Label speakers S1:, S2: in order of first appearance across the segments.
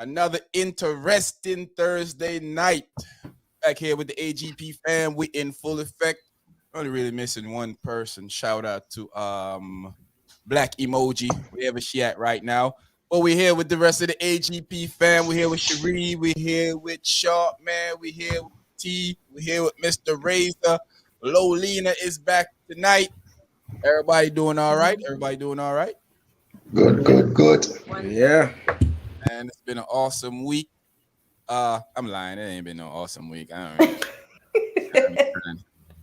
S1: Another interesting Thursday night. Back here with the AGP fam. We in full effect. Only really missing one person. Shout out to Black Emoji, wherever she at right now. But we're here with the rest of the AGP fam. We're here with Cherie. We're here with Sharp Man. We're here with T. We're here with Mr. Razor. Lolina is back tonight. Everybody doing all right? Everybody doing all right?
S2: Good.
S3: Yeah.
S1: And it's been an awesome week. I'm lying. It ain't been no awesome week. I don't really.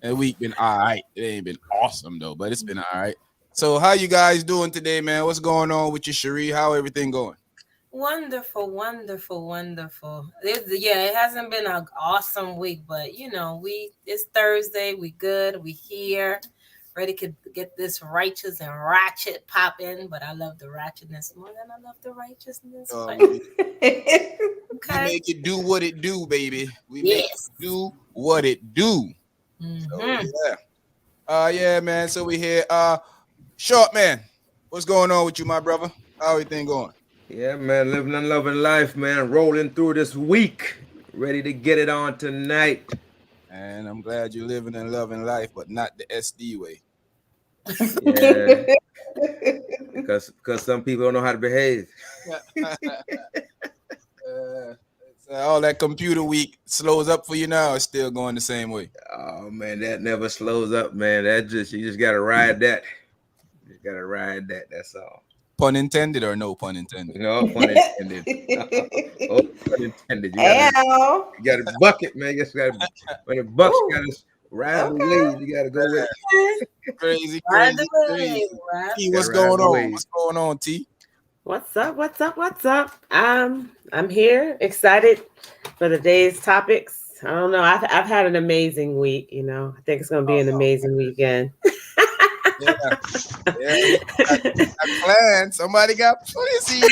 S1: The week been all right. It ain't been awesome though, but it's been all right. So how you guys doing today, man? What's going on with you, Cherie? How everything going?
S4: Wonderful. It hasn't been an awesome week, but it's Thursday. We good. We here, ready to get this righteous and ratchet popping. But I love the ratchetness more than I love the righteousness.
S1: We make it do what it do, baby. We make it do what it do.
S4: Mm-hmm.
S1: So, yeah, man. So we here. Short Man, what's going on with you, my brother? How everything going?
S3: Yeah, man. Living and loving life, man. Rolling through this week. Ready to get it on tonight.
S1: And I'm glad you're living and loving life, but not the SD way.
S3: Yeah. Because some people don't know how to behave.
S1: All that computer week slows up for you now. It's still going the same way.
S3: Oh man, that never slows up, man. You just gotta ride that. You gotta ride that. That's all.
S1: Pun intended or no pun intended?
S3: No pun intended. Oh, pun intended. You gotta bucket, man. When the bucks gotta ride the wave, you gotta go with it.
S1: Crazy. T, what's going on? What's going on, T?
S5: What's up? I'm here, excited for the day's topics. I don't know. I've had an amazing week. I think it's gonna be an amazing weekend.
S1: Yeah. I planned. Somebody got pussy.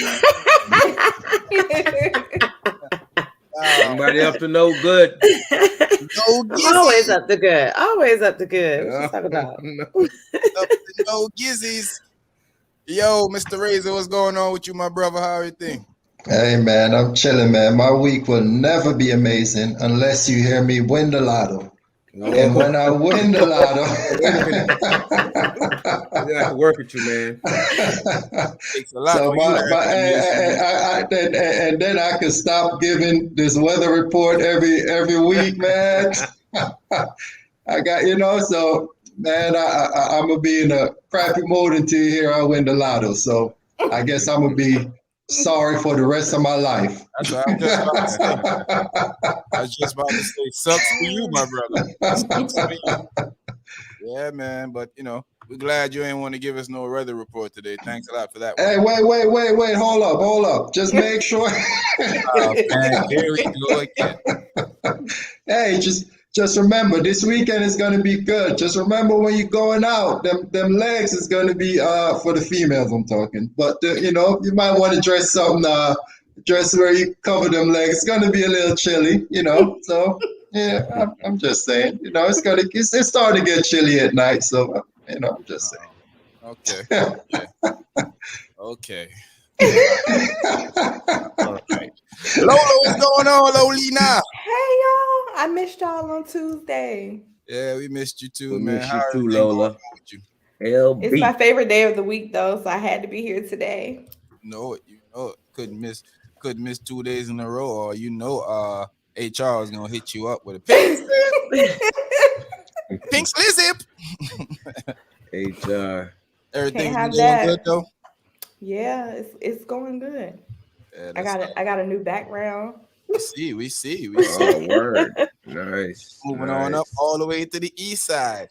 S3: Somebody up to no good.
S5: Always up to good. What you talking about?
S1: Up to no gizzies. Yo, Mr. Razor, what's going on with you, my brother? How everything?
S2: Hey, man, I'm chilling, man. My week will never be amazing unless you hear me win the lotto. And when I win the lotto,
S3: I have to work with you, man.
S1: Takes a lot.
S2: So and then I can stop giving this weather report every week, man. I got so. Man, I'm gonna be in a crappy mode until you hear I win the lotto. So I guess I'm gonna be sorry for the rest of my life.
S1: That's what I'm just about to say. I was just about to say, sucks for you, my brother. Sucks for you. Yeah, man. But we're glad you ain't want to give us no weather report today. Thanks a lot for that.
S2: Hey, wait, hold up. Just make sure.
S1: Oh, man, here we go again.
S2: Hey, just remember, this weekend is going to be good. Just remember when you're going out, them legs is going to be for the females I'm talking. But, you might want to dress something, dress where you cover them legs. It's going to be a little chilly, So, yeah, I'm just saying, it's starting to get chilly at night. So, I'm just saying.
S1: Okay. All right. Lola, what's going on, Lolina?
S6: Hey y'all, I missed y'all on Tuesday.
S1: Yeah, we missed you too,
S3: We
S1: man.
S3: missed
S1: How
S3: you too,
S1: everything
S3: Lola.
S1: going on with you?
S6: It's my favorite day of the week though, so I had to be here today.
S1: You know it. Couldn't miss 2 days in a row, or HR is gonna hit you up with a pink slip.
S3: HR.
S1: Everything
S6: Can't
S1: going
S6: have
S1: good though.
S6: Yeah, it's going good.
S1: Yeah,
S6: I got a new background.
S1: We see.
S3: Oh, word. Nice.
S1: Moving on up all the way to the east side.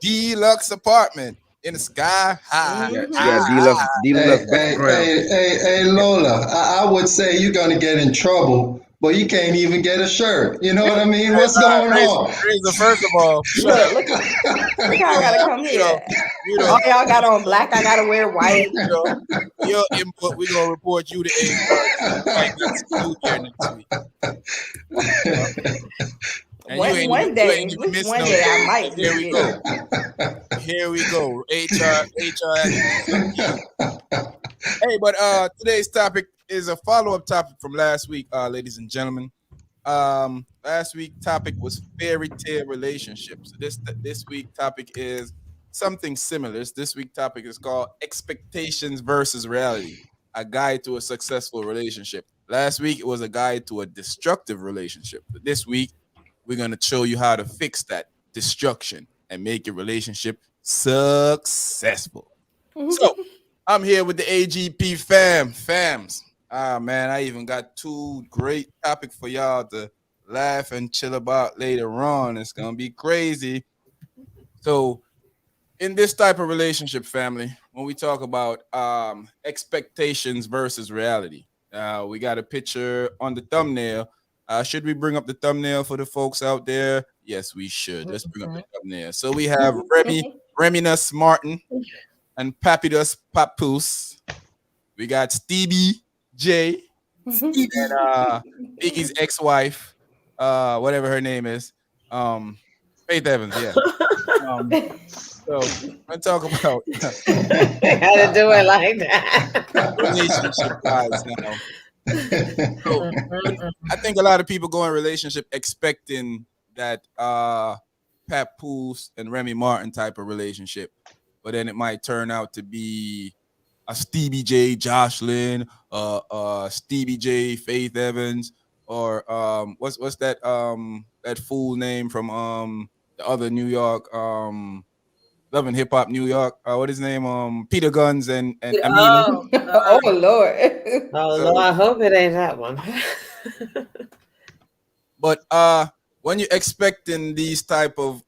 S1: Deluxe apartment in the sky high.
S3: Yeah, deluxe.
S2: Hey, Lola, I would say you're going to get in trouble, but you can't even get a shirt. You know what I mean? What's going on?
S1: Razor, first of all,
S6: Look how I gotta come here. All y'all got on black, I gotta wear white.
S1: Your input, we're gonna report you to HR next week.
S6: One day I might.
S1: Here we go. HR. Hey, but today's topic, is a follow-up topic from last week, ladies and gentlemen. Last week topic was fairy tale relationships. This week topic is something similar. This week topic is called expectations versus reality. A guide to a successful relationship. Last week it was a guide to a destructive relationship. But this week we're gonna show you how to fix that destruction and make your relationship successful. So I'm here with the AGP fams. Ah man, I even got two great topics for y'all to laugh and chill about later on. It's gonna be crazy. So in this type of relationship, family, when we talk about expectations versus reality, we got a picture on the thumbnail. Should we bring up the thumbnail for the folks out there? Yes, we should. Let's bring up the thumbnail. So we have Reminus Martin and Papidus Papoose. We got Stevie J and Biggie's ex-wife, whatever her name is, Faith Evans. Yeah. So I'm talk about
S5: Had to do it like that.
S1: relationship guys now. So, I think a lot of people go in relationship expecting that Papoose and Remy Martin type of relationship, but then it might turn out to be a Stevie J Jocelyn, Stevie J Faith Evans, or what's that fool name from the other New York Love and Hip Hop New York. What is his name? Peter Guns and Amina.
S6: Oh Lord.
S5: Oh Lord, I hope it ain't that one.
S1: But when you're expecting these type of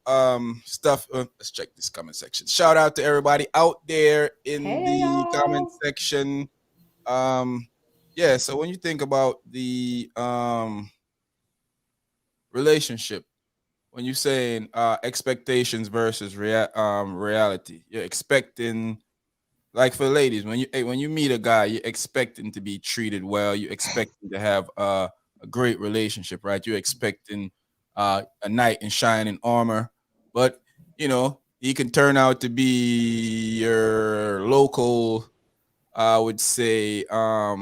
S1: stuff, let's check this comment section. Shout out to everybody out there in the comment section. Yeah, so when you think about the relationship, when you're saying expectations versus reality, you're expecting, like for ladies, when you meet a guy, you're expecting to be treated well, you're expecting to have a great relationship, right? You're expecting a knight in shining armor, but he can turn out to be your local, I would say, how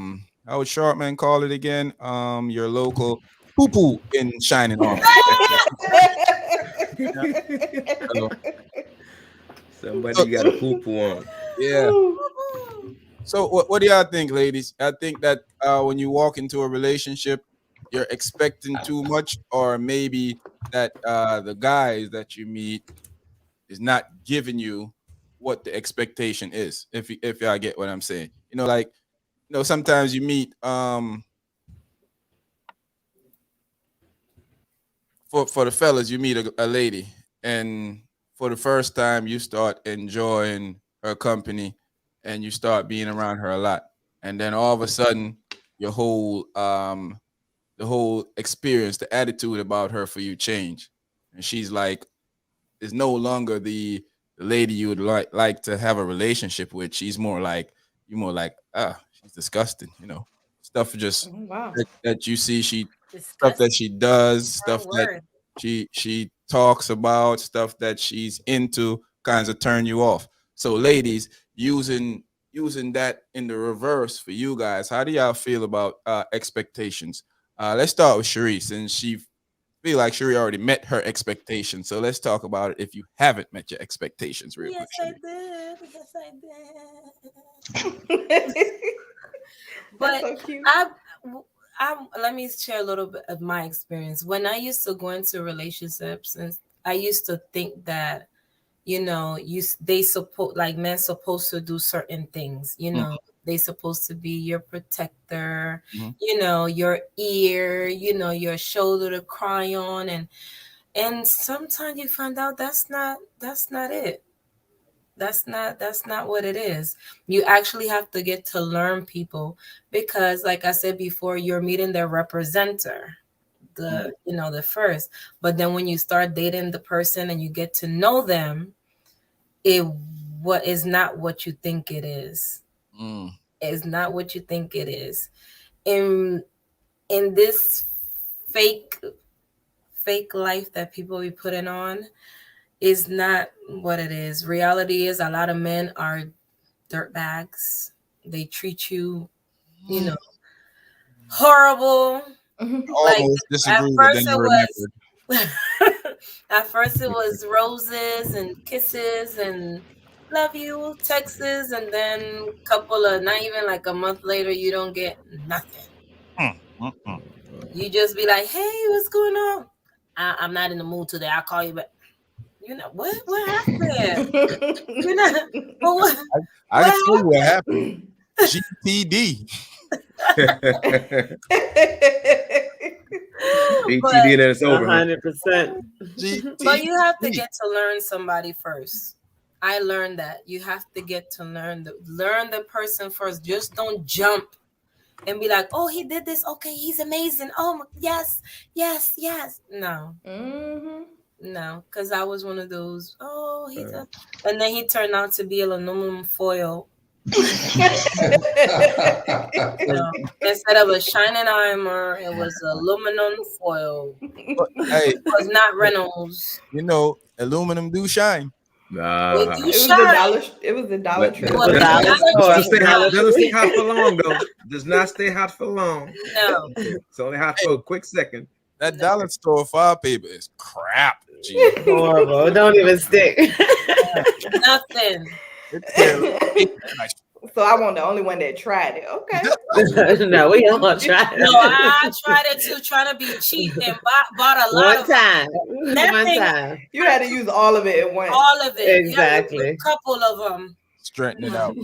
S1: would Sharpman call it again? Your local poo poo in shining armor. So,
S3: Somebody got a poo poo on.
S1: yeah. So what do y'all think, ladies? I think that when you walk into a relationship, you're expecting too much, or maybe that the guys that you meet is not giving you what the expectation is. If y'all get what I'm saying, like sometimes you meet for the fellas, you meet a lady, and for the first time you start enjoying her company and you start being around her a lot, and then all of a sudden your whole the whole experience, the attitude about her for you change, and she's like, is no longer the lady you would like to have a relationship with. She's more like, she's disgusting, stuff just
S6: Wow.
S1: that you see, stuff that
S4: Disgusting.
S1: she does,
S4: Wrong
S1: stuff that
S4: word.
S1: she talks about, stuff that she's into, kinds of turn you off. So ladies, using that in the reverse for you guys, how do y'all feel about expectations? Let's start with Cherie, since she feel like Cherie already met her expectations. So let's talk about it if you haven't met your expectations real
S4: Yes,
S1: quick.
S4: I
S1: Cherie.
S4: did. Yes, I did.
S6: That's
S4: But
S6: so cute.
S4: let me share a little bit of my experience. When I used to go into relationships, and I used to think that, they support, like, men supposed to do certain things, they supposed to be your protector,
S1: Mhm.
S4: your ear, your shoulder to cry on, and sometimes you find out that's not it. That's not what it is. You actually have to get to learn people, because like I said before, you're meeting their representer, the first. But then when you start dating the person and you get to know them, it what is not what you think it is.
S1: Mm.
S4: It's not what you think it is. In this fake fake life that people be putting on is not what it is. Reality is, a lot of men are dirt bags. They treat you, you know, horrible. Like
S1: Almost
S4: at
S1: disagree, but
S4: first
S1: then I
S4: it
S1: remembered.
S4: was at first it was roses and kisses and love you texts, and then couple of not even like a month later you don't get nothing. You just be like, hey, what's going on? I'm not in the mood today. I'll call you back. You know what happened? You know what
S1: I can tell you what happened. GTD.
S3: BTD and it's over.
S5: 100%.
S4: But you have to get to learn somebody first. I learned that you have to get to learn the person first. Just don't jump and be like, oh, he did this. Okay, he's amazing. Oh, yes. No. No, because I was one of those. Oh, and then he turned out to be aluminum foil. Instead of a shining armor, it was aluminum foil.
S1: Hey,
S4: it was not Reynolds.
S1: You know, aluminum do shine.
S3: Nah.
S6: It was the Dollar Tree.
S3: Doesn't stay hot for long though. Does not stay hot for long.
S4: No.
S3: It's only hot for a quick second.
S1: That dollar store file paper is crap. Gee.
S5: Horrible. It don't even stick.
S4: Nothing.
S6: So I want the only one that tried it. Okay.
S5: No, we don't want to try it.
S4: No, I tried it too, trying to be cheap and bought a lot
S5: One time.
S6: You had to use all of it at once.
S4: All of it.
S5: Exactly.
S4: A couple of them.
S1: Straighten it out.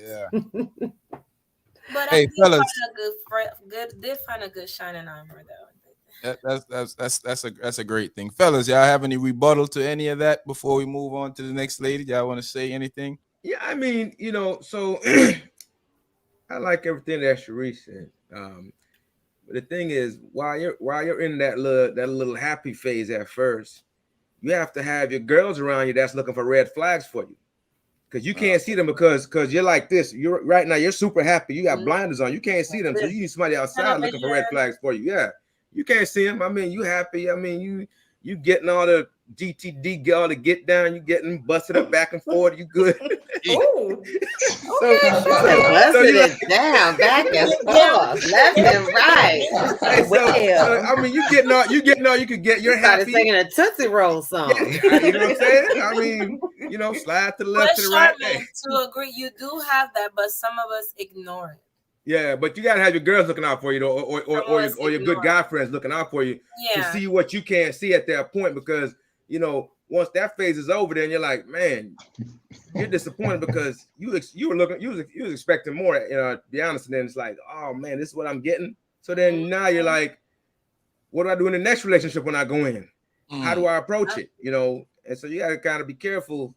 S1: Yeah.
S4: But
S1: hey, fellas.
S4: Did find a good shining armor though.
S1: That's a great thing. Fellas, y'all have any rebuttal to any of that before we move on to the next lady? Y'all want to say anything?
S3: Yeah, I mean, so I like everything that Sharice said. But the thing is, while you're in that little happy phase at first, you have to have your girls around you that's looking for red flags for you. Because you can't see them because you're like this. You're right now, you're super happy. You got blinders on. You can't see them. So you need somebody outside looking for red flags for you. Yeah. You can't see them. I mean, you happy. I mean, you getting all the GTD, all the get down, you getting busted up back and forth, you good.
S6: Ooh.
S5: Busted it down, back and forth, left and right.
S3: I mean, you getting all you could get. You're happy.
S5: Singing a Tootsie Roll song.
S3: Yeah, you know what I'm saying? I mean, slide to the left, to the right.
S4: To agree, you do have that, but some of us ignore it.
S3: Yeah, but you gotta have your girls looking out for you, or your good guy friends looking out for you to see what you can't see at that point. Because once that phase is over, then you're like, man, you're disappointed because you was expecting more. To be honest, and then it's like, oh man, this is what I'm getting. So then now you're like, what do I do in the next relationship when I go in? How do I approach it? And so you gotta kind of be careful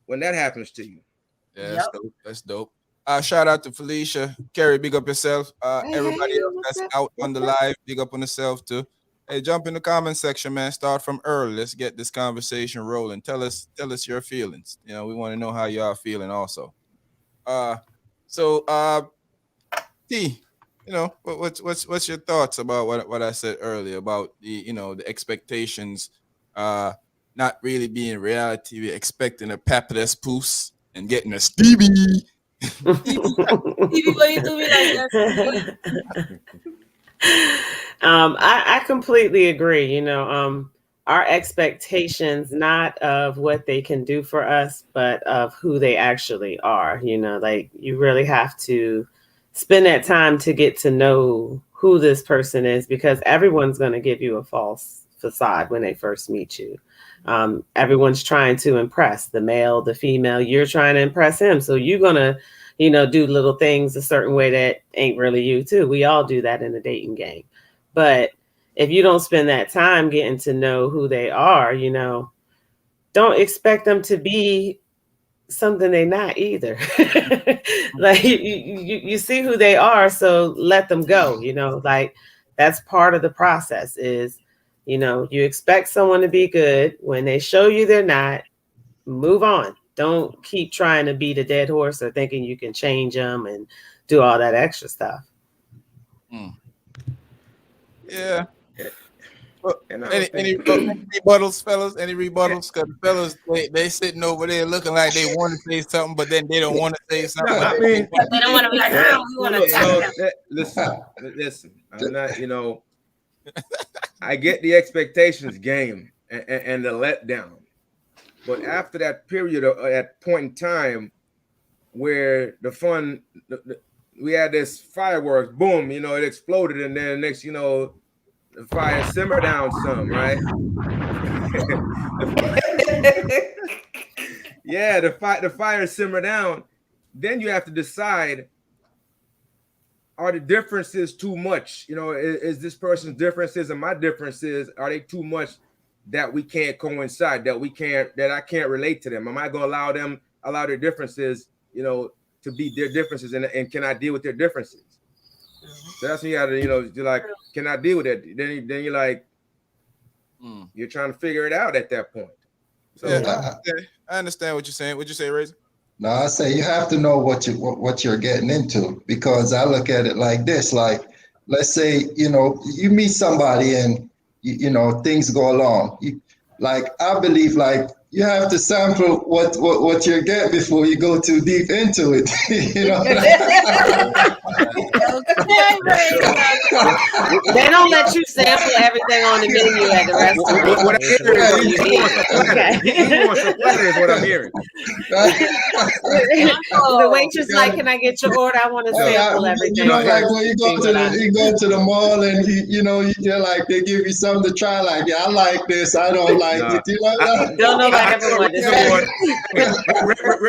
S3: when that happens to you.
S1: Yeah, that's dope. Shout out to Felicia. Carrie, big up yourself. Everybody else that's out on the live, big up on yourself too. Hey, jump in the comment section, man. Start from early. Let's get this conversation rolling. Tell us your feelings. We want to know how y'all feeling also. T, what's your thoughts about what I said earlier about the expectations not really being reality. We're expecting a Papadas Poos and getting a Stevie.
S4: Stevie, why you do me like that?
S5: I completely agree. Our expectations not of what they can do for us, but of who they actually are. You really have to spend that time to get to know who this person is, because everyone's going to give you a false facade when they first meet you. Everyone's trying to impress the male, the female. You're trying to impress him. So you're going to, do little things a certain way that ain't really you too. We all do that in the dating game. But if you don't spend that time getting to know who they are, don't expect them to be something they're not either. Like you see who they are, so let them go. That's part of the process is, you expect someone to be good. When they show you they're not, move on. Don't keep trying to beat a dead horse or thinking you can change them and do all that extra stuff.
S1: Yeah. Well,
S3: And
S1: Any rebuttals, fellas? Any rebuttals? Because fellas, they sitting over there looking like they want to say something, but then they don't want to say something.
S3: No, I mean,
S4: they don't want to be like, we want to attack them.
S3: Listen. I'm not, I get the expectations game and the letdown, but after that period of that point in time where the fun, we had this fireworks, boom, it exploded, and then next, the fire simmered down some, right? Yeah, the fire simmer down. Then you have to decide: are the differences too much? Is this person's differences and my differences, are they too much that we can't coincide? That I can't relate to them? Am I going to allow their differences, to be their differences, and can I deal with their differences? So that's when you got to, you're like, can I deal with it? Then you're like, you're trying to figure it out at that point. So
S1: I understand what you're saying. What'd you say, Razor?
S2: No, I say you have to know what you're getting into, because I look at it like this. Like, let's say, you meet somebody and, things go along. I believe, you have to sample what you get before you go too deep into it.
S5: They don't let you sample everything on the menu at the restaurant.
S3: What I'm hearing he wants some platter is what I'm hearing.
S5: The waitress like, can I get your order? I want to sample everything.
S2: Like when you go to the mall and you're like, they give you something to try. Like, yeah, I like this. I don't like it.
S5: Don't nobody ever want this.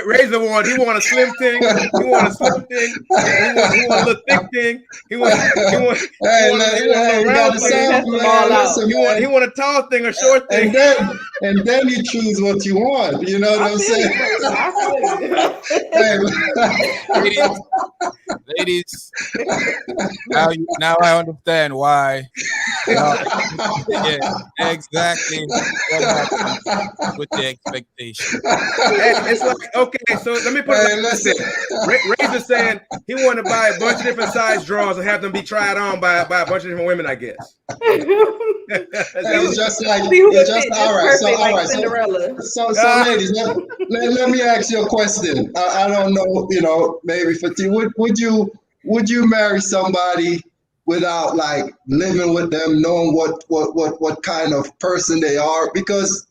S3: Razor one. He want a slim thing. He want a slim thing. He want a little thick thing. He want a round thing. He want a tall thing, a short thing.
S2: And then you choose what you want. You know what I'm saying?
S1: Ladies, now I understand why. Yeah, exactly what happened with the expectation.
S3: It's like, okay, so let me put it like this. Razor saying he want to buy a bunch of different size drawers and have them be tried on by a bunch of different women, I guess.
S2: It's just like, all right. So ladies, let me ask you a question. I don't know, maybe for you, would you marry somebody without living with them, knowing what kind of person they are? Because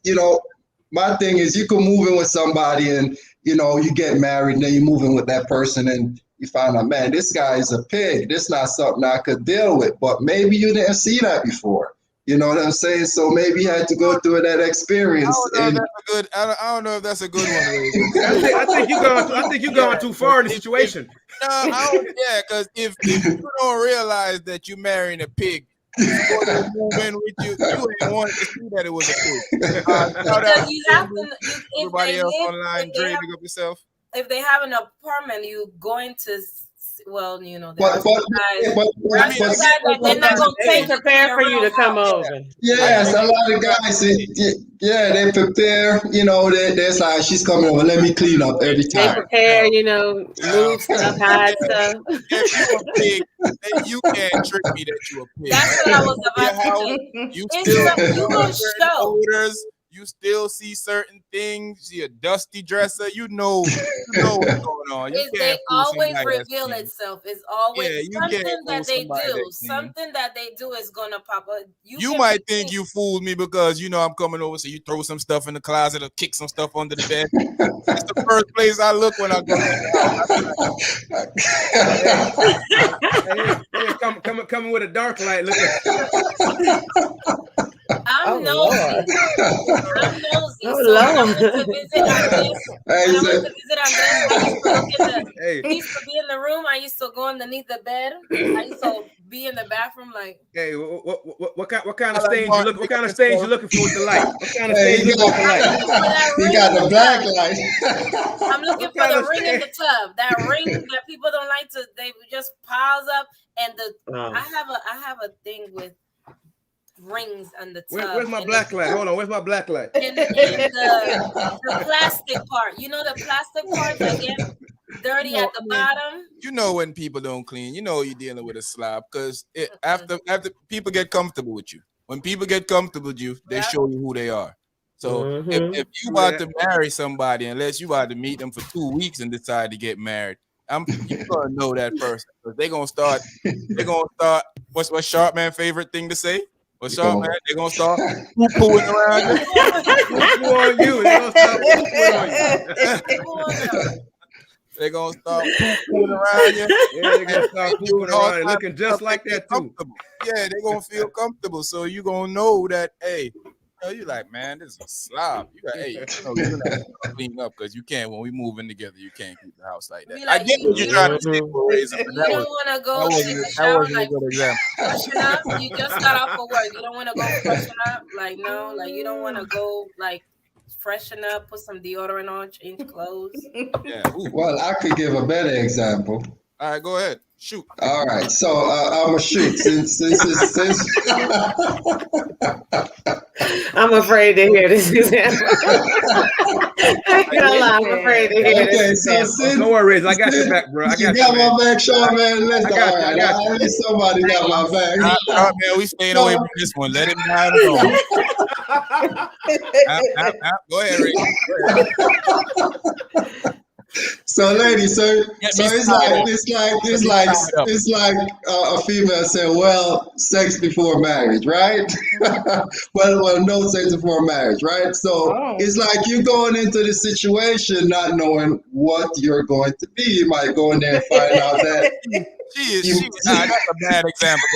S2: my thing is, you can move in with somebody and you get married and then you move in with that person and you find out, man, this guy is a pig. This is not something I could deal with. But maybe you didn't see that before. You know what I'm saying? So maybe you had to go through that experience.
S1: I don't know if that's a good one.
S3: I think you're going too far in the situation.
S1: Because if you don't realize that you're marrying a pig, move in with you ain't wanted to see that it was a pig.
S4: You have to.
S1: Everybody else online, Dre, pick up yourself.
S4: If they have an apartment, you going to. Well,
S2: but
S4: they're not going to take
S5: prepare for you to come over.
S2: Yes, a lot of guys, they prepare. There's like, she's coming over. Let me clean up every time.
S5: They prepare, move stuff, hide stuff.
S1: If you a pig, then you can't trick me that you a pig.
S4: That's what I was about to say.
S1: You still certain odors. You still see certain things. See a dusty dresser. You know what's going on.
S4: They always reveal itself. It's always something that they do. Something that they do is gonna pop up.
S1: You might think you fooled me because I'm coming over, so you throw some stuff in the closet or kick some stuff under the bed. That's the first place I look when I
S3: go. Coming with a dark light. Look
S4: I'm nosy.
S5: Oh,
S4: so
S5: Lord.
S4: when I went to visit Andres, he used to be in the room. I used to go underneath the bed. I used to be in the bathroom like.
S3: Hey, what kind of stage you look? What kind of stage you looking for with the light? What kind of stage you looking for the light?
S2: You got the black light.
S4: I'm looking for the ring in the tub. That ring that people don't like to. They just piles up, and I have a thing with rings on the tub.
S3: Where's my black light? Hold on. Where's my black light?
S4: In the plastic part. The plastic part that gets dirty at the bottom.
S1: When people don't clean, you're dealing with a slob because after people get comfortable with you. when people get comfortable with you, they show you who they are. So
S5: Mhm.
S1: if you about to marry somebody, unless you about to meet them for 2 weeks and decide to get married, you gonna know that person because they're gonna start. What's Sharp Man favorite thing to say? What's Sharp Man? They're gonna start poo-pooing around you.
S3: Poo on you. They're gonna start poo-pooing on you.
S1: They're gonna start poo-pooing around you.
S3: Yeah, they're gonna start pooping around and looking just like that too.
S1: Yeah, they're gonna feel comfortable. So you gonna know that, hey, you like, man, this is a slob. You got, hey, you're not gonna clean up because you can't. When we move in together, you can't keep the house like that.
S4: Like,
S1: I get what you're trying to say, Razor, but
S4: you don't want to go take a shower, like freshen up. You just got off of work. You don't want to go freshen up, like no, like you don't want to go like freshen up, put some deodorant on, change clothes.
S1: Yeah.
S2: Well, I could give a better example.
S1: All right, go ahead. Shoot.
S2: All right, so I'm gonna shoot since
S5: I'm afraid to hear this example. I'm afraid to hear this example.
S3: Don't worry, Riz. I got your back, bro. I got
S2: you. My back, Sean, man. Listen,
S3: I got you.
S2: At least somebody got my back.
S1: Man, we staying away from this one. Let him ride alone. Go ahead, Ray.
S2: So, ladies, it's like a female saying, "Well, sex before marriage, right?" well, no sex before marriage, right? So it's like you going into the situation not knowing what you're going to be. You might go in there and find out that.
S1: That's a bad example.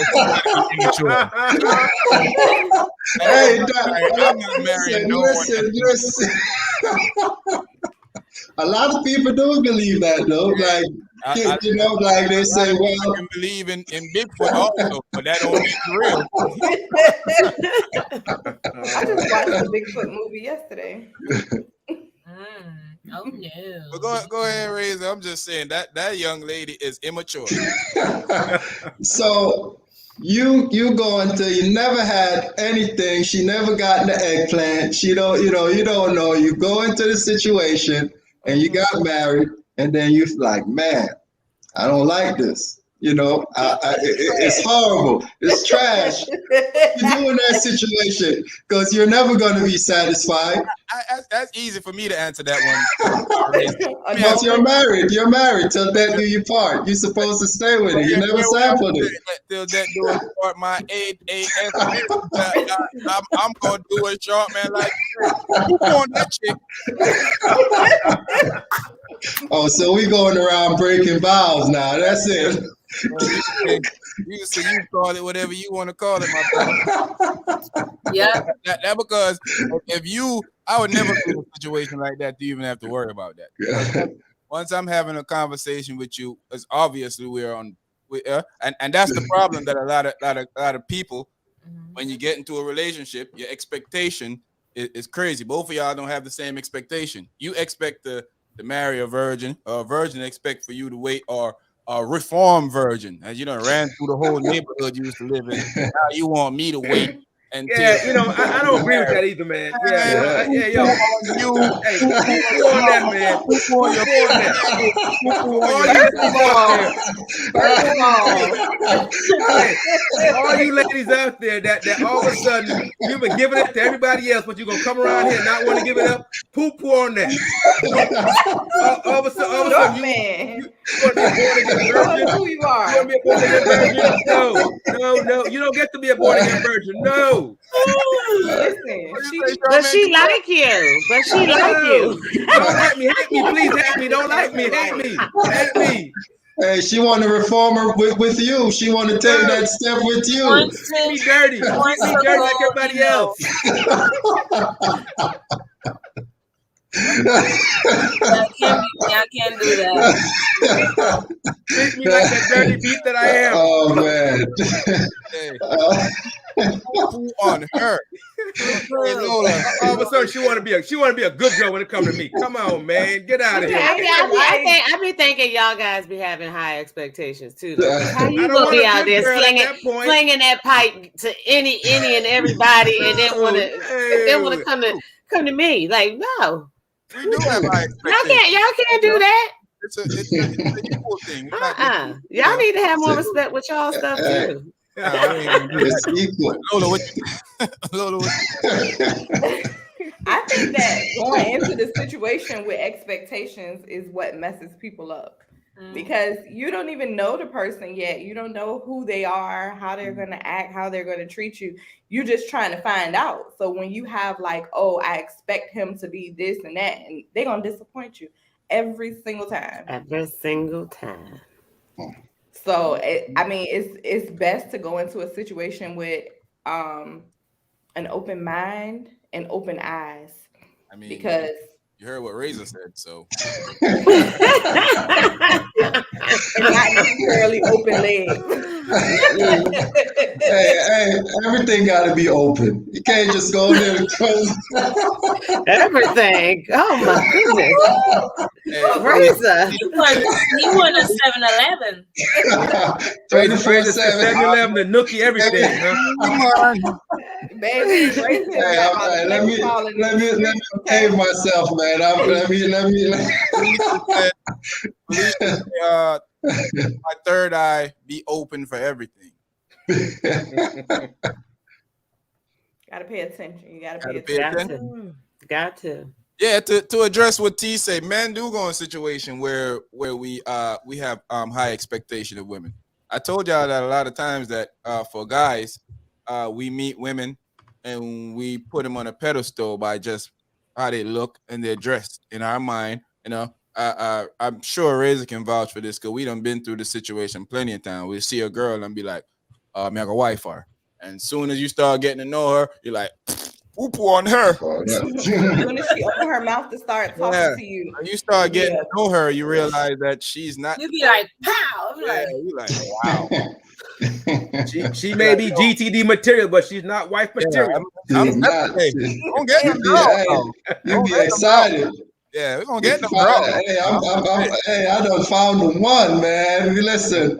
S2: Hey,
S1: I'm not marrying no one.
S2: Listen. A lot of people do believe that, though. Like, like they say, well,
S1: I can believe in Bigfoot also, but that don't mean it's real.
S6: I just watched the Bigfoot movie yesterday.
S4: Oh no!
S1: But go ahead, Razor. I'm just saying that young lady is immature.
S2: So you go into, you never had anything. She never got the eggplant. You don't know. You go into the situation and you got married, and then you're like, man, I don't like this. It's horrible. It's trash. You do in that situation because you're never going to be satisfied.
S1: That's easy for me to answer that one.
S2: Because you're married. You're married till death do you part. You're supposed to stay with it. You never sampled it.
S1: Till death do us part. My AAS. I'm gonna do it, short man. Like who on that chick?
S2: Oh, so we going around breaking vows now. That's it.
S1: You call it whatever you want to call it, my brother.
S4: Yeah.
S1: That because I would never be in a situation like that to even have to worry about that. Once I'm having a conversation with you, it's obviously and that's the problem that a lot of people, when you get into a relationship, your expectation is crazy. Both of y'all don't have the same expectation. You expect to marry a virgin, or a virgin expect for you to wait, or a reformed virgin, as you ran through the whole neighborhood you used to live in. Now you want me to wait until
S3: I don't agree with that either, man. Yo, you, hey, who on that, man? Who on that? All you ladies out there that all of a sudden you've been giving it to everybody else, but you're gonna come around here and not want to give it up. Poo on that. All of a sudden, you want to be a born again virgin?
S6: Who you are?
S3: You want to be a born again virgin? No. You don't get to be a born again virgin. No.
S6: Listen,
S5: but she like you.
S3: Don't hate me. Please hate me. Don't like me. Hate me.
S2: Hey, she want to reform her with you. She want to take that step with you.
S3: Make me dirty. Make me dirty like everybody else.
S4: I can't do that.
S3: Treat me like that dirty beat that I am.
S2: Oh man.
S1: Who on her?
S3: All of a sudden, she want to be a good girl when it comes to me. Come on, man, get out of here.
S5: I be thinking y'all guys be having high expectations too. How you gonna be out there slinging that pipe to any and everybody, and then want to come to me? Like, no.
S1: We do have high expectations.
S5: Y'all can't do that.
S1: It's an equal thing.
S5: Y'all need to have more respect with y'all stuff too.
S1: Nah, we ain't gonna do
S2: It's
S1: that.
S2: equal.
S1: Lola, what Lola, what
S6: I think that going into the situation with expectations is what messes people up. Because you don't even know the person yet. You don't know who they are, how they're going to act, how they're going to treat you. You're just trying to find out. So when you have like, oh, I expect him to be this and that, and they're going to disappoint you every single time.
S5: Every single time.
S6: So it's best to go into a situation with an open mind and open eyes.
S1: I mean,
S6: Because
S1: you heard what Razor said, so
S6: and not necessarily open legs.
S2: Hey, everything got to be open. You can't just go there and close.
S5: Everything. Oh my goodness. Razor.
S4: You want a 7-Eleven.
S2: 24/7.
S3: 7-Eleven, the nookie, everything. Huh?
S6: Baby,
S2: Hey, let me behave myself, man.
S1: my third eye be open for everything.
S6: Gotta pay attention. You gotta
S1: Gotta
S6: pay
S1: pay
S6: attention.
S5: Got to.
S1: Yeah, to address what T say, men do go in a situation where we have high expectation of women. I told y'all that a lot of times that for guys, we meet women and we put them on a pedestal by just how they look and their dress. In our mind, you know, I'm sure Razor can vouch for this because we done been through the situation plenty of times. We see a girl and be like, "Me I got wife her," and soon as you start getting to know her, you're like, "Poo on her."
S6: As soon as she open her mouth to start talking to you,
S1: when you start getting to know her, you realize that she's not.
S4: You be like, pow.
S1: You like, wow.
S3: She may be GTD material, but she's not wife material.
S2: She's not.
S1: Don't get them girl.
S2: You be excited.
S1: Yeah, we're gonna get them girl.
S2: Hey, I done found the one, man. Listen,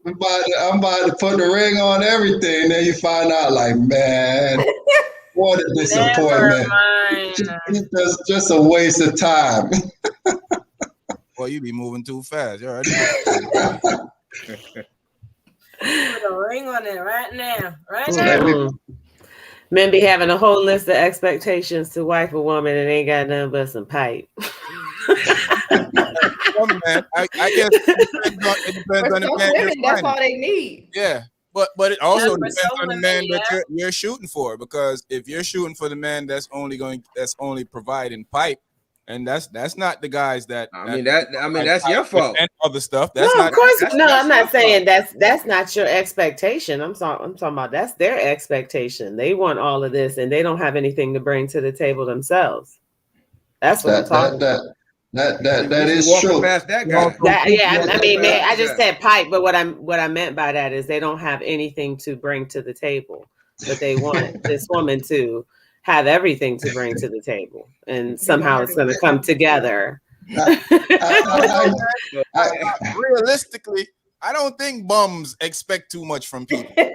S2: I'm about to put the ring on everything. Then you find out, like, man, what a disappointment. Just a waste of time.
S1: Well, you be moving too fast. You already.
S4: Put a ring on it right now. Right now.
S5: Mm. Men be having a whole list of expectations to wife a woman and ain't got nothing but some pipe.
S1: Man, I guess it depends on the man.
S6: Women, that's all they need.
S1: Yeah, but it also depends on the man that you're shooting for. Because if you're shooting for the man that's only providing pipe, and that's not the guys that.
S3: That's your fault.
S1: And other stuff. That's
S5: no,
S1: not.
S5: Of course,
S1: that's
S5: I'm not saying that's not your expectation. I'm talking about that's their expectation. They want all of this, and they don't have anything to bring to the table themselves. That's what I'm talking about.
S2: That is true.
S3: Past that guy.
S5: I just said pipe, but what I meant by that is they don't have anything to bring to the table, but they want this woman to have everything to bring to the table, and somehow it's going to come together.
S1: Realistically, I don't think bums expect too much from people.
S2: and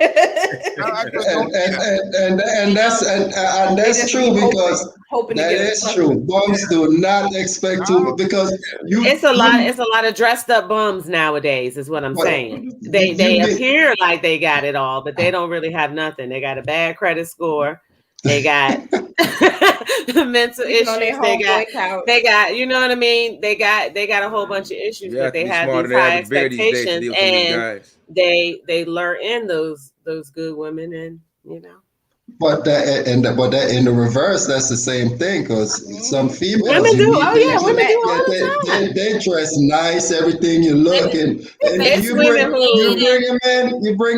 S2: that's true because that is true. Bums do not expect too much because
S5: it's a lot of dressed up bums nowadays, is what I'm saying. They appear like they got it all, but they don't really have nothing. They got a bad credit score. They got mental issues. They got, you know what I mean? They got a whole bunch of issues, but they have these high expectations, and they lure in those good women, and you know.
S2: But that in the reverse, that's the same thing because some females
S5: women do. Women do all the time.
S2: They dress nice, everything you look and you bring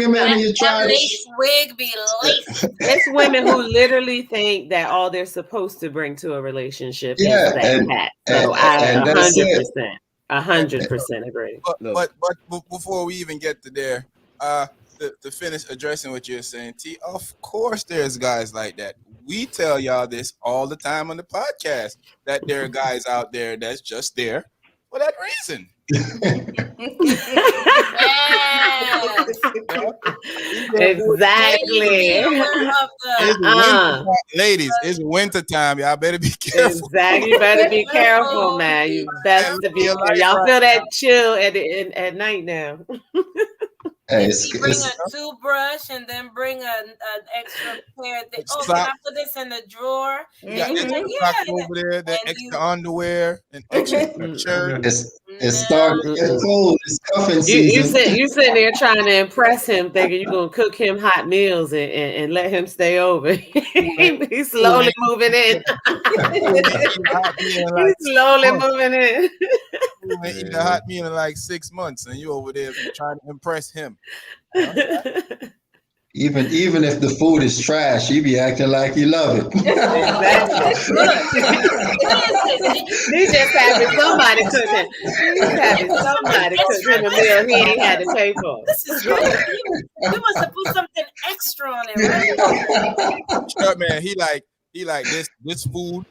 S2: them in and you try
S4: lace wig be lace.
S5: It's women who literally think that all they're supposed to bring to a relationship is that. So I 100% agree.
S1: But before we even get to there, to finish addressing what you're saying, T, of course there's guys like that. We tell y'all this all the time on the podcast, that there are guys out there that's just there for that reason.
S5: Exactly.
S1: Ladies, it's winter time. Y'all better be careful.
S5: Exactly. You better be careful, man. You best to be. Y'all feel that chill at night now.
S2: Hey,
S4: If he bring a toothbrush and then bring an extra pair of things. Oh, can I put this in the drawer?
S1: You got
S4: And you
S1: extra
S4: like,
S1: socks
S4: yeah.
S1: over there, the
S4: And
S1: extra underwear, and extra shirt.
S2: it's starting to get cold. It's cuffing season.
S5: You sitting there trying to impress him, thinking you're gonna cook him hot meals and let him stay over. He's slowly moving in. He's slowly moving in.
S1: Eating a hot meal in like 6 months, and you over there trying to impress him.
S2: Even if the food is trash, he be acting like he love it.
S5: He's just having somebody cooking. He's having somebody cook him a meal he ain't had to pay for.
S4: This is great. You must have put something extra on it, right?
S1: Sure, man. He like this food.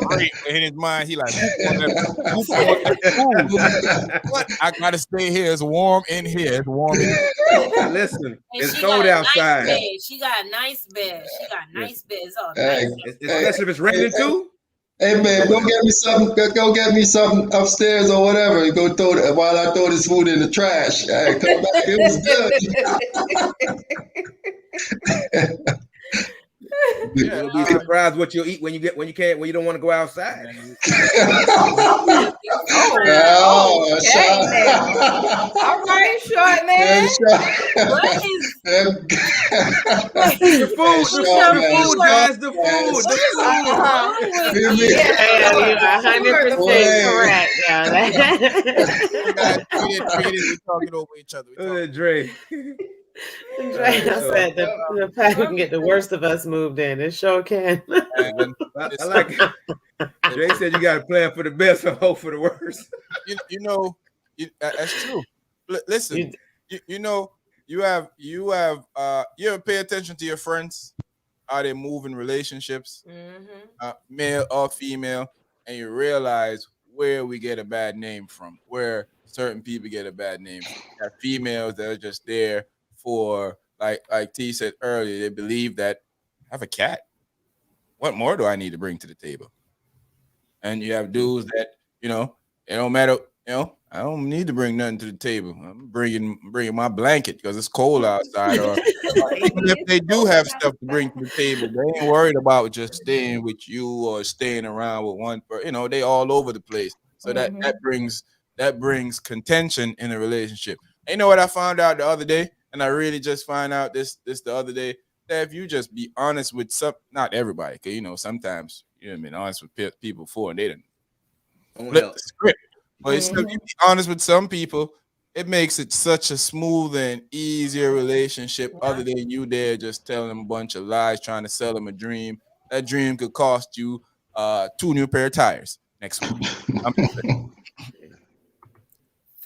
S1: Great. In his mind, he like, what? I gotta stay here. It's warm in here. It's warm in here.
S3: Listen,
S4: And
S3: it's
S4: she
S3: cold
S4: got
S3: outside.
S4: Nice bed. She got a nice bed. She got nice bed. It's all
S2: Hey,
S4: nice.
S3: Especially if it's raining too.
S2: Hey man, go get me something. Go get me something upstairs or whatever. Go throw it while I throw this food in the trash. Hey, come back. It was good.
S3: You'll be surprised what you'll eat when you don't want to go outside.
S6: Okay, now. All right, short man.
S4: What is
S3: The food, guys, the food.
S5: You're 100% correct.
S1: We're talking over each other.
S3: Dre.
S5: I said the pack can get the worst of us moved in. It sure can.
S3: I like it. Dre said you got to plan for the best and hope for the worst.
S1: That's true. Listen, you ever pay attention to your friends? How they move in relationships, male or female, and you realize where we get a bad name from, where certain people get a bad name from. You have females that are just there for, like T said earlier, they believe that I have a cat. What more do I need to bring to the table? And you have dudes that, it don't matter, I don't need to bring nothing to the table. I'm bringing my blanket because it's cold outside. Or even if they do have stuff to bring to the table, they ain't worried about just staying with you or staying around with one person. They all over the place. So that brings contention in a relationship. And you know what I found out the other day? And I really just found out this the other day, that if you just be honest with not everybody, because sometimes you've been honest with people before and they didn't flip the script. But if you be honest with some people, it makes it such a smooth and easier relationship. Other than you there just telling them a bunch of lies, trying to sell them a dream. That dream could cost you 2 new pair of tires next week.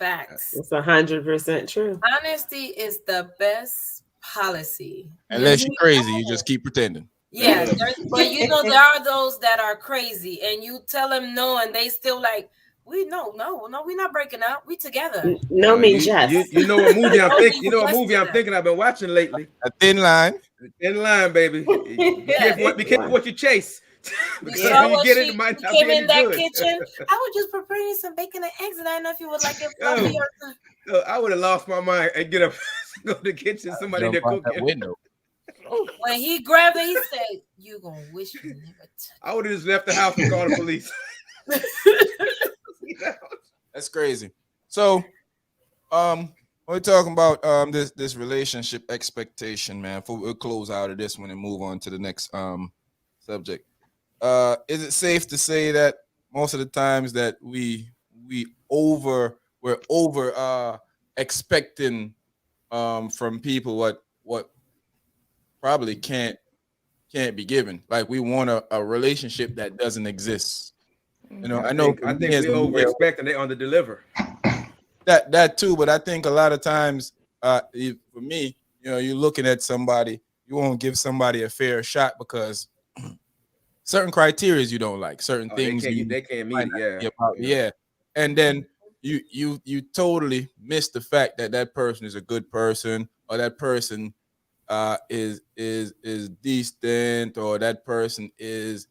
S4: facts?
S5: It's 100% true.
S4: Honesty is the best policy.
S1: Unless you're crazy, you just keep pretending.
S4: Yeah, but there are those that are crazy, and you tell them no, and they still like, we're not breaking up. We together.
S5: No means yes.
S3: You know what movie I'm thinking? You know what movie I'm thinking? I've been watching lately.
S1: A Thin Line.
S3: Thin Line, baby. Be careful what you chase. Because when you get it, it might not
S4: came
S3: be
S4: in that
S3: good.
S4: kitchen. I was just preparing some bacon and eggs, and I don't know if you would like it fluffy or.
S3: I would have lost my mind and get up, go to the kitchen. Somebody there cooking.
S4: When he grabbed it, he said, "You gonna wish you never touched."
S3: I would have just left the house and called the police.
S1: That's crazy. So, we're talking about this relationship expectation, man. Before we'll close out of this one and move on to the next subject. Is it safe to say that most of the times that we're over expecting from people what probably can't be given? Like we want a relationship that doesn't exist. I think
S3: we over expect and they under deliver.
S1: That too, but I think a lot of times, for me, you're looking at somebody, you won't give somebody a fair shot because certain criteria you don't like, certain things
S3: they can't meet it.
S1: Yeah. And then you totally miss the fact that person is a good person, or that person is decent, or that person is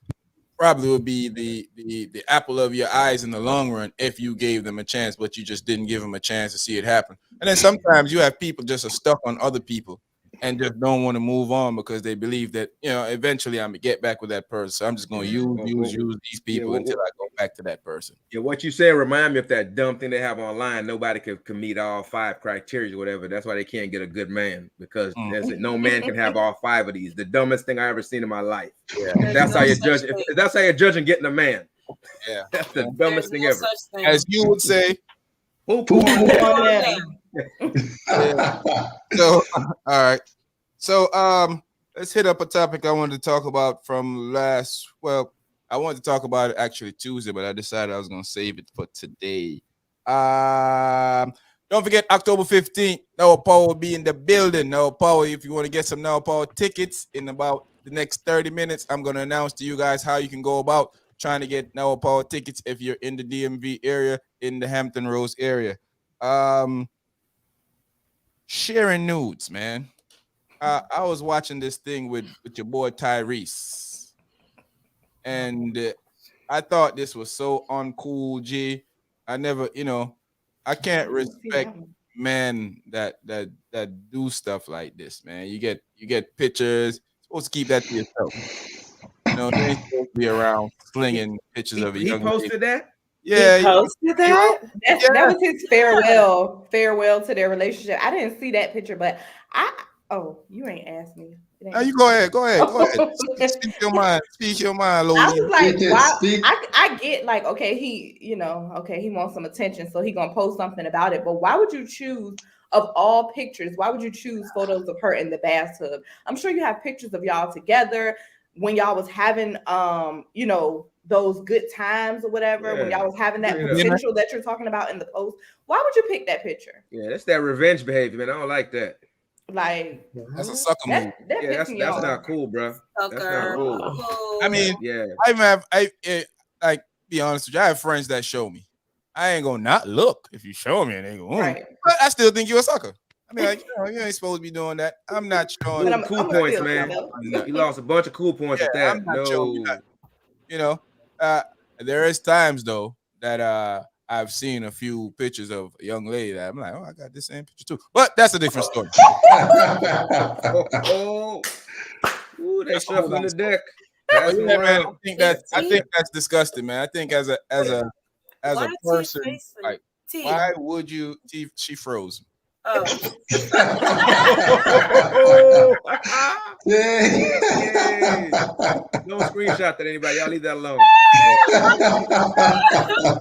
S1: probably would be the apple of your eyes in the long run if you gave them a chance, but you just didn't give them a chance to see it happen. And then sometimes you have people just are stuck on other people and just don't want to move on because they believe that, eventually I'm gonna get back with that person. So I'm just gonna use these people until I go back to that person.
S3: Yeah, what you said remind me of that dumb thing they have online. Nobody can meet all 5 criteria or whatever. That's why they can't get a good man, because no man can have all 5 of these. The dumbest thing I ever seen in my life.
S1: Yeah.
S3: If that's how you judge. If that's how you're judging getting a man.
S1: Yeah.
S3: That's the dumbest thing ever.
S1: As you would say,
S3: poop on them.
S1: Yeah. So, all right. So, let's hit up a topic I wanted to talk about from I wanted to talk about it actually Tuesday, but I decided I was going to save it for today. Don't forget October 15th, Now Power will be in the building. Now Power, if you want to get some Now Power tickets in about the next 30 minutes, I'm going to announce to you guys how you can go about trying to get Now Power tickets if you're in the DMV area, in the Hampton Roads area. Sharing nudes, man. I was watching this thing with your boy Tyrese, and I thought this was so uncool, G. I never, I can't respect men that do stuff like this, man. You get pictures, you're supposed to keep that to yourself. You ain't supposed to be around slinging pictures of a young lady.
S3: He posted that?
S1: Yeah,
S5: he posted that.
S6: That was his farewell to their relationship. I didn't see that picture, but you ain't asked me.
S1: No, you go ahead. Speak your mind, Loli.
S6: I was like, why? I get like, okay, he wants some attention, so he gonna post something about it. But why would you choose, of all pictures, why would you choose photos of her in the bathtub? I'm sure you have pictures of y'all together when y'all was having those good times or whatever, when y'all was having that potential that you're talking about in the post. Why would you pick that picture?
S3: Yeah, that's that revenge behavior, man. I don't like that.
S6: Like,
S1: that's a sucker move.
S3: That's not cool, bro. That's not cool.
S1: I mean, be honest with you, I have friends that show me. I ain't gonna not look if you show me, and they go, right. But I still think you're a sucker. I mean, you ain't supposed to be doing that. I'm not showing
S3: cool points, man. You lost a bunch of cool points at that.
S1: I'm not showing that. There is times though that I've seen a few pictures of a young lady that I'm like, I got this same picture too. But that's a different story.
S3: They shuffling the deck.
S1: Man, I think that's disgusting, man. I think as a person, like, why would you? She froze.
S3: Oh. Don't screenshot that, anybody. Y'all leave that alone.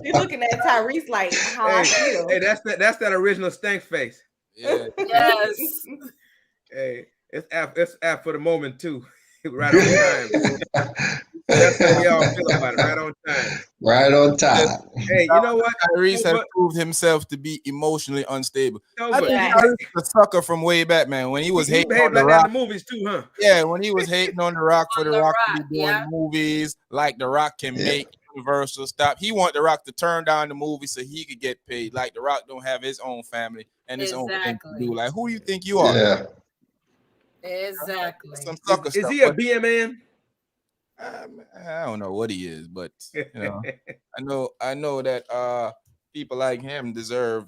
S6: You're looking at Tyrese like how I feel.
S3: Hey, that's that original stank face.
S1: Yeah.
S4: Yes.
S3: Hey, it's app for the moment too. Right on time. That's how we all feel about it. Right on time.
S2: Right on time.
S3: Hey, you know what?
S1: Tyrese has proved himself to be emotionally unstable. I think Tyrese a sucker from way back, man. When he was hating on the Rock
S3: in the movies too, huh?
S1: Yeah, when he was hating on the Rock for the Rock to be doing movies like the Rock can make Universal stop. He wanted the Rock to turn down the movie so he could get paid. Like the Rock don't have his own family and his own thing to do. Like, who do you think you are?
S2: Yeah.
S4: Exactly.
S1: Some sucker
S3: is
S1: stuff.
S3: He a BM man?
S1: I don't know what he is, but I know that people like him deserve,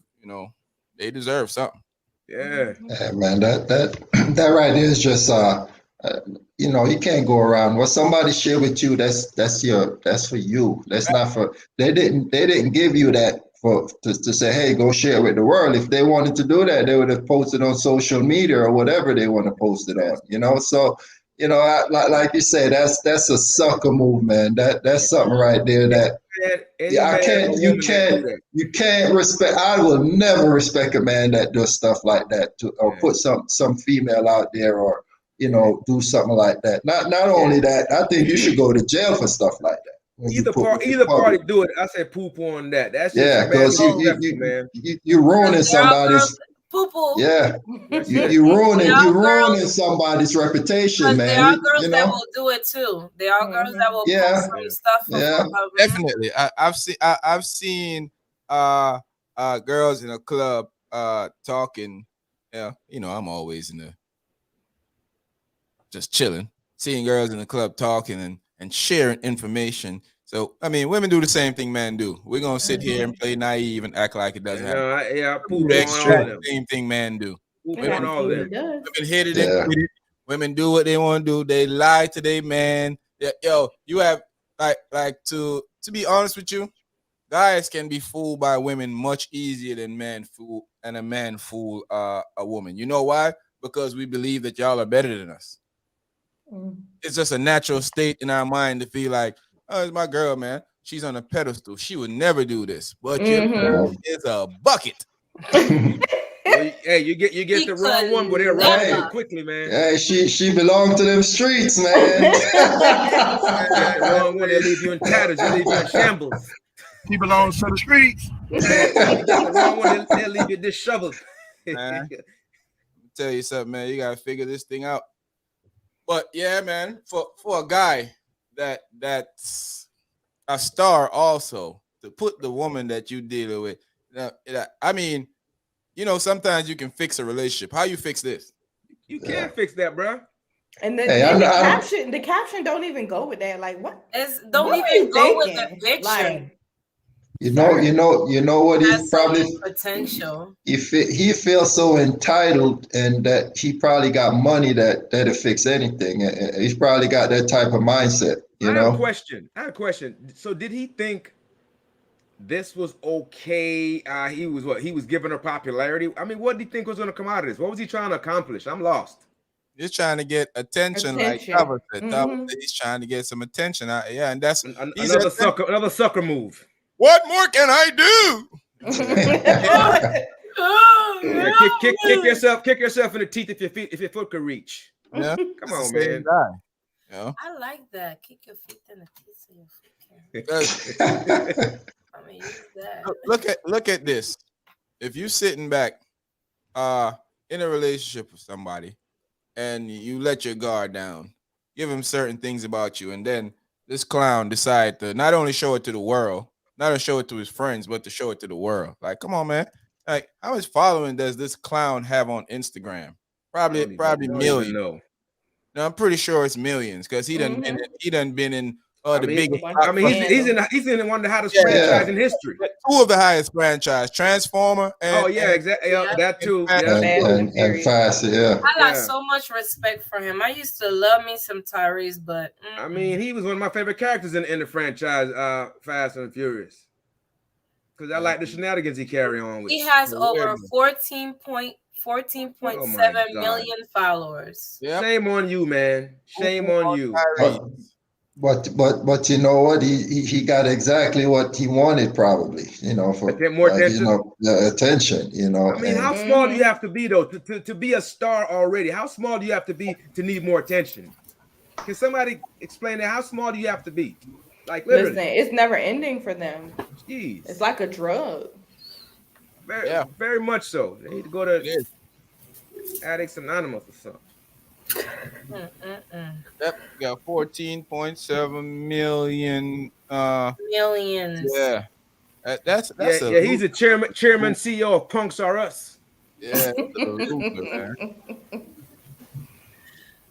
S1: they deserve something.
S3: Yeah.
S2: Man, that right there is just you can't go around what somebody share with you. That's for you. That's not for. They didn't give you that to say, hey, go share it with the world. If they wanted to do that, they would have posted on social media or whatever they want to post it on. So. Like you say, that's a sucker move, man. That's something right there that you can't respect. I will never respect a man that does stuff like that or put some female out there or do something like that. Not only that, I think you should go to jail for stuff like that.
S3: Either party do it. I said poop on that. That's just
S2: because you're ruining somebody's.
S4: Poo-poo.
S2: Yeah, you ruining somebody's reputation, man.
S4: There are girls that will do it too. There are girls that will post some stuff.
S1: Definitely. I've seen girls in a club talking. I'm always just chilling, seeing girls in the club talking and sharing information. So, I mean, women do the same thing men do. We're going to sit here and play naive and act like it doesn't happen.
S3: I
S1: Do
S3: poop
S1: the
S3: on all of
S1: exact
S3: them.
S1: same thing men do.
S3: Poop
S6: It
S3: on all of
S6: absolutely
S3: them.
S6: does.
S1: Women hit it
S2: Yeah.
S1: and quit it. Women do what they want to do. They lie to their man. Yo, you have like to be honest with you, guys can be fooled by women much easier than a man fool a woman. You know why? Because we believe that y'all are better than us.
S6: Mm.
S1: It's just a natural state in our mind to feel like, oh, it's my girl, man. She's on a pedestal. She would never do this. But your girl is a bucket.
S3: Well, hey, you get
S4: He
S3: the wrong one, but they'll
S4: could
S3: run
S2: never.
S3: quickly, man.
S2: Hey, she belonged to them streets, man.
S3: Get the wrong one, they'll leave you in tatters. They'll leave you in shambles.
S7: He belongs to the streets.
S3: Get the wrong one, they'll leave you disheveled.
S1: Man. Tell you something, man. You gotta figure this thing out. But yeah, man, for a guy that's a star also, to put the woman that you deal with. I mean, you know, sometimes you can fix a relationship. How you fix this?
S3: You can't fix that, bro.
S6: And
S2: Hey,
S6: the caption don't even go with that. Like what?
S4: Don't
S6: What are
S4: even
S6: you
S4: go with the
S6: thinking?
S4: picture.
S6: Like,
S2: You know what he
S4: Has
S2: probably
S4: some potential.
S2: he feels so entitled, and that he probably got money that'll fix anything. He's probably got that type of mindset, you
S3: I have a
S2: know.
S3: question. So did he think this was okay? He was giving her popularity. I mean, what did he think was going to come out of this? What was he trying to accomplish? I'm lost.
S1: He's trying to get attention, like
S6: Attention.
S1: Tava said. Tava
S6: Mhm.
S1: said he's trying to get some attention out. Yeah, and that's
S3: Another sucker move.
S1: What more can I do?
S4: Oh,
S3: Yeah, kick yourself in the teeth if your foot could reach.
S1: Yeah,
S3: Come on, man.
S1: You know?
S4: I like that. Kick your feet in the teeth so your feet can.
S1: Because
S4: I mean, use that.
S1: look at this. If you sitting back in a relationship with somebody and you let your guard down, give him certain things about you, and then this clown decide to not only show it to the world, not to show it to his friends, but to show it to the world. Like, come on, man. Like, how much following does this clown have on Instagram? Probably millions.
S3: No.
S1: No, I'm pretty sure it's millions because he done been in the biggest.
S3: He's in one of the hottest
S2: Yeah.
S3: franchises in history.
S1: Two of the highest franchise, Transformer. And,
S3: Oh yeah, exactly. Yeah, that too.
S1: and
S3: Yeah.
S2: and fast, yeah.
S4: I got
S3: Yeah.
S4: so much respect for him. I used to love me some Tyrese, but
S3: I mean, he was one of my favorite characters in the franchise, Fast and Furious. Because I like the shenanigans he carry on with.
S4: he has over
S3: Oh
S4: 14.7 million followers.
S1: Yep.
S3: Shame on you, man. Shame on you.
S2: But you know what? He got exactly what he wanted, probably. You know, for
S3: Get more attention.
S2: You know, the attention. You know.
S3: I mean, how small do you have to be though to be a star already? How small do you have to be to need more attention? Can somebody explain that? How small do you have to be? Like literally.
S6: listen, it's never ending for them.
S3: Jeez.
S6: It's like a drug.
S3: Very much so. They need to go to Addicts Anonymous or something.
S1: Yep, got 14.7 million.
S4: Millions.
S1: Yeah, that's
S3: he's a chairman CEO of Punks R Us.
S1: Yeah, that's a looper, man.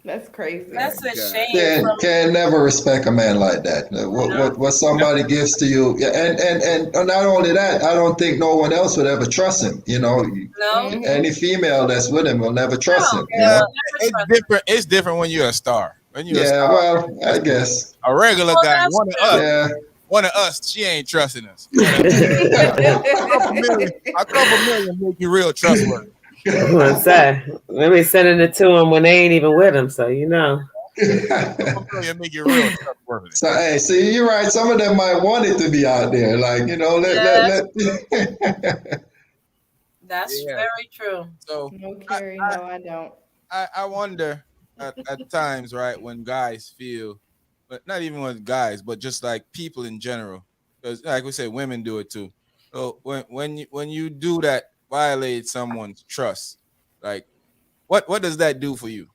S6: That's crazy.
S4: That's a shame.
S2: Can never respect a man like that. What somebody gives to you, and not only that, I don't think no one else would ever trust him. You know, any female that's with him will never trust him. You know?
S1: It's different. It's different when you're a star. When you're a star,
S2: well, I guess
S1: a regular guy, one of us.
S2: Yeah.
S1: One of us, she ain't trusting us. A couple million make you real trustworthy.
S5: Let me sending it to them when they ain't even with them, so you know.
S1: Make you real trustworthy.
S2: So hey, see, you're right. Some of them might want it to be out there, like let.
S4: That's very true.
S1: So
S6: no, Carrie, no, I don't.
S1: I wonder at times, right, when guys feel, but not even with guys, but just like people in general, because like we say, women do it too. So when you do that, violate someone's trust, like what does that do for you?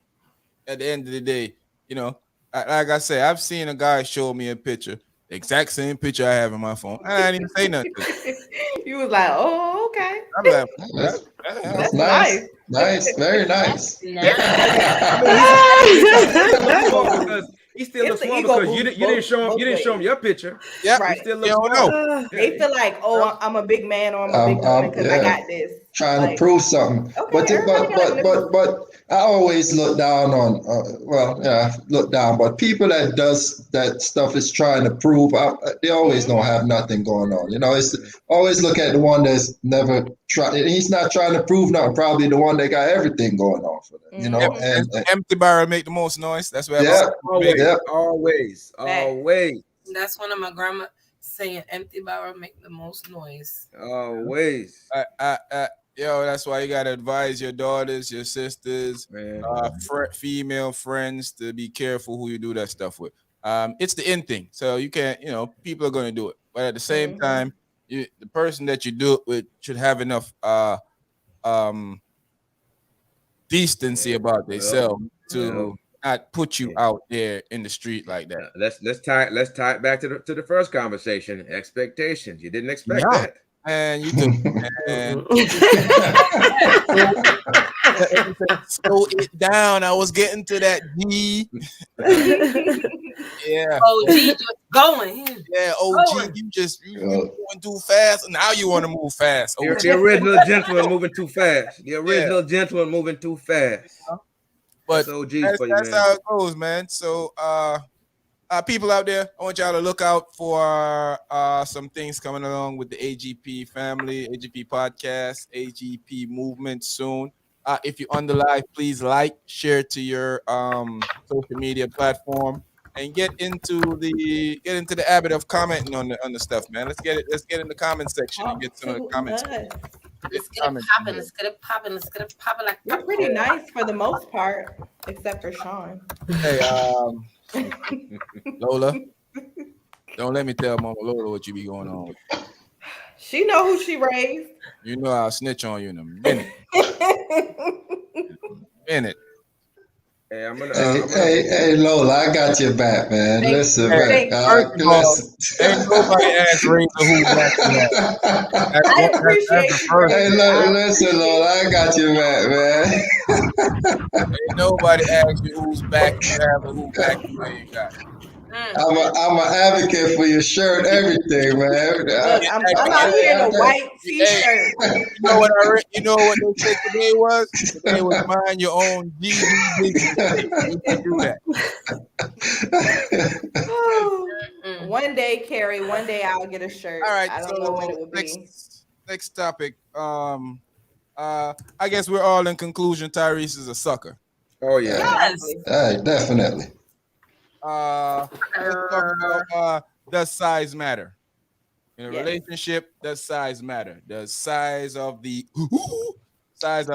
S1: At the end of the day, you know, like I say, I've seen a guy show me a picture, the exact same picture I have in my phone, and I didn't even say nothing.
S6: You was like, oh, okay.
S1: I'm like,
S6: that's nice.
S2: Nice, very nice.
S3: Because He still looks
S6: It's the
S3: small
S6: ego
S3: because you
S6: boost
S3: didn't show him.
S6: both
S3: You didn't show him
S6: ways.
S3: your picture.
S1: Yeah,
S3: He
S6: Right.
S3: still
S1: you
S3: looks
S1: don't
S3: small.
S1: know.
S6: They feel like, oh, I'm a big man or I'm a big woman because I got this.
S2: Trying
S6: Like,
S2: to prove something.
S6: okay, everybody got a nipple.
S2: But I always look down on look down. But people that does that stuff is trying to prove. They always don't have nothing going on. You know, it's always look at the one that's never tried. He's not trying to prove nothing. Probably the one that got everything going on for them. You know, and
S1: Empty barrel make the most noise. That's where
S2: yeah,
S3: Always.
S4: That's one of my grandma saying, "Empty barrel make the most noise."
S3: Always.
S1: Yo, that's why you gotta advise your daughters, your sisters, female friends to be careful who you do that stuff with. It's the in thing, so you can't. You know, people are gonna do it, but at the same time, the person that you do it with should have enough decency about themselves to not put you out there in the street like that.
S3: Let's tie it back to the first conversation. Expectations. You didn't expect that.
S1: And you took and slow it down. I was getting to that G. Yeah.
S4: OG just going.
S1: Yeah, OG, you going too fast. Now you want to move fast.
S3: The original gentleman moving too fast.
S1: But
S3: that's
S1: how it goes, man. So people out there, I want y'all to look out for some things coming along with the AGP family, AGP podcast, AGP movement soon. If you're on the live, please like, share to your social media platform, and get into the habit of commenting on the stuff, man. Let's get in the comment section and get some of the comments.
S4: Let's get it popping like
S6: You're pretty nice for the most part, except for Sean.
S1: Hey, Lola, don't let me tell Mama Lola what you be going on with.
S6: She know who she raised.
S1: You know I'll snitch on you in a minute.
S3: Hey, I'm gonna.
S2: Hey, Lola, I got your back, man. Listen, man.
S1: Ain't nobody asked Razor who back
S6: I appreciate you.
S2: Hey, listen, Lola, I got your back, man.
S1: Ain't nobody asked you who's back you have or who back you where you got.
S2: I'm an advocate for your shirt, everything, man.
S6: Look, I'm out here in a white t-shirt.
S1: You know what they said today was? Today was mind your own DVD. You can do that.
S6: One day, Carrie. One day I'll get a shirt.
S1: All right.
S6: I don't know when it will be.
S1: Next topic. I guess we're all in conclusion. Tyrese is a sucker.
S3: Oh yeah.
S4: Yes.
S2: Hey, definitely.
S1: Let's talk about does size matter in a relationship? Does size matter? Does size of the hoo-ha size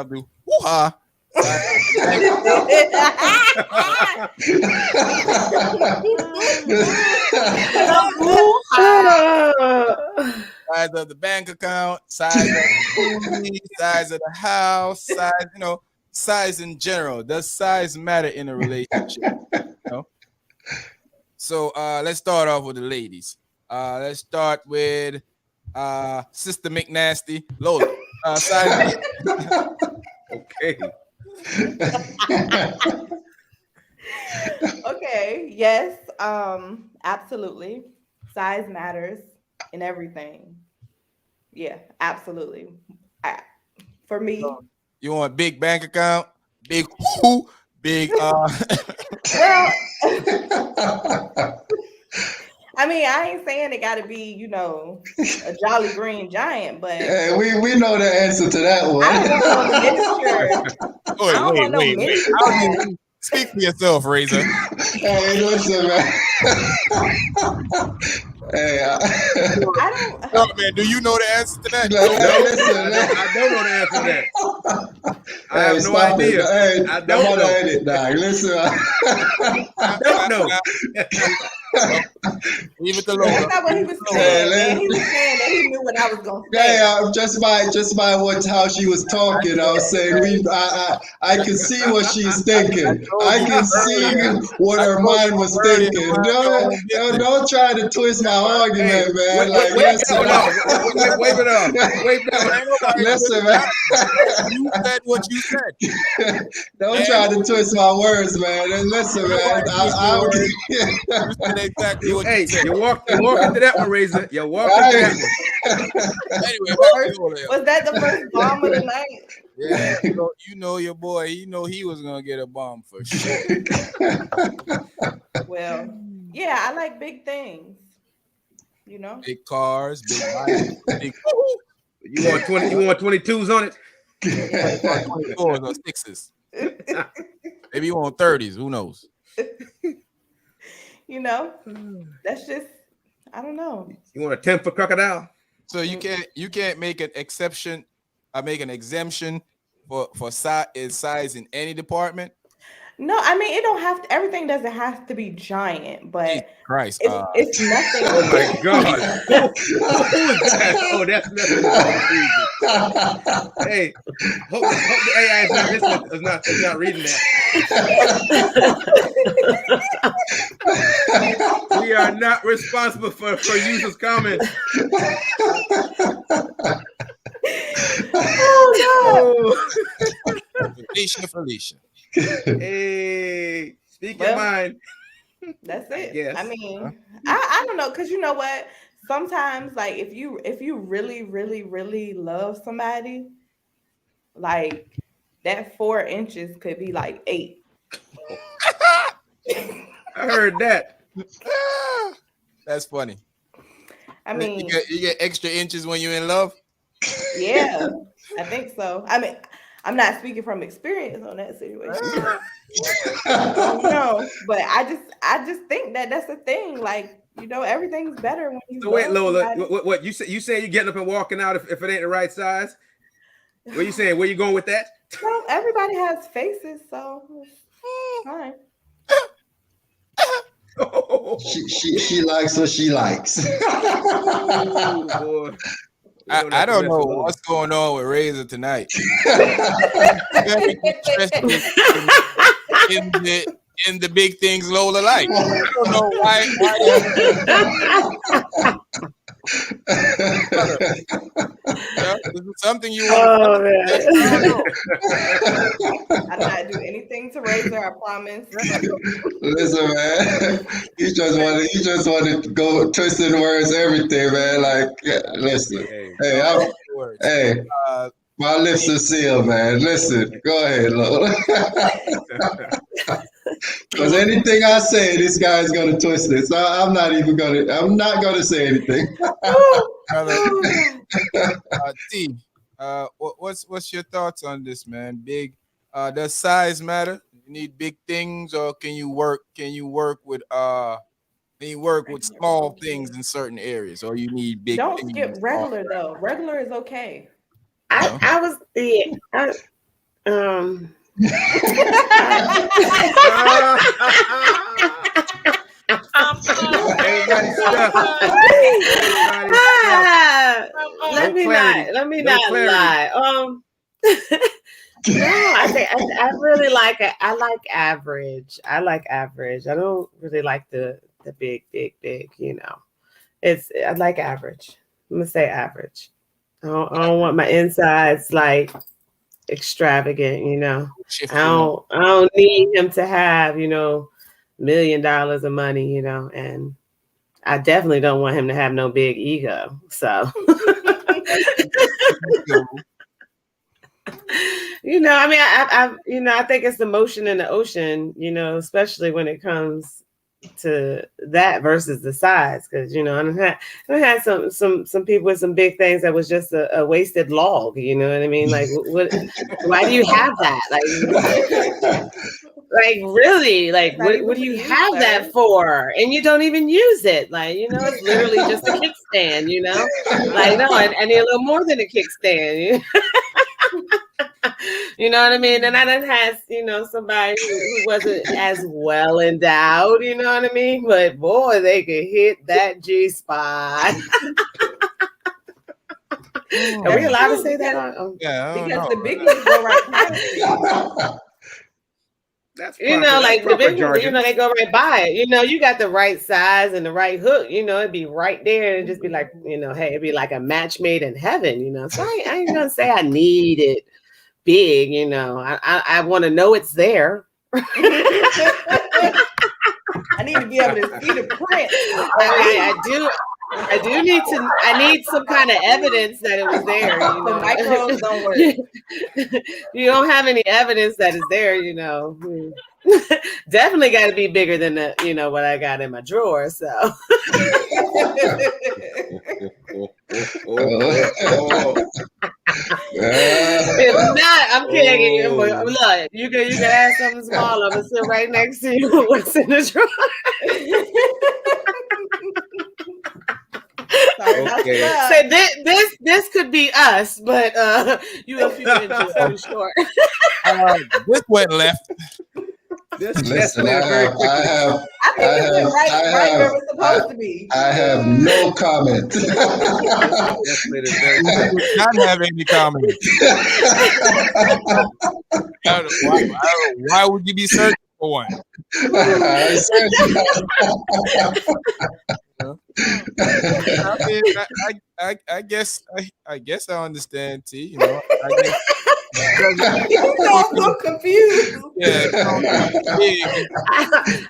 S1: of the bank account, size of the TV, size of the house, size in general? Does size matter in a relationship? So let's start off with the ladies. Let's start with Sister McNasty, Lola. Size.
S3: Okay.
S6: Okay. Yes. Absolutely. Size matters in everything. Yeah. Absolutely. For me.
S1: You want big bank account, big whoo, big.
S6: Well, I mean, I ain't saying it got to be, a Jolly Green Giant, but
S2: hey, we know the answer to that one.
S6: I don't want no miniature.
S1: Speak for yourself, Razor.
S2: Hey, listen, man. Hey,
S6: I don't.
S1: No, man, do you know the answer to that?
S2: No, listen,
S3: I don't know the answer to that. I have no
S2: stop
S3: idea.
S2: Hey,
S3: I don't know.
S2: Edit, dog. Listen.
S3: I don't know.
S1: Leave it to
S6: That's
S1: Lola.
S6: not what he was
S2: Yeah,
S6: saying, man. He was saying that he knew what I was gonna say.
S2: Yeah, just by what how she was talking, I was saying I can see what she's thinking. I can see what her mind was thinking. Don't try to twist my argument, man. Like, listen,
S3: Wave it off. Wave that one.
S2: listen, man.
S1: You said what you said.
S2: Don't try to twist my words, man. And listen, man.
S1: You said exactly what
S3: Hey,
S1: you said.
S3: you walk into that one, Razor. You walk into that one.
S1: Anyway, back to Lola.
S6: Was that the first bomb of the night?
S1: Yeah, you know your boy. You know he was gonna get a bomb for sure.
S6: Well, yeah, I like big things. You know,
S1: Big cars, big bikes, big.
S3: You want 22s on it?
S1: 24s or 6s. Maybe you want 30s. Who knows?
S6: you know, that's just I don't know.
S3: You want a 10 for crocodile?
S1: So you can't make an exception. Make an exemption for size in any department.
S6: No, I mean it don't have to. Everything doesn't have to be giant, but
S1: Jesus Christ,
S6: it's nothing.
S3: Oh my God! Who is that? Oh, that's nothing. Hey, hope the AI is not listening. Is not reading that. We are not responsible for users' comments.
S6: Oh
S1: Felicia.
S3: Hey, speak your mind.
S6: That's it.
S3: Yes.
S6: I mean, I don't know, because you know what? Sometimes, like, if you really, really, really love somebody, like that 4 inches could be like 8.
S3: I heard that.
S1: That's funny.
S6: I mean,
S1: you get extra inches when you're in love.
S6: Yeah, I think so. I mean, I'm not speaking from experience on that situation. No, but I just think that's a thing. Like, you know, everything's better when you.
S3: So wait, Lola, what you say? You saying you getting up and walking out if it ain't the right size? What you saying? Where you going with that?
S6: Well, everybody has faces, so it's fine.
S2: She likes what she likes.
S3: Oh, boy.
S1: I don't know what's going on with Razor tonight. Very interested in the big things Lola like. I don't know why. Is it something you want?
S6: I'm not doing anything to Razor, I promise.
S2: Listen, man. He just wanted to go twisting words, everything, man. Like, listen. Hey, my lips are sealed, man. Listen, go ahead, Lola. Because anything I say, this guy's gonna twist it. So I'm not gonna say anything.
S1: T, what's your thoughts on this, man? Big, does size matter? You need big things, or can you work with small things in certain areas, or you need big?
S6: Don't skip regular though. Regular is okay.
S5: I was let me not lie. No, I really like it. I like average. I don't really like the big, you know. I like average. I'm gonna say average. I don't want my insides like extravagant, you know. I don't need him to have, you know, $1 million of money, you know, and I definitely don't want him to have no big ego. So you know, I mean, I think it's the motion in the ocean, you know, especially when it comes to that versus the size, because you know, I had some people with some big things that was just a wasted log. You know what I mean? Like, why do you have that? Like really? Like, what do you have that for? And you don't even use it. Like, you know, it's literally just a kickstand. You know, like no, I need a little more than a kickstand. You know what I mean? And I done had, somebody who wasn't as well endowed, you know what I mean? But boy, they could hit that G spot. Are we allowed to say that?
S1: Yeah,
S6: because the big ones go right past it.
S3: That's
S5: like the big ones,
S3: jargon.
S5: they go right by it. You got the right size and the right hook, it'd be right there and just be like, hey, it'd be like a match made in heaven, So I ain't gonna say I need it big, I want to know it's there.
S6: I need to be able to see the print.
S5: I need some kind of evidence that it was there.
S6: The micros don't work.
S5: You don't have any evidence that it's there, Definitely got to be bigger than what I got in my drawer. So if not, I'm kidding you. Look, you can ask something small. I'm gonna sit right next to you. What's in the drawer?
S3: Okay.
S5: So this could be us, but you a few inches too short.
S1: This went left.
S2: Listen, I went right
S6: where it's supposed to be.
S2: I have no comment.
S1: You not have any comment. Why would you be searching for one? I guess I understand, T. I guess.
S6: I'm so confused.
S1: Yeah.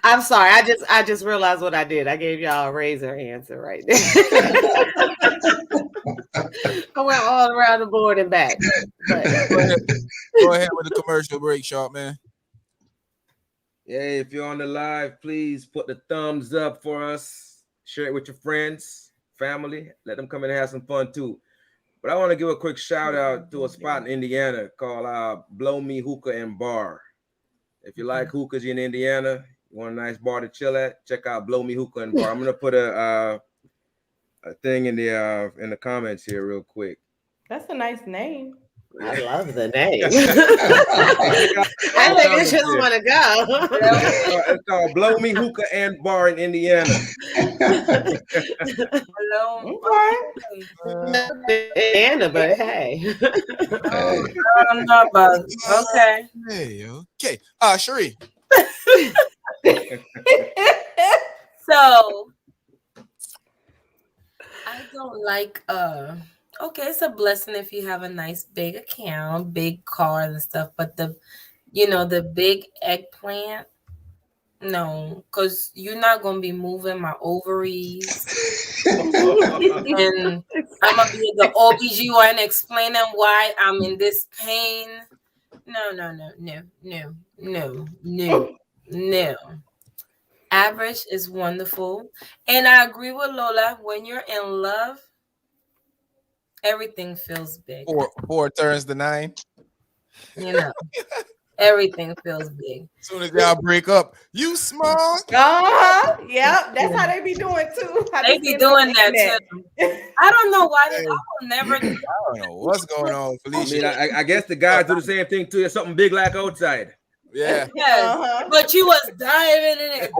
S5: I'm sorry. I just realized what I did. I gave y'all a razor answer right there. I went all around the board and back. But
S1: Go ahead with the commercial break, Sharp man.
S3: Yeah, if you're on the live, please put the thumbs up for us. Share it with your friends, family. Let them come and have some fun too. But I want to give a quick shout out to a spot in Indiana called Blow Me Hookah and Bar. If you like hookahs in Indiana, you want a nice bar to chill at, check out Blow Me Hookah and Bar. I'm gonna put a thing in the comments here real quick.
S6: That's a nice name.
S5: I love the name. I think I just want to go.
S3: It's called Blow Me Hookah and Bar in Indiana.
S5: Indiana, but hey.
S4: I don't know about it. Okay.
S1: Hey, okay. Cherie.
S4: So I don't like okay, it's a blessing if you have a nice big account, big cars and stuff, but the big eggplant, no, because you're not gonna be moving my ovaries. And I'm gonna be the OBGYN explaining why I'm in this pain. No. Average is wonderful. And I agree with Lola, when you're in love, everything feels big.
S1: Four turns to 9.
S4: Everything feels big.
S1: As soon as y'all break up, you small.
S6: Yep, that's how they be doing too.
S4: They be doing that too. I don't know why. I will never.
S1: I don't know what's going on, Felicia.
S3: I guess the guys do the same thing too. There's something big like outside.
S1: Yeah.
S4: Yes. But you was diving in it.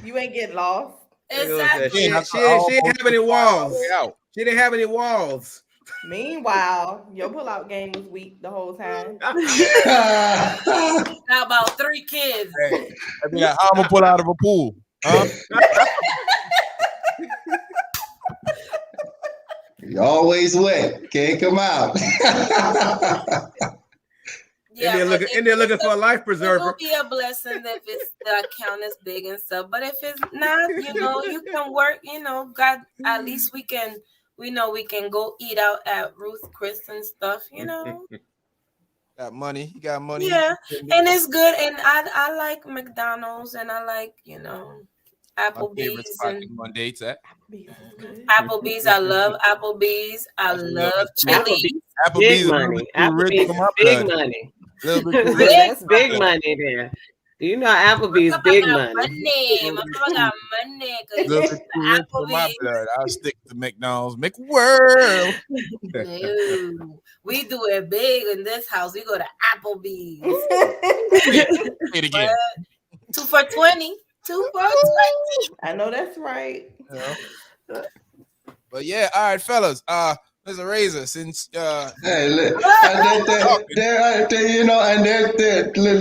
S6: You ain't get lost.
S4: Exactly.
S3: She didn't have any walls. She didn't have any walls.
S6: Meanwhile, your pullout game was weak the whole time.
S4: Now about 3 kids.
S1: Hey, I'm gonna pull out of a pool. Huh?
S2: You always wet. Can't come out.
S3: Yeah, and they're looking for a life preserver.
S4: It will be a blessing if the account is big and stuff. But if it's not, you can work. God, at least we can go eat out at Ruth Chris and stuff.
S1: Got money. You got money.
S4: Yeah, and it's good. And I like McDonald's and I like Applebee's and
S1: on dates at
S4: Applebee's. I love Applebee's. I love Chili's.
S5: Big money. Applebee's big money. That's big money there. You know, Applebee's big money.
S4: My papa got money.
S1: Little bit too rich for my blood. I'll stick to McDonald's. McWorld.
S4: No, we do it big in this house. We go to Applebee's.
S1: Say it again.
S4: 2 for $20. 2 for $20.
S6: I know that's right.
S1: But yeah, all right, fellas. There's a razor since
S2: Hey,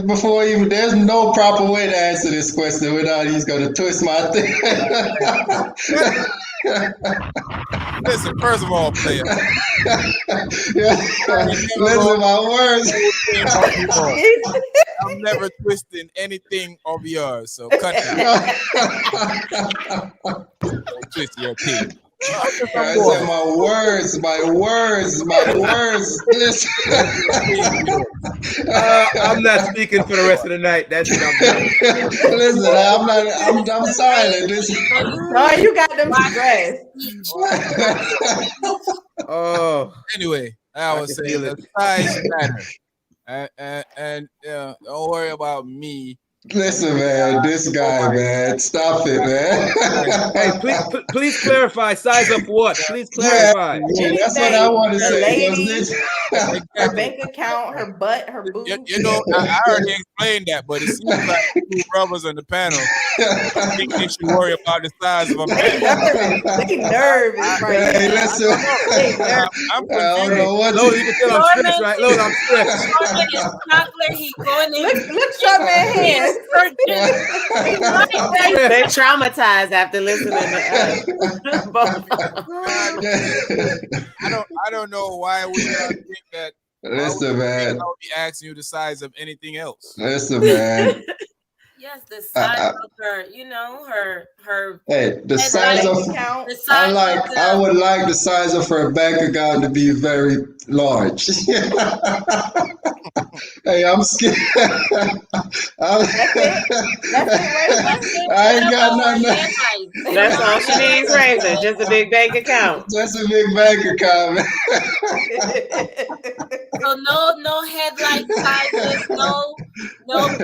S2: before even there's no proper way to answer this question without he's gonna twist my thing.
S1: listen, first of all, player.
S2: Listen, my words.
S1: I'm never twisting anything of yours, so cut it. Don't twist your pig.
S2: I said my words. Listen.
S3: I'm not speaking for the rest of the night. That's what I'm doing.
S2: Listen, I'm silent.
S6: No, you got them stressed.
S3: Oh,
S1: Anyway, I was
S3: can
S1: saying
S3: feel
S1: the
S3: it.
S1: size matter, and don't worry about me.
S2: Listen, man, this guy, man, stop it, man.
S3: Hey, please clarify. Size of what? Please clarify.
S2: Yeah, that's what I want to
S6: The
S2: say.
S6: lady, her bank account, her butt, her boobs.
S1: You know, I already explained that, but it seems like two brothers on the panel think they should worry about the size of a man.
S6: They nervous right
S2: Hey,
S6: now.
S2: listen.
S1: I'm
S2: I don't know
S1: confused.
S2: what
S3: Lola, you can tell I'm stressed, right? Lola, I'm stressed.
S4: Norman is chocolate. He going in.
S6: Look, short man hands.
S5: They're traumatized after listening to both.
S1: I don't know why we think that.
S2: Listen, man.
S1: I'll be asking you the size of anything else.
S2: Listen, man.
S4: Yes, the size of her, her.
S2: Hey, the size of
S6: account.
S4: The size
S2: I would like the size of her bank account to be very large. Hey, I'm scared. I ain't got nothing.
S5: That's all she needs, Razor. Just a big bank account.
S2: Just a big bank account, man.
S4: So no headlight sizes, no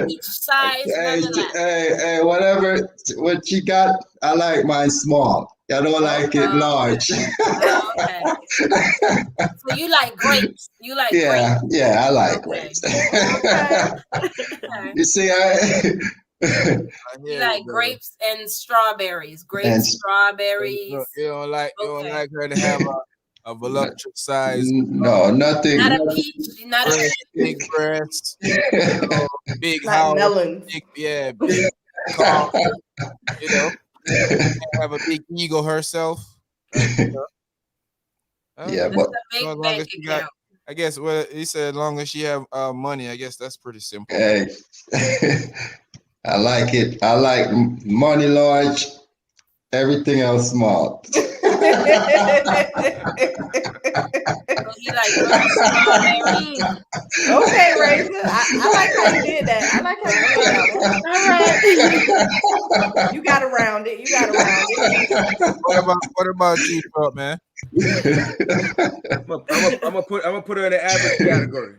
S4: beach size, none of that.
S2: Hey, whatever what you got, I like mine small. I don't like it large.
S4: Okay. So you like grapes? You like grapes?
S2: Yeah, I like
S4: Okay.
S2: grapes.
S4: Okay.
S2: You see,
S4: You like grapes and strawberries. Grapes, strawberries.
S1: You don't like her to have a voluptuous size.
S2: No, nothing.
S4: Not a peach. Not a peach.
S1: Big breasts, big
S6: Like
S1: house,
S6: melons.
S1: big car. Have a big ego herself.
S2: Yeah, but
S4: Big
S1: as long
S4: bank
S1: as she
S4: account.
S1: got, I guess what he said, as long as she have money, I guess that's pretty simple.
S2: hey, I like it. I like money large, everything else small.
S4: So he like strawberries.
S6: Okay, Razor. I like how you did that. I like how you did that one. All right. You got around it.
S1: What about you, Trump, man?
S3: I'm gonna put her in the average category.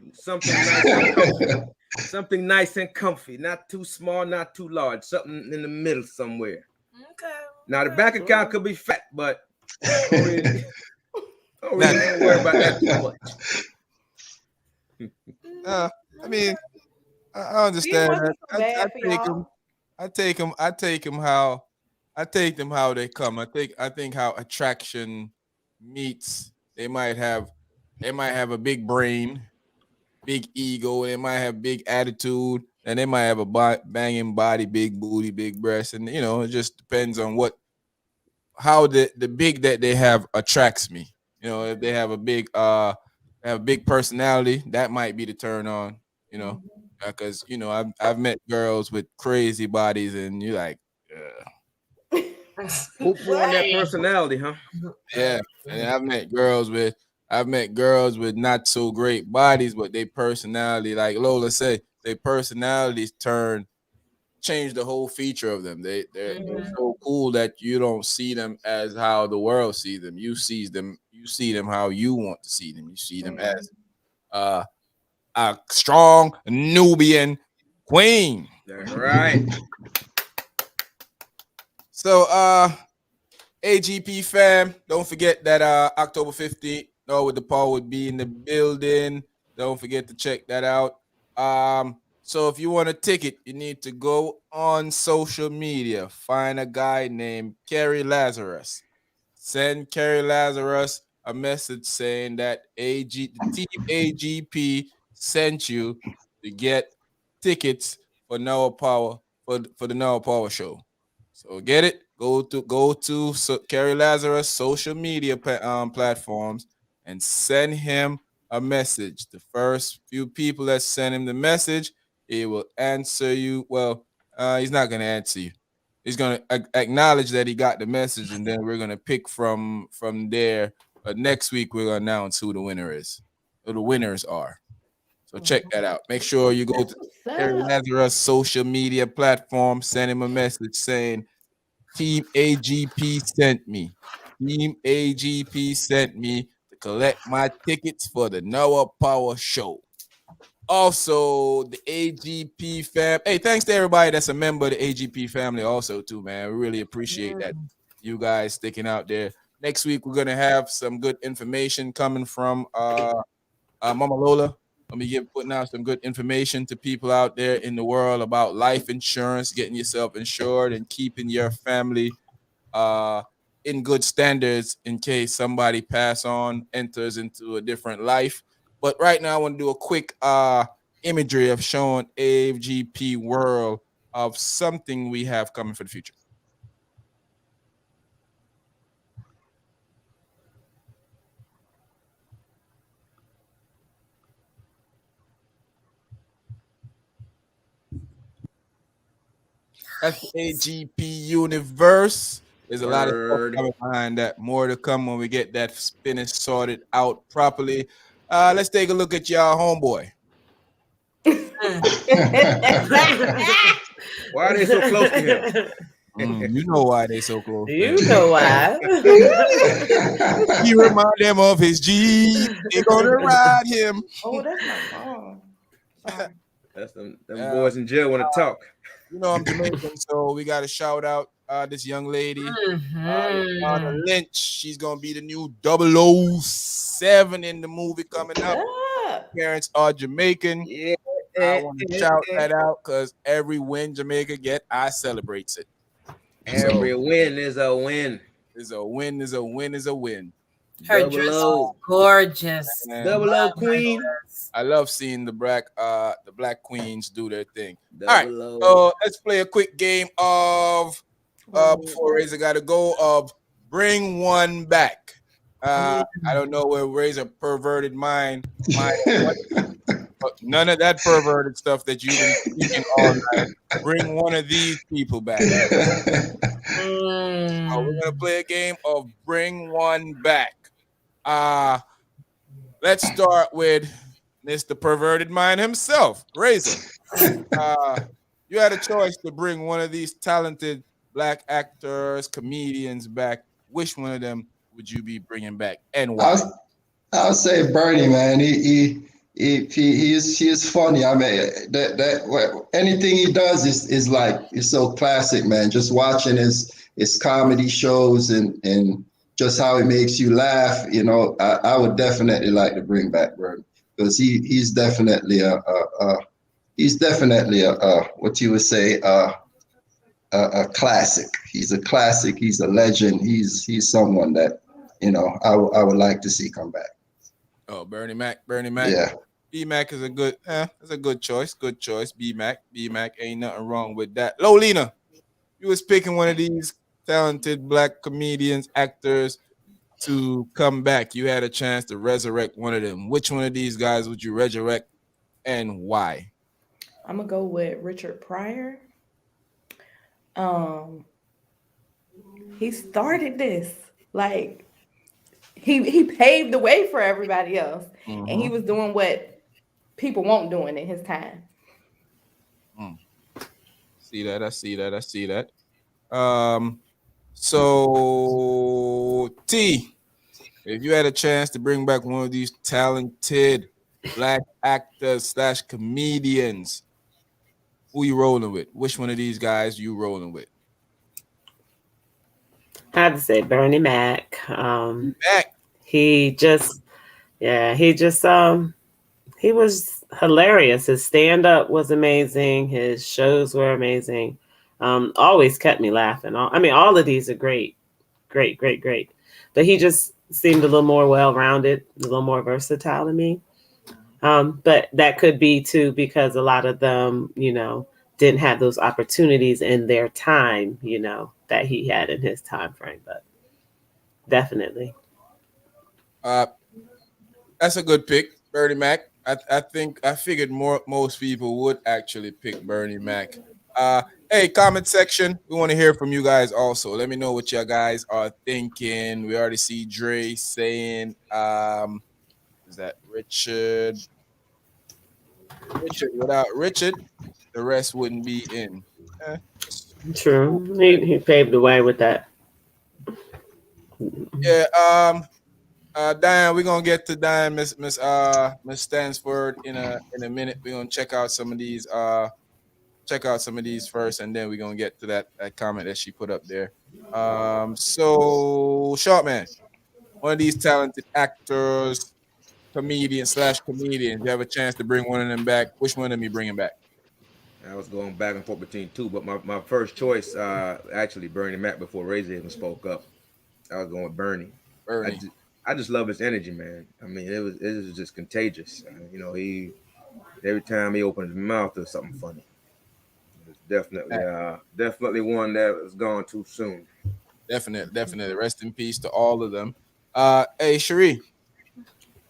S3: Something nice and comfy. Not too small, not too large. Something in the middle somewhere.
S4: Okay.
S3: Now the bank account could be fat, but don't really worry about that too much.
S1: I mean, I understand that. I take them how they come. I think how attraction meets. They might have a big brain, big ego. They might have big attitude, and they might have a banging body, big booty, big breasts, and it just depends on how the big that they have attracts me. If they have a big personality, that might be the turn on. Because I've met girls with crazy bodies, and you're like,
S3: Who on that personality, huh?
S1: yeah. And I've met girls with not so great bodies, but their personality, like Lola said, their personalities change the whole feature of them. They're so cool that you don't see them as how the world sees them. You see them how you want to see them. You see them as a strong Nubian Queen.
S3: That's right.
S1: So AGP fam, don't forget that October 15th, with the Paul would be in the building. Don't forget to check that out. So if you want a ticket, you need to go on social media, find a guy named Kerry Lazarus. Send Kerry Lazarus a message saying that the team AGP sent you to get tickets for Noah Power for the Noah Power show. So get it. Go to Kerry Lazarus social media platforms and send him a message. The first few people that send him the message, he will answer you. Well, he's not gonna answer you. He's gonna acknowledge that he got the message, and then we're gonna pick from there. But next week we're gonna announce who the winner is, who the winners are. So check that out. Make sure you go to Kerry Lazarus social media platform, send him a message saying Team AGP sent me. Team AGP sent me to collect my tickets for the Noah Power show. Also, the AGP fam. Hey, thanks to everybody that's a member of the AGP family, also, too, man. We really appreciate that. You guys sticking out there. Next week, we're gonna have some good information coming from Mama Lola. Let me putting out some good information to people out there in the world about life insurance, getting yourself insured, and keeping your family in good standards in case somebody enters into a different life. But right now I want to do a quick imagery of showing AGP world of something we have coming for the future. That's the AGP universe. There's a lot of stuff coming behind that. More to come when we get that finish sorted out properly. Let's take a look at y'all homeboy.
S3: Why are they so close to him?
S1: You know why they so close.
S5: You know why.
S1: He remind them of his G. They're gonna ride him.
S6: Oh, that's my song. Sorry.
S3: That's them boys in jail want to talk.
S1: You know I'm Jamaican, so we got to shout out this young lady, Lana Lynch. She's gonna be the new 007 in the movie coming up. Parents are Jamaican.
S3: Yeah,
S1: I want to shout that out because every win Jamaica get, I celebrates it.
S3: Every win is a win.
S1: Is a win. Is a win. Is a win.
S4: Her dress is gorgeous.
S1: Man.
S3: 00 Queen.
S1: I love seeing the black queens do their thing. All right, so let's play a quick game of before Razor got to go of Bring One Back. I don't know where Razor perverted mind, but none of that perverted stuff that you've been speaking all night. Bring one of these people back. So we're gonna play a game of Bring One Back. Let's start with Mr. Perverted Mind himself, Razor. You had a choice to bring one of these talented black actors, comedians back. Which one of them would you be bringing back, and why?
S2: I'll say Bernie, man. He is funny. I mean, anything he does is so classic, man. Just watching his comedy shows and just how it makes you laugh. You know, I would definitely like to bring back Bernie because he's definitely a what you would say a classic. He's a classic. He's a legend. He's someone that I would like to see come back.
S1: Oh, Bernie Mac.
S2: Yeah.
S1: B-Mac is a good choice. Good choice. B-Mac ain't nothing wrong with that. Lolina, you was picking one of these talented black comedians, actors to come back. You had a chance to resurrect one of them. Which one of these guys would you resurrect and why?
S6: I'm gonna go with Richard Pryor. He started this. Like he paved the way for everybody else. And he was doing what people weren't doing in his time.
S1: See that? I see that. So T, if you had a chance to bring back one of these talented black actors / comedians, Who you rolling with? Which one of these guys you rolling with?
S5: I had to say Bernie Mac.
S1: Mac.
S5: He just, yeah, he was hilarious. His stand up was amazing. His shows were amazing. Always kept me laughing. All of these are great, great, great, great. But he just seemed a little more well rounded, a little more versatile to me. But that could be too because a lot of them, didn't have those opportunities in their time, that he had in his time frame. But definitely.
S1: Uh, that's a good pick, Bernie Mac. I think I figured most people would actually pick Bernie Mac. Uh, hey, comment section. We want to hear from you guys also. Let me know what you guys are thinking. We already see Dre saying, is that Richard? Richard, without Richard, the rest wouldn't be in. Eh, it's cool.
S5: True. He paved the way with that.
S1: Yeah. Diane, we're gonna get to Diane, Miss Stansford in a minute. We're gonna check out some of these first, and then we're gonna get to that comment that she put up there. So short man, one of these talented actors, comedian. You have a chance to bring one of them back. Which one of them you bringing back?
S3: I was going back and forth between two, but my first choice, actually Bernie Mac before Razor even spoke up. I was going with Bernie.
S1: Bernie.
S3: I just love his energy, man. I mean, it was just contagious. He every time he opened his mouth, there's something funny. It's definitely one that was gone too soon.
S1: Definitely. Rest in peace to all of them. Hey, Cherie,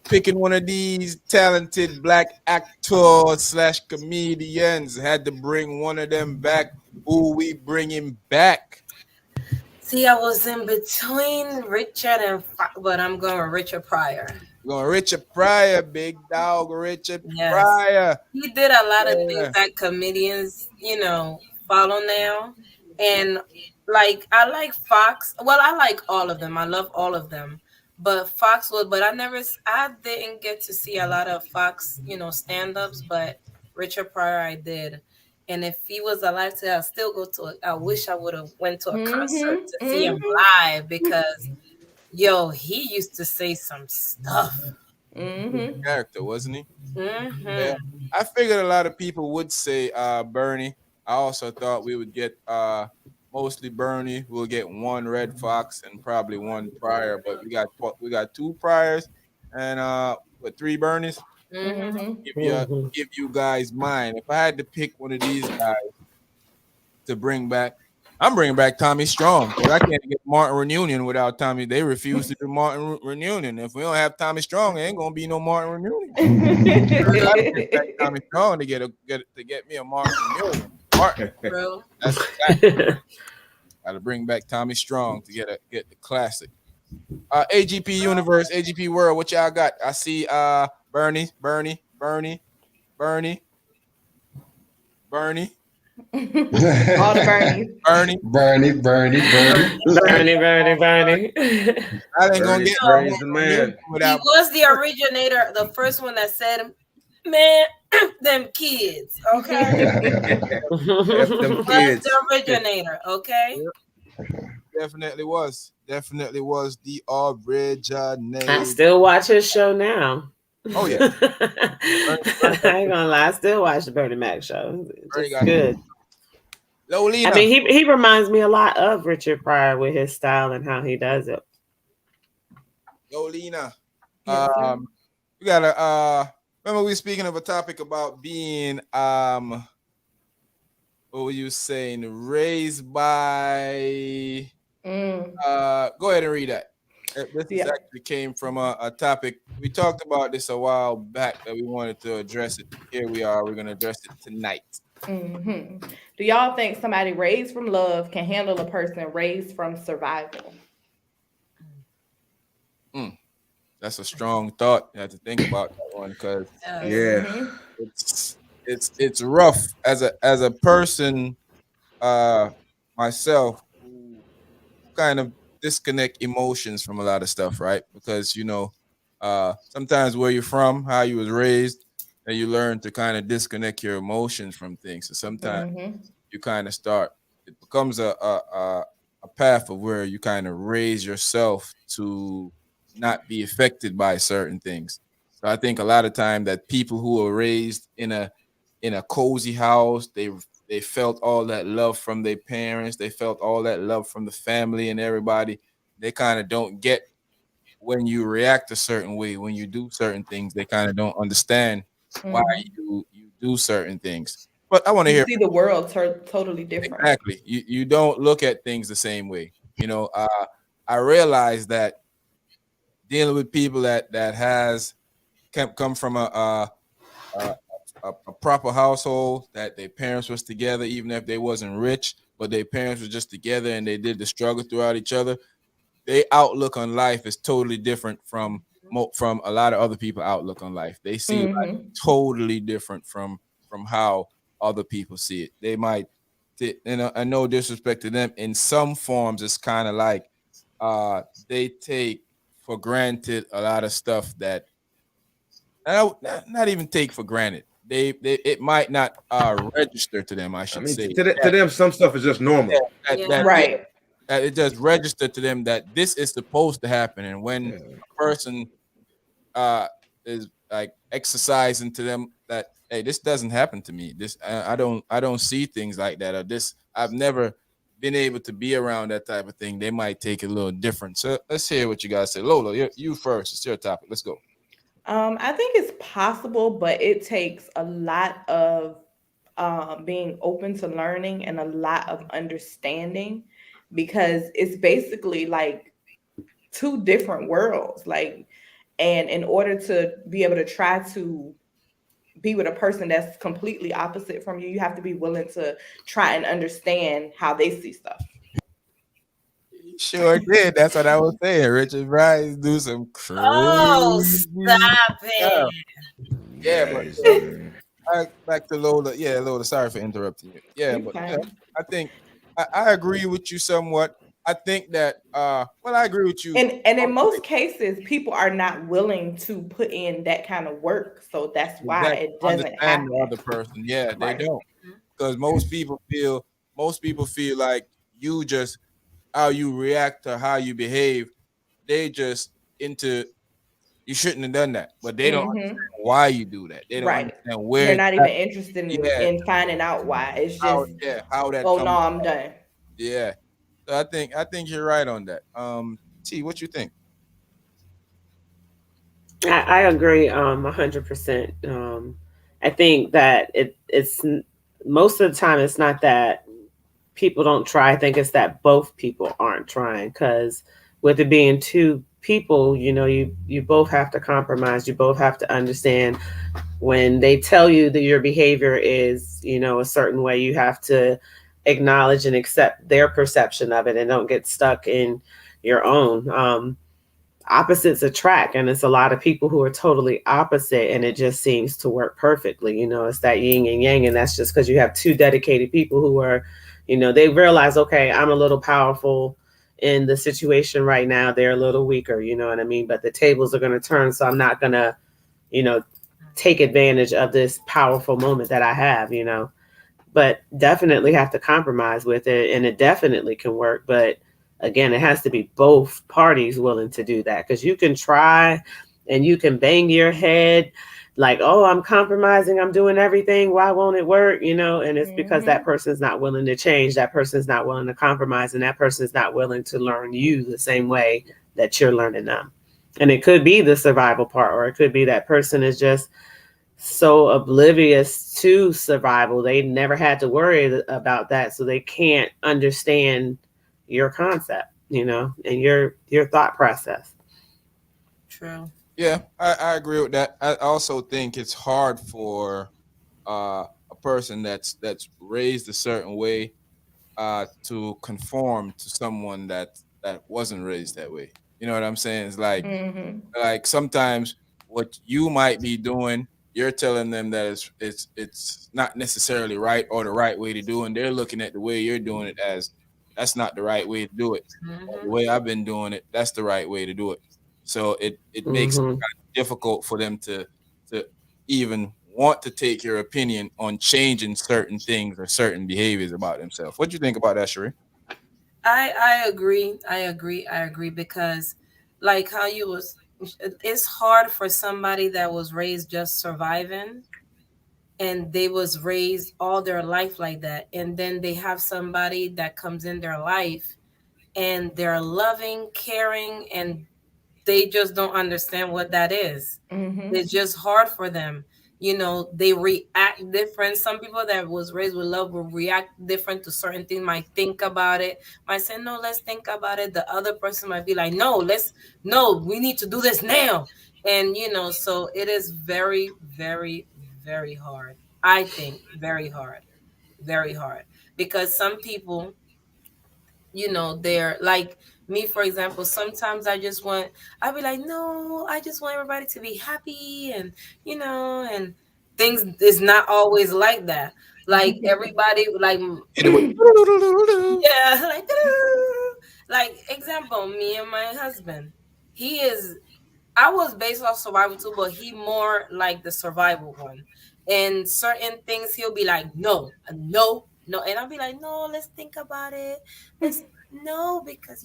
S1: picking one of these talented black actors / comedians. Had to bring one of them back. Who we bringing back?
S4: See, I was in between Richard and but I'm going Richard Pryor.
S1: We're going Richard Pryor, big dog, Richard
S4: Yes.
S1: Pryor.
S4: He did a lot of things that comedians, follow now. And like I like Fox. Well, I like all of them. I love all of them. But I didn't get to see a lot of Fox, stand-ups, but Richard Pryor I did. And if he was alive today, I'll still go to I wish I would have went to a concert to see him live because he used to say some stuff.
S1: Character, wasn't he? Yeah.
S4: Mm-hmm.
S1: I figured a lot of people would say Bernie. I also thought we would get mostly Bernie. We'll get one Red Fox and probably one Pryor, but we got two Pryors and three Bernies.
S4: Mm-hmm.
S1: Give you guys mine. If I had to pick one of these guys to bring back, I'm bringing back Tommy Strong because I can't get Martin Reunion without Tommy. They refuse to do Martin Reunion. If we don't have Tommy Strong, there ain't gonna be no Martin Reunion. I get back Tommy Strong to get me a Martin Reunion. Martin,
S4: Bro.
S1: that's exactly. Got to bring back Tommy Strong to get the classic. AGP Universe, AGP World, what y'all got? I see Bernie.
S6: All the Bernies.
S2: Bernie.
S5: Bernie.
S1: I ain't gonna get
S3: Bernie's the man.
S4: He
S1: without
S4: was the originator, the first one that said, "Man, them kids." Okay,
S3: F them
S4: was
S3: kids.
S4: the originator. Okay.
S5: I
S1: definitely was the originator.
S5: still watch his show now.
S1: Oh yeah.
S5: I ain't gonna lie, I still watch the Bernie Mac show.
S1: Bernie
S5: It's
S1: got
S5: good.
S1: Lolina.
S5: I mean, he reminds me a lot of Richard Pryor with his style and how he does it.
S1: Lolina.
S6: Yes, sir.
S1: We gotta remember we speaking of a topic about being what were you saying? Raised by go ahead and read that. This actually came from a topic. We talked about this a while back that we wanted to address it. Here we are. We're going to address it tonight.
S6: Do y'all think somebody raised from love can handle a person raised from survival?
S1: That's a strong thought. You have to think about that one because
S3: Yeah.
S1: it's rough as a person myself who kind of disconnect emotions from a lot of stuff, right? Because sometimes where you're from, how you was raised, and you learn to kind of disconnect your emotions from things. So sometimes
S6: Mm-hmm.
S1: you kind of start. It becomes a path of where you kind of raise yourself to not be affected by certain things. So I think a lot of time that people who are raised in a cozy house, they felt all that love from their parents, they felt all that love from the family and everybody. They kind of don't get when you react a certain way, when you do certain things, they kind of don't understand why
S6: Mm-hmm.
S1: you do certain things. But I want to
S6: You
S1: hear
S6: see the world totally different.
S1: exactly. You don't look at things the same way. I realize that dealing with people that has come from a, a proper household, that their parents was together, even if they wasn't rich, but their parents were just together and they did the struggle throughout each other. Their outlook on life is totally different from a lot of other people outlook on life. They see life
S6: Mm-hmm.
S1: totally different from how other people see it. They might, and no disrespect to them, in some forms it's kind of like they take for granted a lot of stuff that not even take for granted. They it might not register to them, I
S3: I
S1: should
S3: mean,
S1: say.
S3: to them, some stuff is just
S1: Yeah,
S3: normal.
S1: that
S4: Yeah.
S1: yeah,
S6: Right.
S1: it just registered to them that this is supposed to happen. And when
S3: Yeah.
S1: a person uh is like exercising to them that, hey, this doesn't happen to me. This I don't see things like that, or this I've never been able to be around that type of thing. They might take it a little different. So let's hear what you guys say. Lola, you first. It's your topic. Let's go.
S6: I think it's possible, but it takes a lot of being open to learning and a lot of understanding because it's basically like two different worlds. Like, and in order to be able to try to be with a person that's completely opposite from you, you have to be willing to try and understand how they see stuff.
S1: Sure did. That's what I was saying. Richard Rice do some
S4: Oh,
S1: crazy
S4: stop
S1: stuff.
S4: it.
S1: Yeah, but
S3: Nice, man.
S1: back to Lola. Yeah, Lola. Sorry for interrupting you. Yeah,
S6: You
S1: but
S6: fine.
S1: I think I agree with you somewhat. I think that well, I agree with you.
S6: And in most cases, people are not willing to put in that kind of work. So that's why
S1: Exactly.
S6: it doesn't
S1: Understand the
S6: happen.
S1: other person. Yeah, they
S6: Right.
S1: don't. Because most people feel like you just how you react to how you behave, they just into you shouldn't have done that. But they don't
S6: Mm-hmm.
S1: understand why you do that. They don't
S6: Right.
S1: understand
S6: They're
S1: where
S6: not even interested
S1: yeah,
S6: in finding out why. It's just,
S1: how that
S6: oh no,
S1: comes.
S6: I'm done.
S1: Yeah. So I think you're right on that. T, what you think?
S5: I agree 100%. I think that most of the time it's not that people don't try. I think it's that both people aren't trying because with it being two people, you both have to compromise. You both have to understand when they tell you that your behavior is, a certain way, you have to acknowledge and accept their perception of it and don't get stuck in your own. Opposites attract, and it's a lot of people who are totally opposite and it just seems to work perfectly. It's that yin and yang, and that's just because you have two dedicated people who are, they realize, okay, I'm a little powerful in the situation right now, they're a little weaker, you know what I mean, but the tables are going to turn, so I'm not going to, you know take advantage of this powerful moment that I have, but definitely have to compromise with it, and it definitely can work. But again, it has to be both parties willing to do that, because you can try and you can bang your head like, oh, I'm compromising, I'm doing everything, why won't it work, and it's because that
S6: Mm-hmm.
S5: person's not willing to change, that person's not willing to compromise, and that person's not willing to learn you the same way that you're learning them. And it could be the survival part, or it could be that person is just so oblivious to survival. They never had to worry about that, so they can't understand your concept, and your thought process.
S4: True.
S1: Yeah, I agree with that. I also think it's hard for a person that's raised a certain way to conform to someone that wasn't raised that way. You know what I'm saying? It's
S6: Mm-hmm.
S1: like sometimes what you might be doing, you're telling them that it's not necessarily right or the right way to do, and they're looking at the way you're doing it as that's not the right way to do it. The
S4: Mm-hmm.
S1: way I've been doing it, that's the right way to do it. So it makes it
S5: Mm-hmm.
S1: kind of difficult for them to even want to take your opinion on changing certain things or certain behaviors about themselves. What do you think about that, Sheree?
S4: I agree. I agree because like how you was it's hard for somebody that was raised just surviving and they was raised all their life like that, and then they have somebody that comes in their life and they're loving, caring, and they just don't understand what that is.
S6: Mm-hmm.
S4: It's just hard for them. They react different. Some people that was raised with love will react different to certain things, might think about it, might say, no, let's think about it. The other person might be like, no, we need to do this now. And, so it is very, very, very hard. I think very hard because some people they're like me, for example. Sometimes I'll be like, no, I just want everybody to be happy, and things is not always like that. Like everybody, like yeah, like example, me and my husband, he is I was based off survival too, but he more like the survival one. And certain things he'll be like, no, no, no. And I'll be like, no, let's think about it. Let's no, because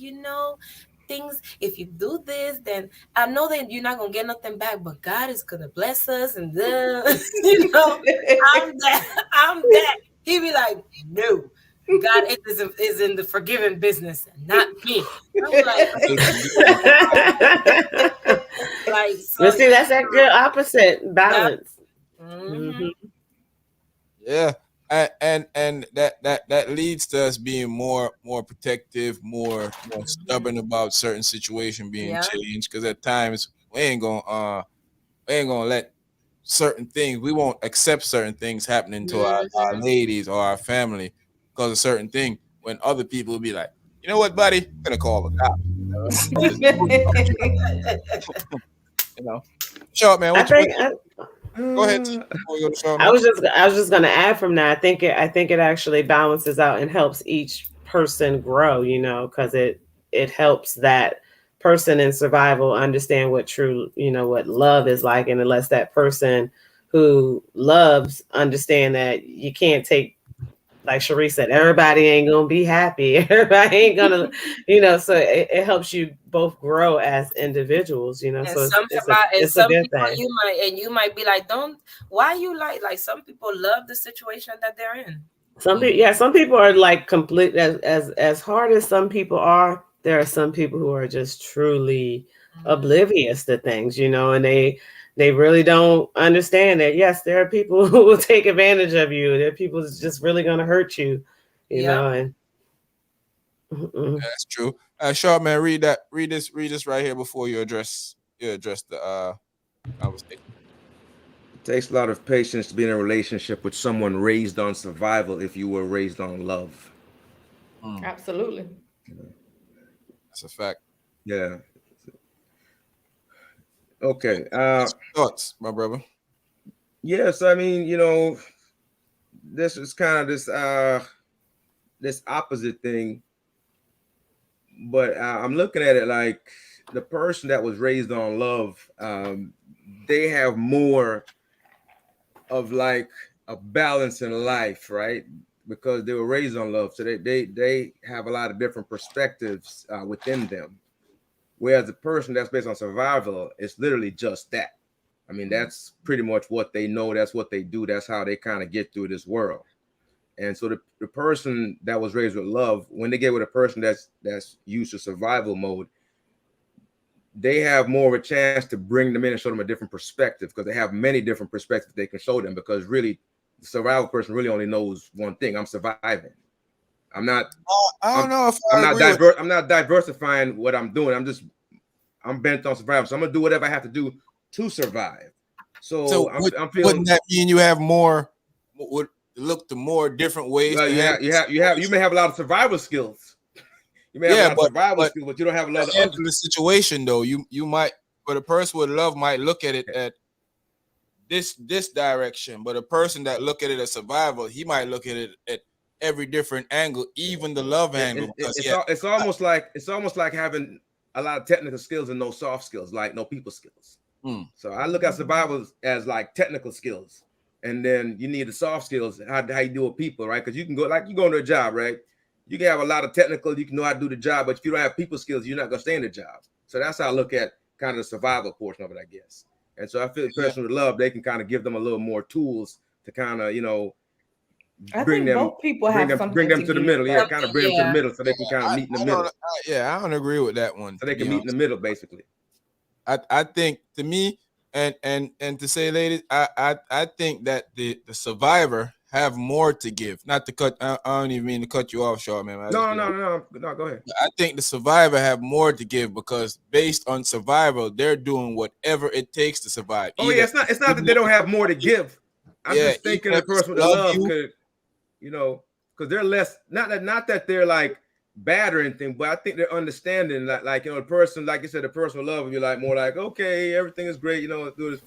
S4: things, if you do this, then I know that you're not gonna get nothing back, but God is gonna bless us, and then I'm that. He be like, no. God is in the forgiving business, not me. I'm like, so
S5: But see, that's that good opposite balance.
S4: Mhm.
S1: Yeah. And that leads to us being more protective, more stubborn about certain situation being
S4: Yeah.
S1: changed. Because at times we ain't gonna let certain things. We won't accept certain things happening to our
S4: Mhm.
S1: ladies or our family because of certain thing. When other people will be like, you know what, buddy, I'm gonna call the cops. You know, Short man,
S5: I
S1: what
S5: think
S1: go ahead, T, before we go to Short
S5: I
S1: man.
S5: was just going to add from that. I think it actually balances out and helps each person grow. Because it helps that person in survival understand what true, what love is like, and it lets that person who loves understand that you can't take, like Cherie said, everybody ain't gonna be happy. Everybody ain't gonna, so it helps you both grow as individuals.
S4: And
S5: So it's a
S4: some
S5: good
S4: people
S5: thing.
S4: you might be like, don't why you like some people love the situation that they're in.
S5: Some people are like complete as hard as some people are. There are some people who are just truly oblivious to things, and they really don't understand that. Yes, there are people who will take advantage of you. There are people that's just really going to hurt you,
S4: Yeah.
S5: and
S1: That's true. Short man, read this right here before you address the conversation.
S3: It takes a lot of patience to be in a relationship with someone raised on survival if you were raised on love.
S6: Absolutely.
S1: That's a fact.
S3: Yeah. Okay.
S1: Thoughts, my brother?
S3: Yes, I mean, this is kind of this opposite thing, but I'm looking at it like the person that was raised on love, they have more of like a balance in life, right? Because they were raised on love, so they have a lot of different perspectives within them. Whereas the person that's based on survival is literally just that. I mean, that's pretty much what they know. That's what they do. That's how they kind of get through this world. And so the person that was raised with love, when they get with a person that's used to survival mode, they have more of a chance to bring them in and show them a different perspective, because they have many different perspectives they can show them, because really the survival person really only knows one thing: I'm surviving. I'm not
S1: I don't know if
S3: I'm
S1: I
S3: not
S1: agree with
S3: I'm not diversifying what I'm doing. I'm bent on survival. So I'm gonna do whatever I have to do to survive. So I'm feeling.
S1: Wouldn't that mean you have more? Would look to more different ways
S3: Well,
S1: to
S3: you
S1: handle
S3: you may have a lot of survival skills. You may have a lot of survival skills, but you don't have a lot of
S1: handle the situation though. You might, but a person with love might look at it at this direction, but a person that look at it as survival, he might look at it at every different angle, even the love angle.
S3: It's almost like having a lot of technical skills and no soft skills, like no people skills. So I look at survival as like technical skills. and then you need the soft skills, how you deal with people, right? Because you can go like you go into a job, right? You can have a lot of technical, you can know how to do the job, but if you don't have people skills, you're not gonna stay in the job. So that's how I look at kind of the survival portion of it, I guess. And so I feel the person with love, they can kind of give them a little more tools to kind of, bring them,
S6: both people have something
S3: bring them to the middle. Yeah, kind of bring them to the
S4: Yeah.
S3: middle so they can kind of meet in the middle.
S1: I don't agree with that one.
S3: So they can meet in the middle, basically.
S1: I think to me, and to say, ladies, I think that the survivor have more to give. Not to cut. I don't even mean to cut you off, Shaw, man.
S3: No. Go ahead.
S1: I think the survivor have more to give because based on survival, they're doing whatever it takes to survive.
S3: Oh yeah, it's not that they don't have more to give. I'm just thinking the person with love could, because they're less. Not that they're like bad or anything, but I think they're understanding that, like the person, like you said, the person with love will be like more like, okay, everything is great, let's do this.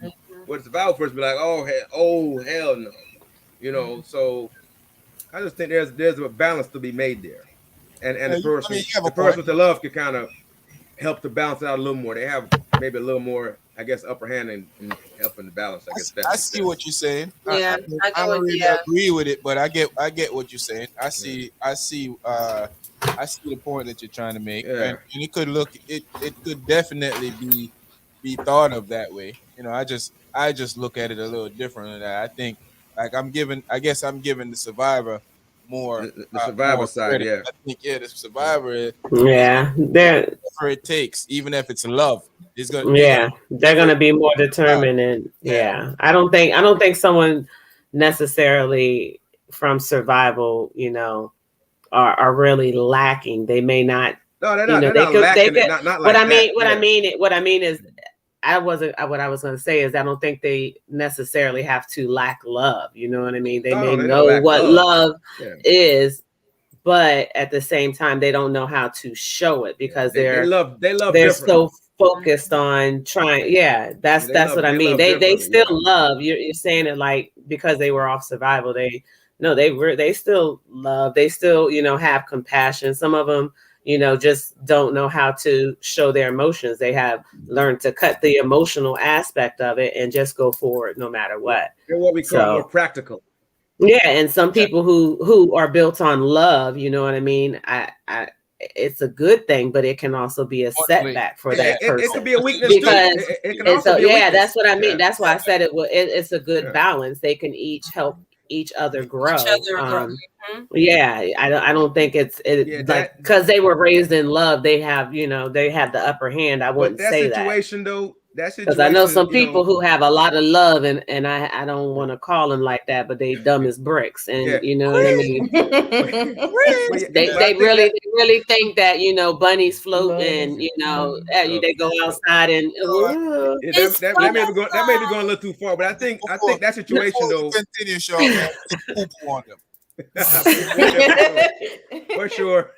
S3: But the survival person be like, oh hell no, So I just think there's a balance to be made there, and the person with the love can kind of help to balance it out a little more. They have maybe a little more, I guess, upper hand in helping to balance. I guess
S1: I see what you're saying.
S4: Yeah,
S1: I don't really agree with it, but I get what you're saying. I see the point that you're trying to make, and it could definitely be thought of that way. I just look at it a little different than that. I think like I'm giving the survivor more
S3: the survivor
S1: more
S3: side,
S1: credit.
S3: yeah.
S1: I think the survivor,
S5: whatever
S1: it takes, even if it's love, it's gonna
S5: they're gonna be more determined, and I don't think someone necessarily from survival, are really lacking. They may not.
S3: No, they're not. They're not lacking. Not like
S5: what I mean,
S3: that.
S5: What I mean is, what I was going to say is I don't think they necessarily have to lack love. You know what I mean? They may know what love is, but at the same time, they don't know how to show it because they're so focused on trying. Yeah, that's what I mean. They still love. You're saying it like because they were off survival. They still love. They still have compassion. Some of them just don't know how to show their emotions. They have learned to cut the emotional aspect of it and just go forward no matter what.
S3: They're what we call more practical.
S5: Yeah, and some people who are built on love, you know what I mean? It's a good thing, but it can also be a setback for that person.
S3: It could be a weakness
S5: because
S3: too. It can also be a weakness.
S5: That's what I mean. That's why I said it's a good balance. They can each help each other grow. I don't think it's like because they were raised in love, they have the upper hand. I wouldn't say that. Because I know some people who have a lot of love, and I don't want to call them like that, but they dumb as bricks, and you know what I mean. they really think that bunnies float, and they go outside and
S3: that may be going a little too far, but I think that situation though.
S1: Continue, Sean. Man. On them.
S3: For sure.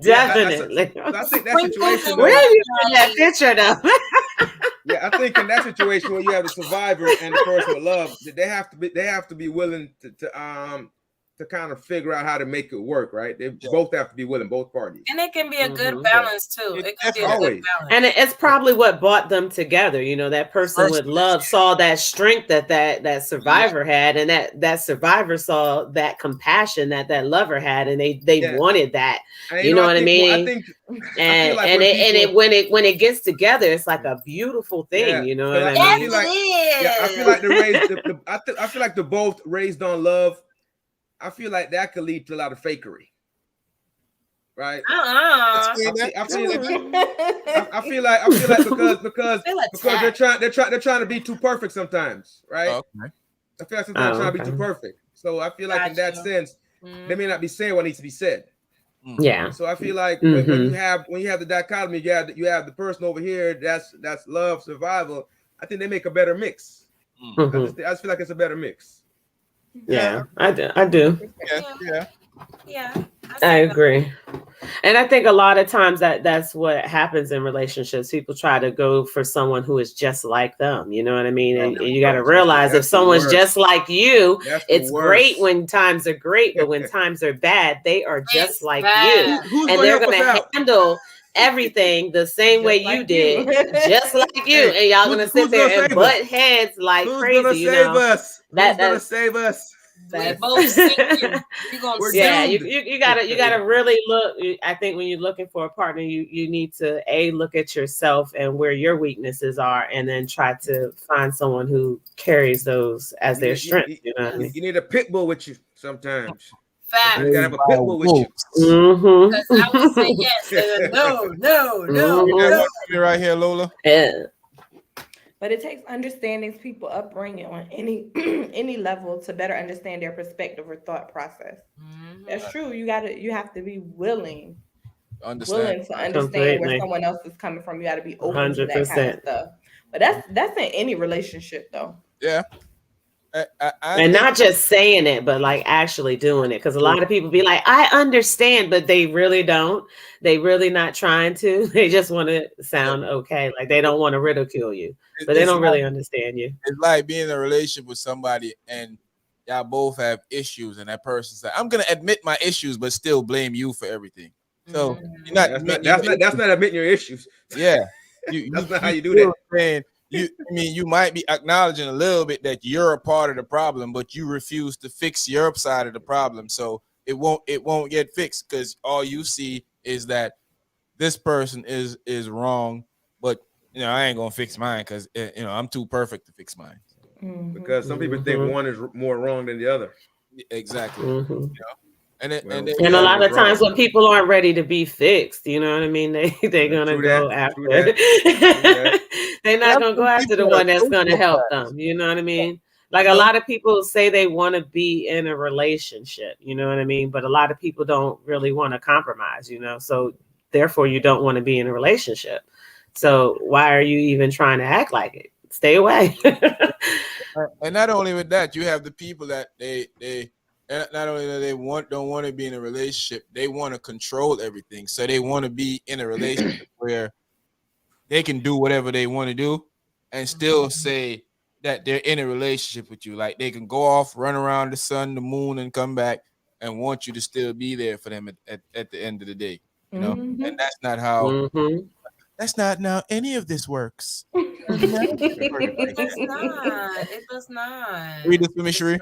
S5: Definitely.
S3: I think that situation.
S5: Where are you in that picture though?
S3: Yeah, I think in that situation where you have the survivor and the person with love, they have to be willing to kind of figure out how to make it work, right? They both have to be willing, both parties.
S4: And it can be a good balance too. It can be a good balance.
S5: And it's probably what brought them together. That person with love saw that strength that survivor had, and that survivor saw that compassion that lover had, and they wanted that. You know what I mean? When it gets together, it's like a beautiful thing. You know what I mean?
S3: I feel like I feel like they're both raised on love. I feel like that could lead to a lot of fakery, right? I feel like because they're trying to be too perfect sometimes, right? Okay. I feel like sometimes they're trying to be too perfect. So I feel like in that sense, they may not be saying what needs to be said.
S5: Yeah.
S3: So I feel like when you have the dichotomy, you have the person over here that's love, survival. I think they make a better mix. I just feel like it's a better mix.
S5: Yeah, I do.
S4: Yeah.
S5: I agree. And I think a lot of times that's what happens in relationships. People try to go for someone who is just like them. You know what I mean? And you got to realize if someone's just like you, it's great when times are great, but when times are bad, they are just like you. And they're going to handle everything the same
S6: Just
S5: way
S6: like
S5: you did, just like you,
S3: Hey,
S5: and y'all
S3: who's-
S5: gonna
S3: who's
S5: sit there
S3: gonna
S5: and
S3: save
S5: butt
S3: us?
S5: heads like
S3: Who's
S5: crazy.
S3: gonna
S5: You
S3: save
S5: know
S3: us? Who's gonna save us?
S4: We
S5: that's
S4: both sinking. We gonna
S3: We're
S4: sink.
S5: yeah.
S3: doomed.
S5: You gotta really look. I think when you're looking for a partner, you need to look at yourself and where your weaknesses are, and then try to find someone who carries those as their strength. You know what I mean?
S3: You need a pit bull with you sometimes.
S4: Facts.
S3: You gotta have a pit bull with you.
S5: Mm-hmm.
S4: Because I would say yes. And no, no, no,
S5: Mhm.
S1: That
S4: no.
S1: one for me right here, Lola.
S5: Yeah.
S6: But it takes understanding people upbringing on any any level to better understand their perspective or thought process.
S4: Mhm.
S6: That's true. You have to be willing
S1: Understand.
S6: to understand where
S5: Completely.
S6: someone else is coming from. You got to be open to that kind of
S5: 100%.
S6: stuff. But that's in any relationship though.
S1: Yeah. I
S5: And
S1: think
S5: not just saying it, but like actually doing it. Because a lot of people be like, I understand, but they really don't. They really not trying to. They just want to sound okay. Like they don't want to ridicule you, but they
S1: it's
S5: don't
S1: like,
S5: really understand you.
S1: it's like being in a relationship with somebody and y'all both have issues, and that person's like, I'm gonna admit my issues, but still blame you for everything. So you're not admitting
S3: That's not admitting your issues.
S1: yeah. You
S3: That's not how you do
S1: still
S3: that.
S1: saying you might be acknowledging a little bit that you're a part of the problem, but you refuse to fix your side of the problem. So it won't get fixed because all you see is that this person is wrong, but I ain't gonna fix mine because I'm too perfect to fix mine.
S3: Because some people think one is more wrong than the other.
S1: Exactly.
S5: Mhm.
S1: And
S5: And a lot of times when people aren't ready to be fixed, you know what I mean? They're gonna go after. They're not gonna go after the one that's gonna help them. You know what I mean? Like a lot of people say they want to be in a relationship, you know what I mean? But a lot of people don't really want to compromise, so therefore you don't want to be in a relationship. So why are you even trying to act like it? Stay away.
S1: And not only with that, you have the people that they not only that they don't want to be in a relationship, they want to control everything. So they want to be in a relationship where they can do whatever they want to do and still say that they're in a relationship with you. Like they can go off, run around the sun, the moon, and come back and want you to still be there for them at the end of the day. And that's not how that's not how any of this works.
S4: It does not. It does not.
S1: Read this for me, Sheree.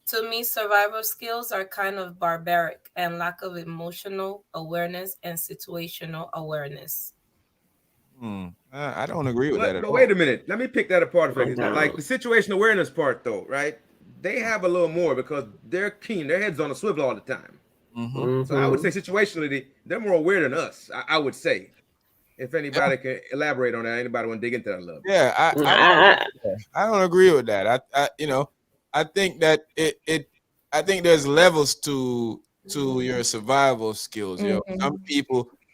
S4: To me, survival skills are kind of barbaric and lack of emotional awareness and situational awareness.
S1: I don't agree with that at
S3: But
S1: all.
S3: wait a minute. Let me pick that apart for a second. Like the situational awareness part, though, right? They have a little more because they're keen. Their head's on a swivel all the time. So I would say situationally, they're more aware than us. I would say. If anybody can elaborate on that, anybody want to dig into that a little bit?
S1: Yeah, I don't agree with that. I think that I think there's levels to your survival skills.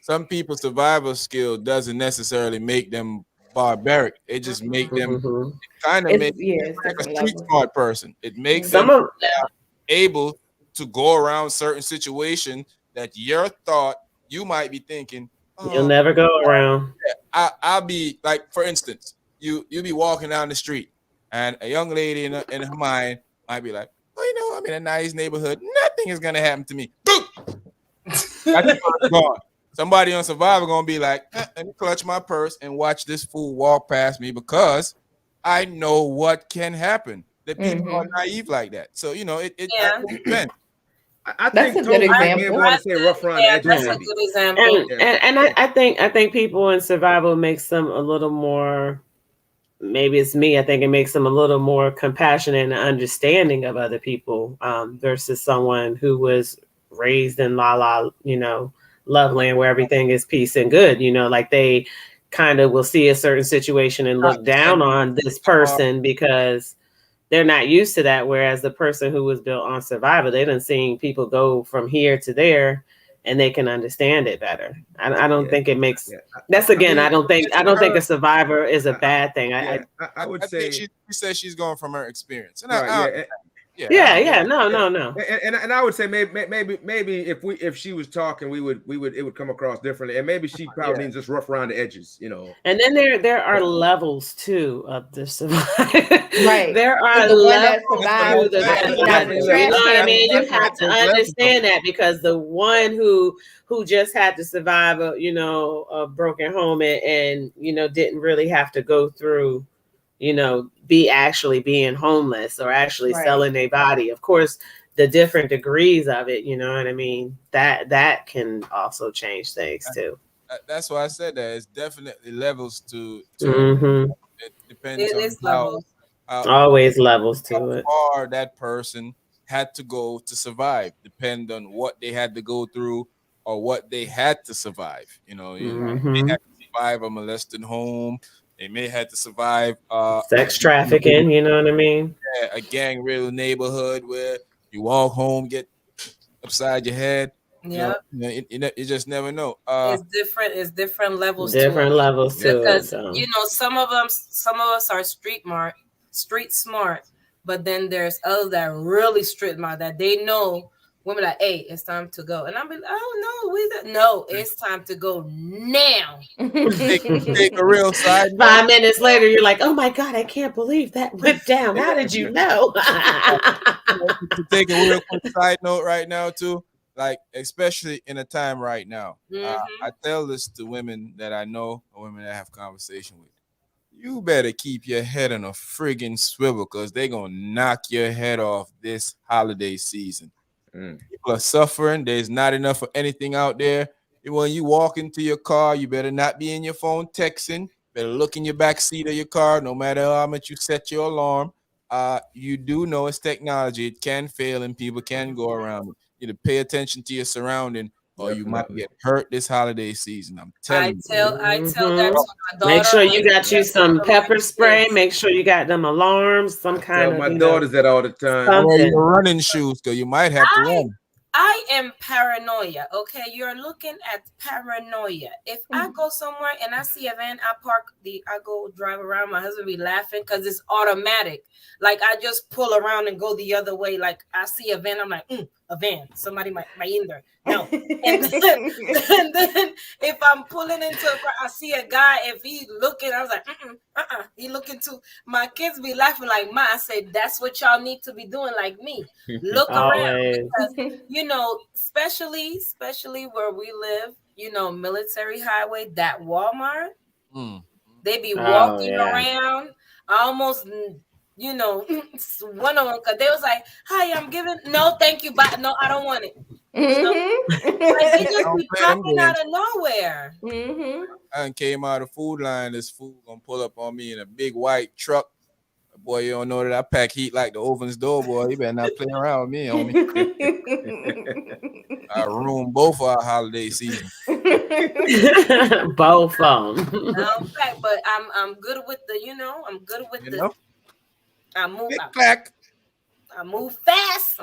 S1: Some people survival skill doesn't necessarily make them barbaric. It just make them kind of make like a street smart person. It makes them able to go around certain situations that you might be thinking,
S5: you'll never go around.
S1: I'll be like, for instance, you be walking down the street and a young lady in her mind might be like, oh, I'm in a nice neighborhood. Nothing is gonna happen to me. Boom! That's gone. Somebody on Survivor gonna be like, let me clutch my purse and watch this fool walk past me because I know what can happen. The people are naive like that. So it depends.
S3: I think that's a good example. Want to say rough around the edges.
S4: That's a good example.
S5: And I think people in survival makes them a little more. Maybe it's me. I think it makes them a little more compassionate and understanding of other people versus someone who was raised in love land where everything is peace and good. Like they kind of will see a certain situation and look down on this person because they're not used to that. Whereas the person who was built on survival, they done seen people go from here to there and they can understand it better. I don't think it makes that's again, I don't think a survivor is a bad thing.
S3: I would say
S1: she says she's going from her experience. And
S5: Yeah. No.
S3: And I would say maybe if she was talking, it would come across differently, and maybe she probably needs just rough around the edges, you know.
S5: And then there are levels too of the survival.
S6: Right.
S5: There are
S6: The one that
S5: levels
S6: survives
S5: to the
S6: eating out the
S5: you
S6: trash
S5: know what I
S6: can.
S5: mean? You have
S6: Different.
S5: to understand that, because the one who just had to survive a broken home and didn't really have to go through be actually being homeless or actually
S6: Right.
S5: selling their body. Of course, the different degrees of it, you know what I mean? That can also change things too.
S1: That's why I said that it's definitely levels to
S5: Mhm.
S1: it depends
S4: It
S1: on
S4: is levels.
S5: Always levels to it.
S1: how far that person had to go to survive, depend on what they had to go through or what they had to survive. You know, they
S5: Mhm.
S1: had to survive a molested home. They may have to survive
S5: Sex trafficking, you know what I mean?
S1: a gang real neighborhood where you walk home, get upside your head.
S4: Yeah,
S1: You just never know.
S4: it's different. It's different levels to it.
S5: Different levels to it.
S4: Because
S5: So.
S4: some of us are street smart, but then there's others that are really street smart that they know women like, hey, it's time to go, and I'm like, oh no, it's time to go now.
S1: Take a real side note.
S5: 5 minutes later, you're like, oh my God, I can't believe that went down. How did you know?
S1: To take a real quick side note right now too, like especially in a time right now. I tell this to women that I know or women that I have conversation with. You better keep your head on a friggin' swivel, because they're gonna knock your head off this holiday season. People are suffering. There's not enough of anything out there. And when you walk into your car, you better not be in your phone texting. Better look in your back seat of your car, no matter how much you set your alarm. You do know it's technology. It can fail and people can go around it. You need to pay attention to your surrounding, or you might get hurt this holiday season. I'm telling you.
S4: I tell that to my daughter.
S5: Make sure you got you some
S4: to my
S5: pepper spray.
S4: kids.
S5: Make sure you got them alarms, some kind
S3: Tell
S5: of
S3: my daughters that all the time.
S1: Wear
S5: something.
S1: your running shoes, because you might have to run.
S4: I am paranoia. Okay, you're looking at paranoia. If I go somewhere and I see a van, I go drive around. My husband be laughing because it's automatic. Like I just pull around and go the other way. Like I see a van, I'm like, a van. Somebody might in there. No. And then if I'm pulling into a car, I see a guy. If he looking, I was like, he looking too. My kids be laughing like, Ma, I said, that's what y'all need to be doing, like me. Look around, because especially where we live, military highway, that Walmart, they be walking around. I almost, one of them, because they was like, hi, I'm giving, no, thank you, but no, I don't want it. Like they just be popping out of nowhere.
S1: I came out of food line. This food gonna pull up on me in a big white truck. Boy, you don't know that I pack heat like the oven's door, boy. You better not play around with me, homie. I ruined both our holiday season.
S5: Both of them.
S4: But I'm good with the, I'm good with the. I move. I move fast.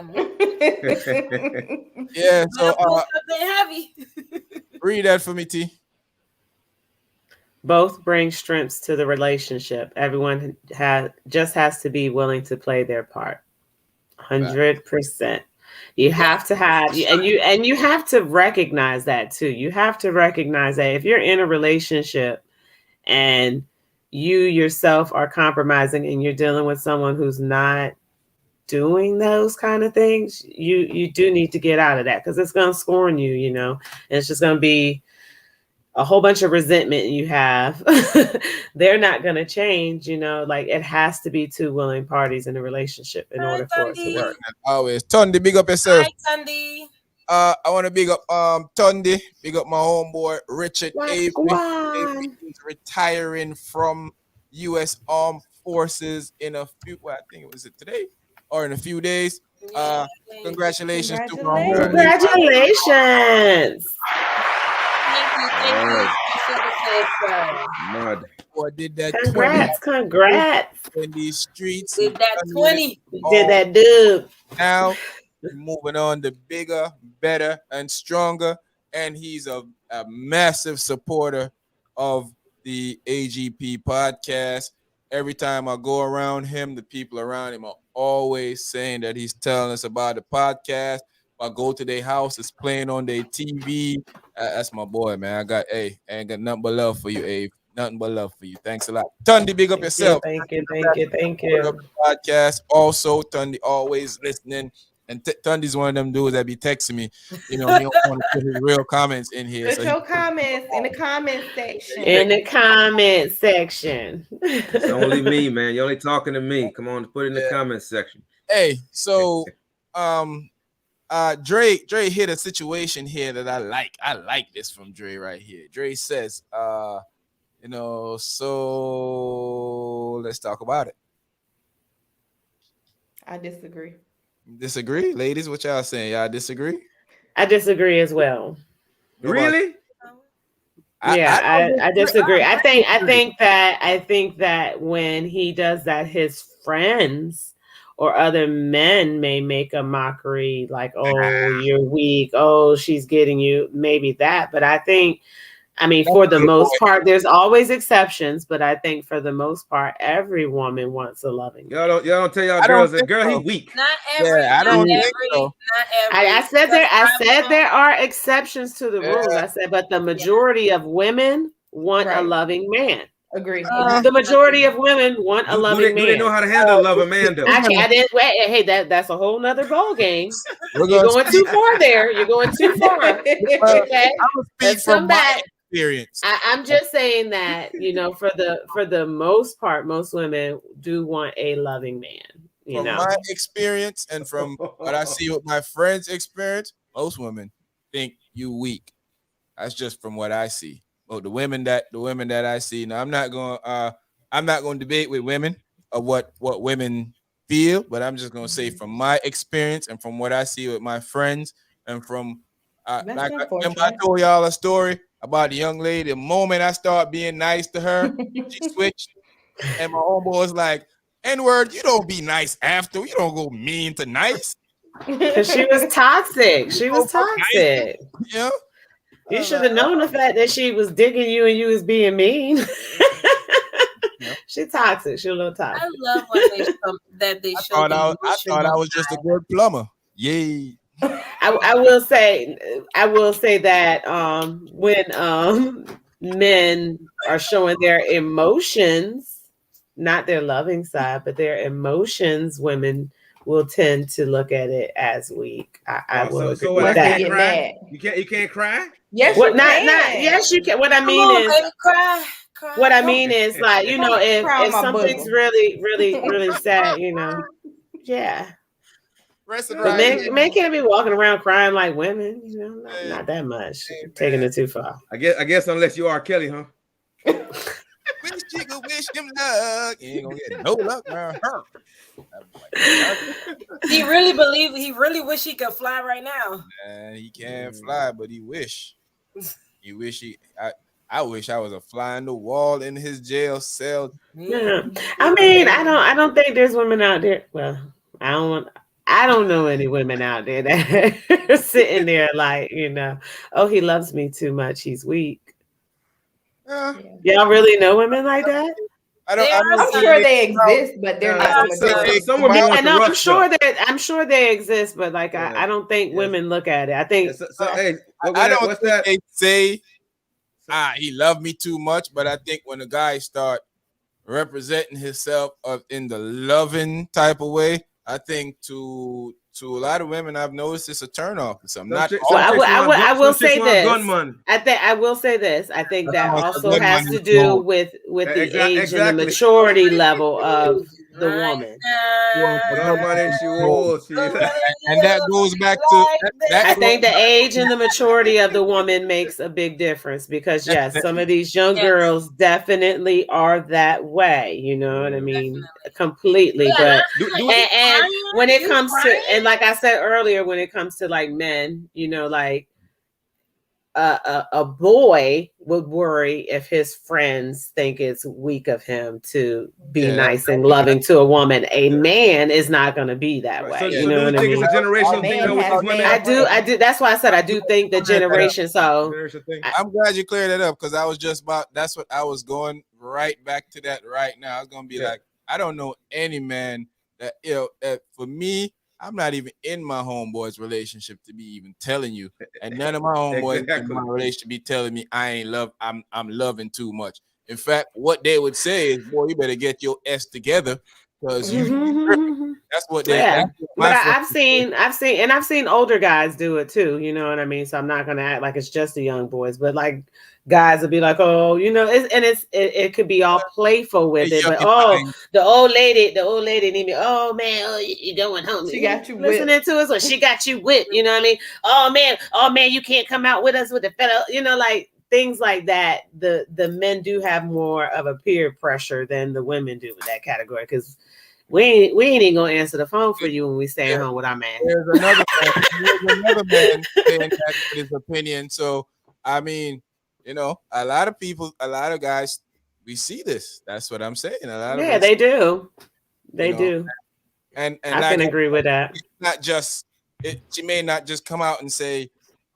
S1: Yeah, so
S4: something heavy.
S5: Read
S1: that for me, T.
S5: Both bring strengths to the relationship. Everyone has to be willing to play their part. 100%. You have to have, and you have to recognize that too. You have to recognize that if you're in a relationship and you yourself are compromising and you're dealing with someone who's not doing those kind of things, you do need to get out of that, because it's going to scorn you, and it's just going to be a whole bunch of resentment you have. They're not going to change, like it has to be two willing parties in a relationship in order for it to work.
S1: Always. Tundi, big up yourself.
S4: Hi, Tundi.
S1: I want to big up Tundi, big up my homeboy Richard Avery. Avery is retiring from U.S. Armed Forces in a few, I think it was today or in a few days. Congratulations to my homeboy.
S5: Congratulations.
S1: Thank you. Boy, did that.
S5: Congrats.
S1: In these streets.
S4: Did that 20.
S5: Did that dude.
S1: Now, moving on to bigger, better, and stronger. And he's a massive supporter of the AGP podcast. Every time I go around him, the people around him are always saying that he's telling us about the podcast. I go to their house, it's playing on their TV. That's my boy, man. I ain't got nothing but love for you, Abe. Nothing but love for you. Thanks a lot. Tundi, big up yourself.
S5: Thank you.
S1: Podcast. Also, Tundi always listening. And Tundi's one of them dudes that be texting me. You know, he don't want to put his real comments in here.
S6: Put your comments in the comment section.
S5: In the comment section.
S3: It's only me, man. You're only talking to me. Come on, put it in the comment section.
S1: Hey, so Dre hit a situation here that I like. I like this from Dre right here. Dre says, so let's talk about it.
S6: I disagree.
S1: Disagree, ladies? What y'all saying? Y'all disagree?
S5: I disagree as well.
S3: Really?
S5: I disagree. I think that when he does that, his friends or other men may make a mockery, like, "Oh, you're weak. Oh, she's getting you." Maybe that, but for the most part, there's always exceptions, but I think for the most part, every woman wants a loving.
S3: Y'all don't tell y'all girls that girl, he weak.
S4: Not every.
S1: I don't think so.
S4: Not every.
S5: I said there are exceptions to the rules. I said, but the majority of women want a loving man.
S6: Agree.
S5: The majority of women want a loving man.
S3: Do they know how to handle a loving man, though?
S5: I didn't. Hey, that's a whole nother ball game. You're going too far there. You're going too far. Okay.
S1: I'm gonna speak from my experience.
S5: I'm just saying that, for the most part, most women do want a loving man.
S1: From my experience and from what I see with my friends' experience, most women think you weak. That's just from what I see. Well, the women that I see. Now, I'm not going to debate with women of what women feel, but I'm just going to say from my experience and from what I see with my friends and from I told y'all a story about the young lady. The moment I start being nice to her, she switched, and my homeboy was like, "N-word, you don't be nice after. You don't go mean to nice."
S5: Because she was toxic.
S1: Yeah.
S5: You should have known the fact that she was digging you and you was being mean. She's toxic. She's a little toxic.
S4: I love when they show.
S1: I thought I was just a good plumber. Yay.
S5: I will say that when men are showing their emotions, not their loving side, but their emotions, women will tend to look at it as weak. I will agree with that.
S3: You can't cry?
S6: Yes,
S5: yes, you can. What I mean is,
S4: baby, cry.
S5: What I mean is, like, if something's really, really, really sad, yeah. But men can't be walking around crying like women, not that much. Taking it too far.
S3: I guess unless you are Kelly, huh?
S1: Wish you could wish him luck. You ain't gonna get no luck around her.
S4: He really wish he could fly right now.
S1: He can't fly, but he wish. He wish I wish I was a fly on the wall in his jail cell.
S5: Yeah. I don't think there's women out there. Well, I don't know any women out there that are sitting there like, oh, he loves me too much. He's weak. Y'all really know women like that?
S6: I'm sure they exist, but they're not.
S5: I'm sure they exist, but like I don't think women look at it. I think
S1: I don't think they say he loved me too much, but I think when a guy start representing himself in the loving type of way, I think to a lot of women, I've noticed it's a turnoff.
S5: I will say this. I will say this. I think that also has to do with the age and the maturity level of the woman.
S1: And that goes back to
S5: I think the age and the maturity of the woman makes a big difference, because yes, some of these young girls definitely are that way. You know what I mean? Completely. But and when it comes to, and like I said earlier, when it comes to like men, like a boy would worry if his friends think it's weak of him to be nice and loving to a woman. A man is not going to be that way. You know what I mean?
S3: It's a generational thing with these women.
S5: I do. That's why I said I do think the generation. So
S1: I'm glad you cleared that up, because I was just about. That's what I was going right back to that right now. I was going to be like, I don't know any man that that for me, I'm not even in my homeboy's relationship to be even telling you, and none of my homeboys in my relationship be telling me I'm loving too much. In fact, what they would say is, "Boy, you better get your S together because you." That's what they.
S5: Yeah, but
S1: I've
S5: I've seen older guys do it too. You know what I mean? So I'm not gonna act like it's just the young boys, but like guys will be like, oh, it could be all playful with it, but the old lady need me. Oh man, you don't help me.
S6: She got you
S5: listening
S6: whipped.
S5: to us, or she got you whipped. You know what I mean? Oh man, you can't come out with us with the fellow. Like things like that. The men do have more of a peer pressure than the women do with that category because. We ain't even gonna answer the phone for you when we stay at home with our man.
S1: There's another man saying that with his opinion. So I mean, a lot of people, a lot of guys, we see this. That's what I'm saying.
S5: They do. They do.
S1: And
S5: I can agree with that.
S1: Not just she may not just come out and say,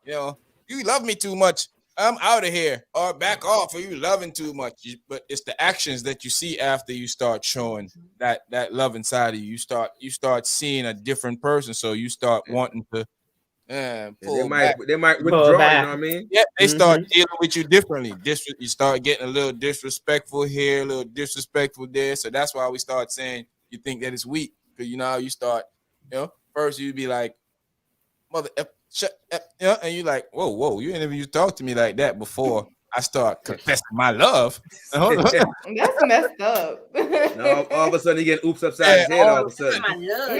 S1: you love me too much. I'm out of here, or back off, or you loving too much. But it's the actions that you see after you start showing that love inside of you. You start seeing a different person, so you start wanting to pull back.
S3: They might withdraw. You know what I mean?
S1: Yeah, they start dealing with you differently. You start getting a little disrespectful here, a little disrespectful there. So that's why we start saying you think that it's weak, because how you start. First you'd be like, mother. Shut up, and you like, whoa, you ain't even talk to me like that before I start confessing my love.
S6: That's messed up.
S3: No, all of a sudden you get oops upside his head. All of a sudden,
S4: my love.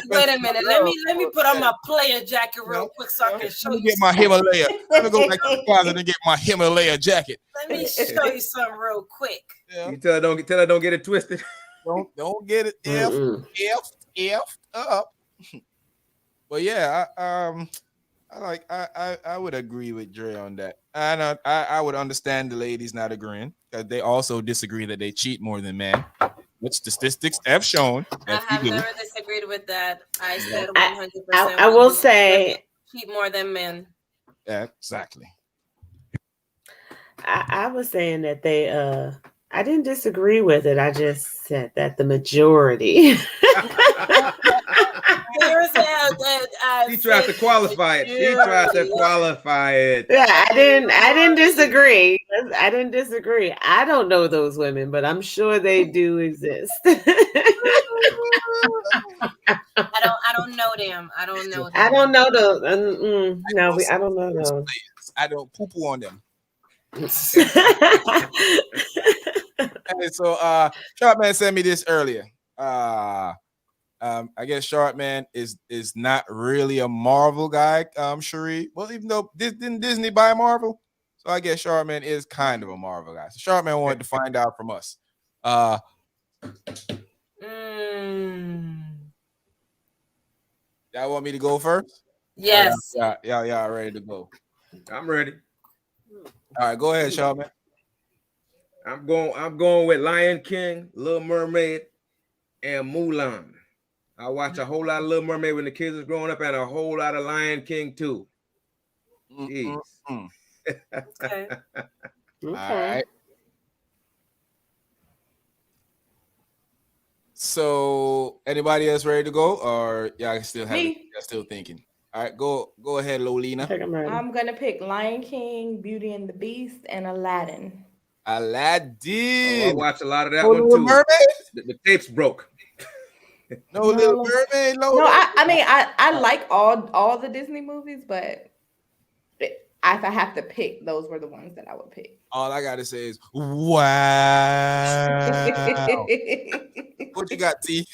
S4: Wait a minute, let me put on my player jacket real quick so I can show you.
S1: Get my Himalaya. Let me go back to the closet and get my Himalaya jacket.
S4: Let me show you something real quick.
S3: You tell her don't get it twisted.
S1: Don't get it F up. Well, yeah, I would agree with Dre on that. I would understand the ladies not agreeing because they also disagree that they cheat more than men, which statistics have shown.
S4: I have never disagreed with that. I said 100%.
S5: I will say
S4: cheat more than men.
S1: Yeah, exactly.
S5: I was saying that they I didn't disagree with it. I just said that the majority.
S3: He tried to qualify it.
S5: Yeah, I didn't disagree. I didn't disagree. I don't know those women, but I'm sure they do exist.
S4: I don't know them. I don't know them.
S5: I don't know those. I don't know those.
S1: I don't poo-poo on them. And so Sharpman sent me this earlier. I guess Sharpman is not really a Marvel guy, Cherie. Well, even though didn't Disney buy Marvel, so I guess Sharpman is kind of a Marvel guy. So Sharpman wanted to find out from us. Y'all want me to go first?
S4: Yes.
S1: Y'all ready to go?
S3: I'm ready.
S1: All right, go ahead, Sharpman.
S3: I'm going with Lion King, Little Mermaid, and Mulan. I watched a whole lot of Little Mermaid when the kids was growing up, and a whole lot of Lion King too. Jeez.
S4: Okay.
S1: All right. So, anybody else ready to go, or y'all still thinking? All right, go ahead, Lolina.
S6: I'm gonna pick Lion King, Beauty and the Beast, and Aladdin.
S1: Aladdin.
S3: I watched a lot of that one too.
S1: Mermaid?
S3: The tapes broke.
S1: No Little Mermaid.
S6: No, I mean I like all the Disney movies, but if I have to pick, those were the ones that I would pick.
S1: All I gotta say is wow. What you got, T?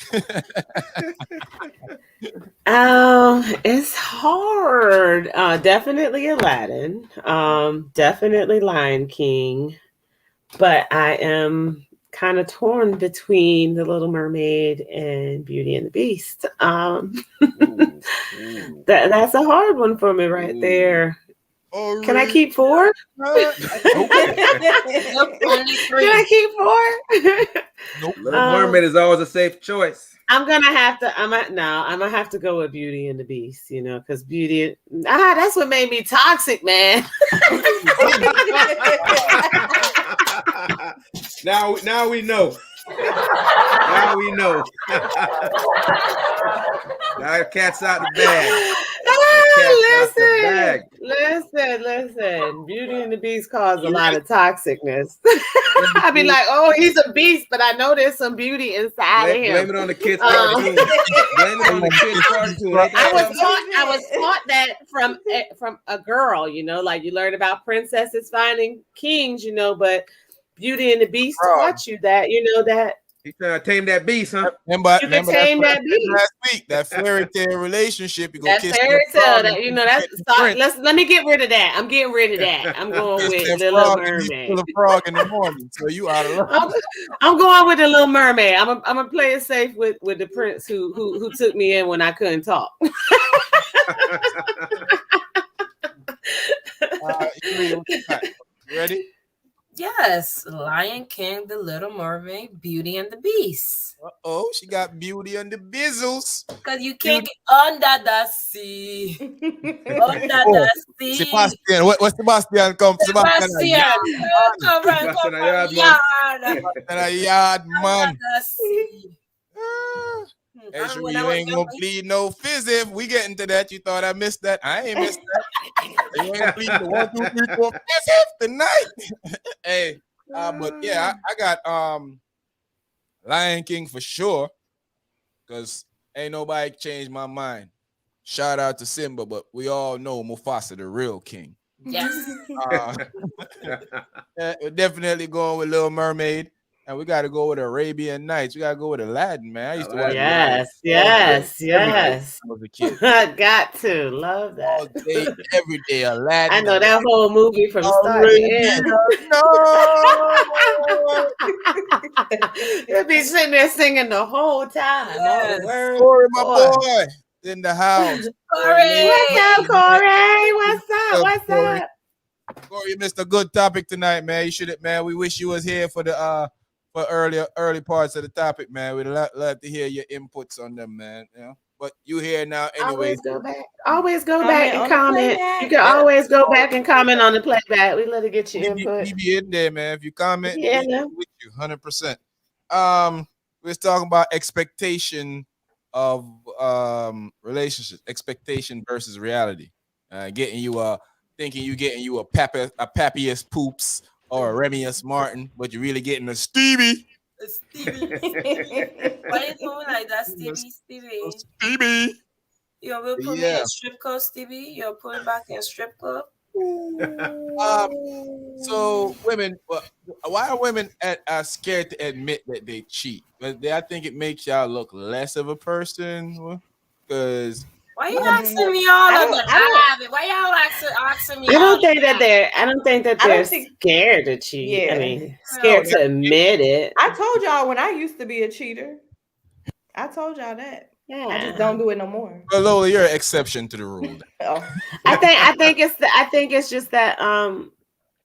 S5: It's hard. Definitely Aladdin. Definitely Lion King. But I am kind of torn between The Little Mermaid and Beauty and the Beast. That's a hard one for me right there. Oh, can I keep 4?
S4: Only 3.
S5: Can I keep 4?
S3: Nope. Little Mermaid is always a safe choice.
S5: I'm gonna have to go with Beauty and the Beast, because Beauty. That's what made me toxic, man.
S3: Now we know. Now we know. Now the cat's out the bag.
S5: Listen. Beauty and the Beast cause a lot of toxicness. I'd be like, oh, he's a beast, but I know there's some beauty inside of him.
S3: Blame it on the kids' cartoon. Blame it on the kids' cartoon.
S5: I was taught that from a girl, you know, like you learn about princesses finding kings, you know, but Beauty and the Beast taught you that, you know, that
S3: He's trying to tame that beast, huh?
S1: Remember
S5: tame that beast.
S1: last week, that fairy tale relationship. You go
S5: that
S1: kiss
S5: fairy
S1: that frog
S5: tale, that, you know, that's let me get rid of that. I'm getting rid of that. I'm going
S1: kiss
S5: with
S1: that
S5: the Little
S1: frog and you
S5: Mermaid.
S1: kill a frog in the morning. So you out of luck.
S5: I'm going with the Little Mermaid. I'm gonna play it safe with the prince who took me in when I couldn't talk.
S1: You ready?
S4: Yes, Lion King, The Little Mermaid, Beauty and the Beast.
S1: Oh, she got Beauty and the Bizzles.
S4: Because you can't get under the sea. Under the sea.
S1: Sebastian, what's Sebastian come?
S4: Sebastian, come from yard.
S1: And a yard man.
S4: Under the sea.
S1: Hey, sure you ain't gonna plead no fizz. We get into that. You thought I missed that? I ain't missed that. You ain't gonna plead the 1, 2, 3, 4 fizz tonight. Hey, but yeah, I got Lion King for sure, because ain't nobody changed my mind. Shout out to Simba, but we all know Mufasa, the real king.
S4: Yes.
S1: We're definitely going with Little Mermaid. And we got to go with Arabian Nights. We got to go with Aladdin, man. I used to watch
S5: Yes.
S1: I was a kid.
S5: Got to love that.
S1: All day, every day, Aladdin.
S5: I know that whole movie from start to end.
S1: No.
S5: You'll be sitting there singing the whole time.
S4: Yes.
S1: Corey, my boy, in the house.
S4: Corey.
S5: What's up, Corey? What's up?
S1: Corey, you missed a good topic tonight, man. You should have, man. We wish you was here for the for early parts of the topic, man. We'd love to hear your inputs on them, man. You know? But you here now anyway.
S5: Always go back and comment. You can always go back and comment on the playback. We let it get your input.
S1: We be in there, man. If you comment,
S5: Yeah,
S1: we with you 100%. We're talking about expectation of relationships, expectation versus reality. Getting you thinking you getting you a Papias Poops or a Remius Martin, but you're really getting a Stevie.
S4: Stevie. Why you doing like that, Stevie?
S1: Stevie.
S4: You will put me in a strip club, Stevie? You'll put it back in a strip club?
S1: So women, why are women are scared to admit that they cheat? But I think it makes y'all look less of a person. Because
S4: why you asking me all of that? Why y'all asking me?
S5: I don't think that they're scared to cheat. Yeah. I mean, scared to admit it.
S6: I told y'all when I used to be a cheater. I told y'all that. Yeah. I just don't do it no more.
S1: Well, Lola, you're an exception to the rule.
S5: I think it's just that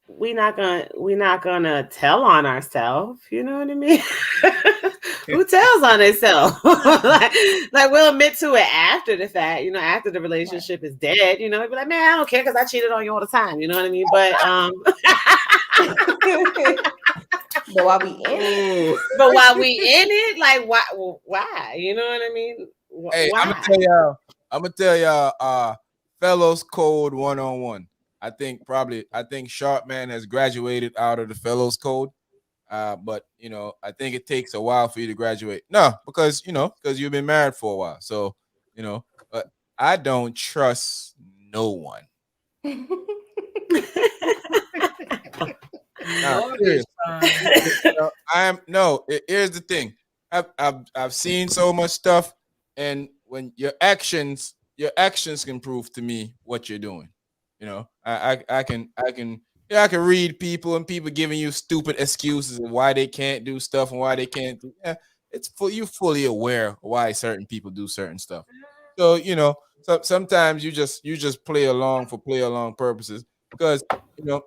S5: we're not gonna tell on ourselves. You know what I mean? Who tells on themselves? like we'll admit to it after the fact. You know, after the relationship is dead. You know, be like, man, I don't care because I cheated on you all the time. You know what I mean? But
S6: But while we in
S5: it, like why? Why? You know what I mean?
S1: Hey,
S5: why?
S1: I'm gonna tell y'all, fellows code 101. I think Sharpman has graduated out of the fellows code. But you know, I think it takes a while for you to graduate. No, because you've been married for a while. So, you know, but I don't trust no one. Here's the thing. I've seen so much stuff, and when your actions can prove to me what you're doing. You know, I can read people and people giving you stupid excuses of why they can't do stuff and why they can't do. Yeah, you're fully aware of why certain people do certain stuff. So, you know, sometimes you just play along for play along purposes, because, you know,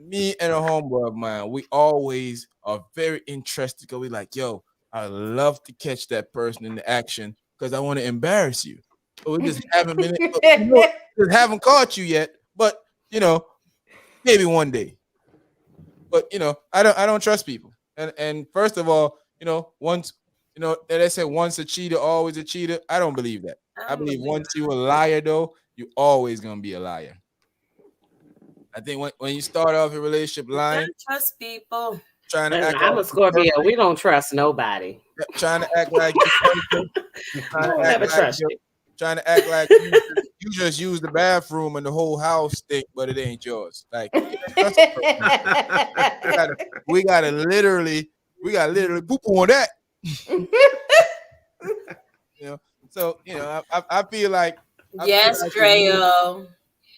S1: me and a homeboy of mine, we always are very interested, because we like, yo, I love to catch that person in the action because I want to embarrass you. But we just haven't been, just haven't caught you yet. But, you know, maybe one day. But, you know, I don't trust people. And first of all, once they say once a cheater, always a cheater. I don't believe that. I believe once you a liar, though, you always gonna be a liar. I think when you start off a relationship lying,
S4: Don't trust people.
S1: trying to
S5: And
S1: act
S5: I'm
S1: like
S5: a
S1: you're
S5: Scorpio.
S1: perfect,
S5: We don't trust nobody.
S1: trying to act like you're perfect,
S5: I
S1: trying to
S5: don't
S1: act
S5: never
S1: like
S5: trust
S1: you're
S5: you.
S1: trying to act like you just use the bathroom and the whole house stink, but it ain't yours. Like you don't trust the person. We gotta literally poo poo on that. So I feel like
S4: Yes,
S1: with me.
S4: Dreo.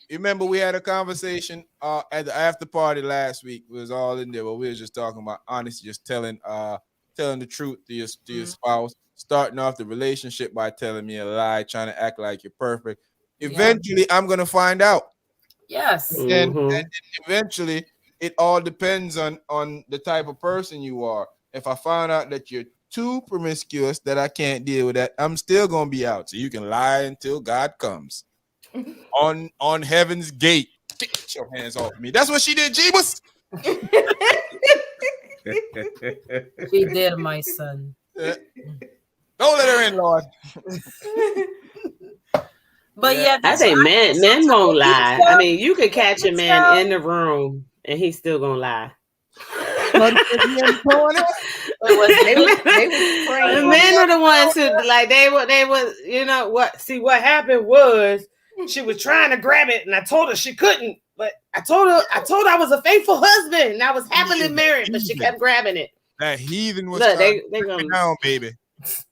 S1: You remember we had a conversation at the after party last week. We was all in there, but we was just talking about honestly, just telling the truth to your spouse, starting off the relationship by telling me a lie, trying to act like you're perfect.
S4: Yeah.
S1: Eventually, I'm gonna find out.
S4: Yes.
S1: And eventually, it all depends on the type of person you are. If I find out that you're too promiscuous that I can't deal with that, I'm still gonna be out. So you can lie until God comes on heaven's gate. Get your hands off me. That's what she did, Jeebus.
S4: She did, my son.
S1: Yeah. Don't let her in, Lord.
S4: But yeah,
S5: I think men won't lie. I mean, you could catch a man
S4: so-
S5: in the room and he's still gonna lie.
S6: They was
S5: The
S6: praying.
S5: men are the ones who like they were what see what happened was she was trying to grab it and I told her she couldn't, but I told her I was a faithful husband and I was happily married, but she kept grabbing it.
S1: That heathen was
S5: Look,
S1: trying
S5: they
S1: to
S5: gonna
S1: me down, baby.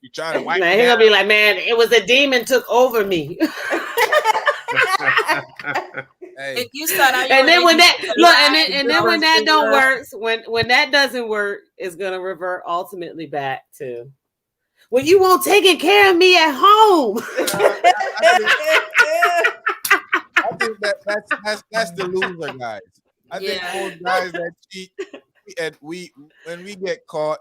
S1: You trying to wipe
S5: now
S1: me
S5: he
S1: down.
S5: gonna be like, man, it was a demon took over me.
S1: Hey,
S4: If you start out,
S5: And then when that look, and then when that don't
S4: work,
S5: work, when that doesn't work, it's gonna revert ultimately back to, well, you won't taking care of me at home.
S1: I think that's the loser guys. I think those guys that cheat, we when we get caught,